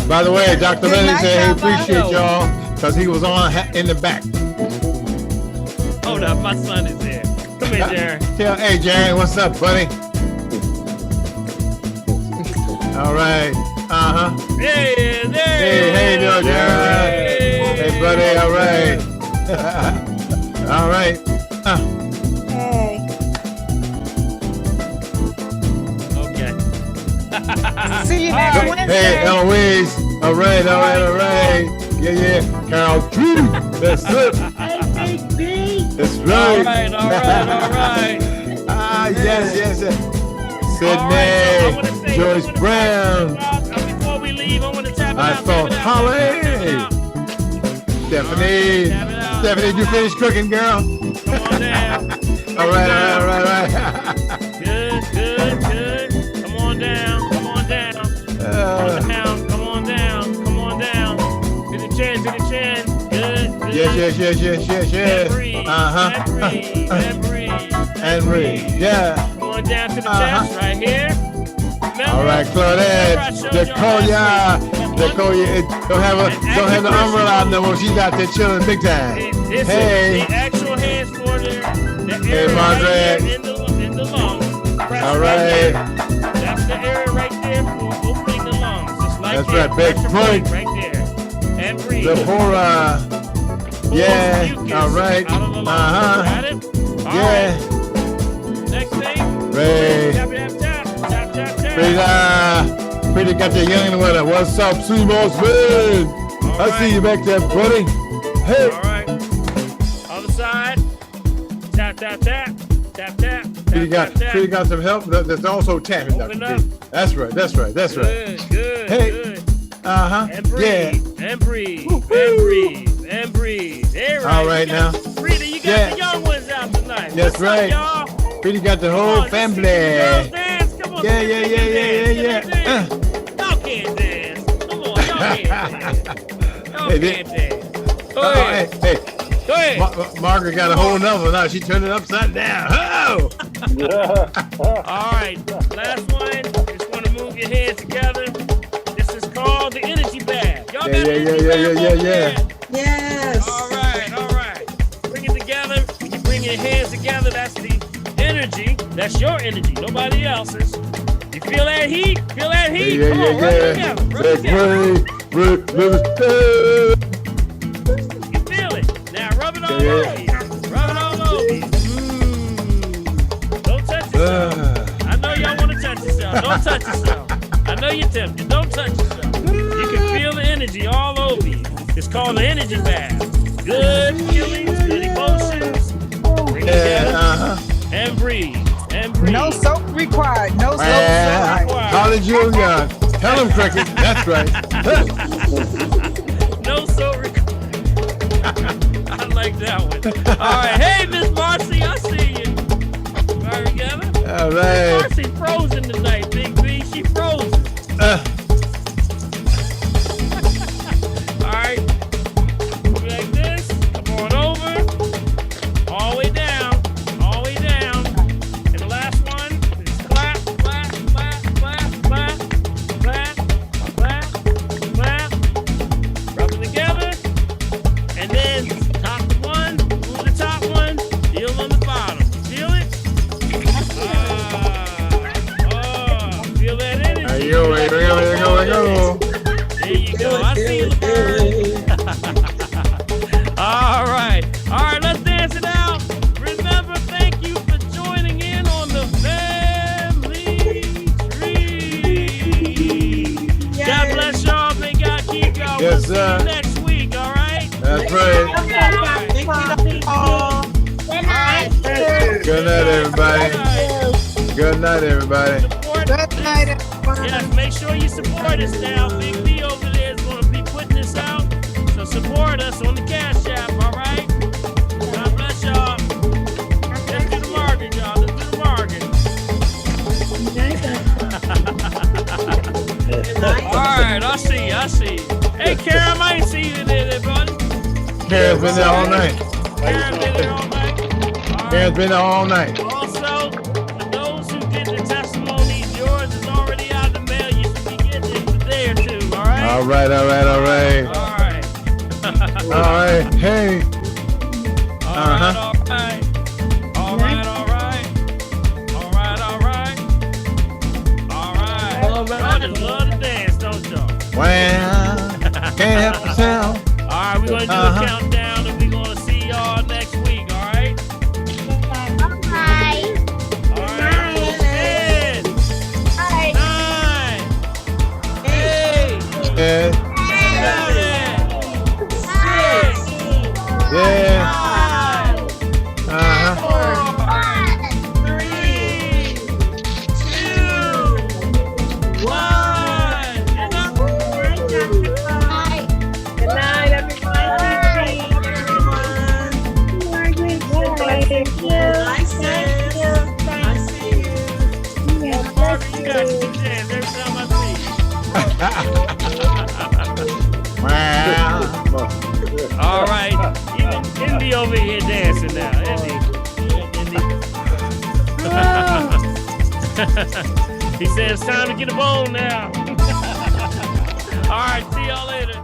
Speaker 2: By the way, Dr. Lenny said he appreciate y'all because he was on in the back.
Speaker 1: Hold up, my son is there. Come here, Jared.
Speaker 2: Hey, Jared, what's up, buddy? All right.
Speaker 1: Hey,
Speaker 2: Hey, Jared. Hey, buddy. All right. All right.
Speaker 5: Hey.
Speaker 1: Okay.
Speaker 3: See you next Wednesday.
Speaker 2: Hey, Eloise. All right. Yeah. Carol Q. That's it. That's right.
Speaker 1: All right.
Speaker 2: Yes. Sydney. Joyce Brown.
Speaker 1: Before we leave, I want to tap it
Speaker 2: I
Speaker 1: out.
Speaker 2: saw Holly. Stephanie, you finished cooking, girl?
Speaker 1: Come on down.
Speaker 2: All right.
Speaker 1: Good. Come on down. Come on
Speaker 2: yes. And breathe. Yeah.
Speaker 1: Going down to the chest right here. Remember?
Speaker 2: All right, Claudette. Nicole, don't have the umbrella out no more. She's out there chilling big time.
Speaker 1: This is the actual hands for the area right here in the lungs.
Speaker 2: All right.
Speaker 1: That's the area right there for opening the lungs. Just like
Speaker 2: that's right, big point.
Speaker 1: Right there. And breathe.
Speaker 2: The pora. Yeah. All right.
Speaker 1: Got it? All right. Next thing.
Speaker 2: Ray. Pretty got the young with her. What's up, sweet boss man? I see you back there, buddy. Hey.
Speaker 1: All right. Other side. Tap, tap, tap. Tap, tap.
Speaker 2: Pretty got some help. That's also tapping. That's right. Good. Hey.
Speaker 1: Good.
Speaker 2: And
Speaker 1: breathe.
Speaker 2: Yeah.
Speaker 1: And breathe. And breathe. And breathe. There,
Speaker 2: all right now.
Speaker 1: Frida, you got the young ones out tonight.
Speaker 2: That's right.
Speaker 1: Y'all?
Speaker 2: Pretty got the whole family.
Speaker 1: Girls dance. Come on.
Speaker 2: Yeah.
Speaker 1: Y'all can't dance. Come on, y'all can't dance. Y'all can't dance. Go ahead.
Speaker 2: Hey.
Speaker 1: Go ahead.
Speaker 2: Margaret got a whole number now. She turned it upside down. Oh!
Speaker 1: All right. Last one. Just want to move your hands together. This is called the energy bath. Y'all got
Speaker 2: Yeah.
Speaker 1: Yes. All right. Bring it together. When you bring your hands together, that's the energy. That's your energy. Nobody else's. You feel that heat? Come on, rub it together. You feel it. Now rub it all over you. Rub it all over you. Don't touch yourself. I know y'all want to touch yourself. Don't touch yourself. I know you're tempted. Don't touch yourself. You can feel the energy all over you. It's called the energy bath. Good feelings, good emotions. Bring it together and breathe.
Speaker 6: No soap required. No soap required.
Speaker 2: Hallelujah. Tell him, Cricket. That's right.
Speaker 1: No soap required. I like that one. All right. Hey, Miss Marcy, I see you. All right, together.
Speaker 2: All right.
Speaker 1: Marcy frozen tonight, Big B. She frozen. All right. Like this. Come on over. All the way down. All the way down. And the last one is clap, clap, clap, clap, clap, clap, clap, clap. Rub them together. And then top the one, move the top one, feel on the bottom. Feel it? Feel that energy.
Speaker 2: There you go.
Speaker 1: There you go. I see you, All right, let's dance it out. Remember, thank you for joining in on the family tree. God bless y'all. May God keep y'all.
Speaker 2: Yes,
Speaker 1: we'll see you next week, all right?
Speaker 2: That's right. Good night, everybody. Good night, everybody.
Speaker 1: Yes, make sure you support us now. Big B over there is going to be putting this out. So support us on the Cash App, all right? God bless y'all. Let's do the market, y'all. Let's do the market. All right, I see. Hey, Karen, I ain't see you there, buddy.
Speaker 2: Karen's been there all night.
Speaker 1: Karen's been there all night.
Speaker 2: Karen's been there all night.
Speaker 1: Also, for those who get the testimonies, yours is already out the mail. You should be getting it today or two, all right?
Speaker 2: All right. Hey.
Speaker 1: All right. Y'all just love to dance, don't y'all?
Speaker 2: Well, can't help myself.
Speaker 1: All right, we're going to do a countdown and we're going to see y'all next week, all right?
Speaker 11: Bye.
Speaker 1: All right. 10, 9, 8, 7, 6,
Speaker 2: Yeah.
Speaker 1: 5, 4, 3, 2, 1.
Speaker 11: Good night, everyone.
Speaker 1: Andy over here dancing now. Andy. He said it's time to get a bone now. All right, see y'all later.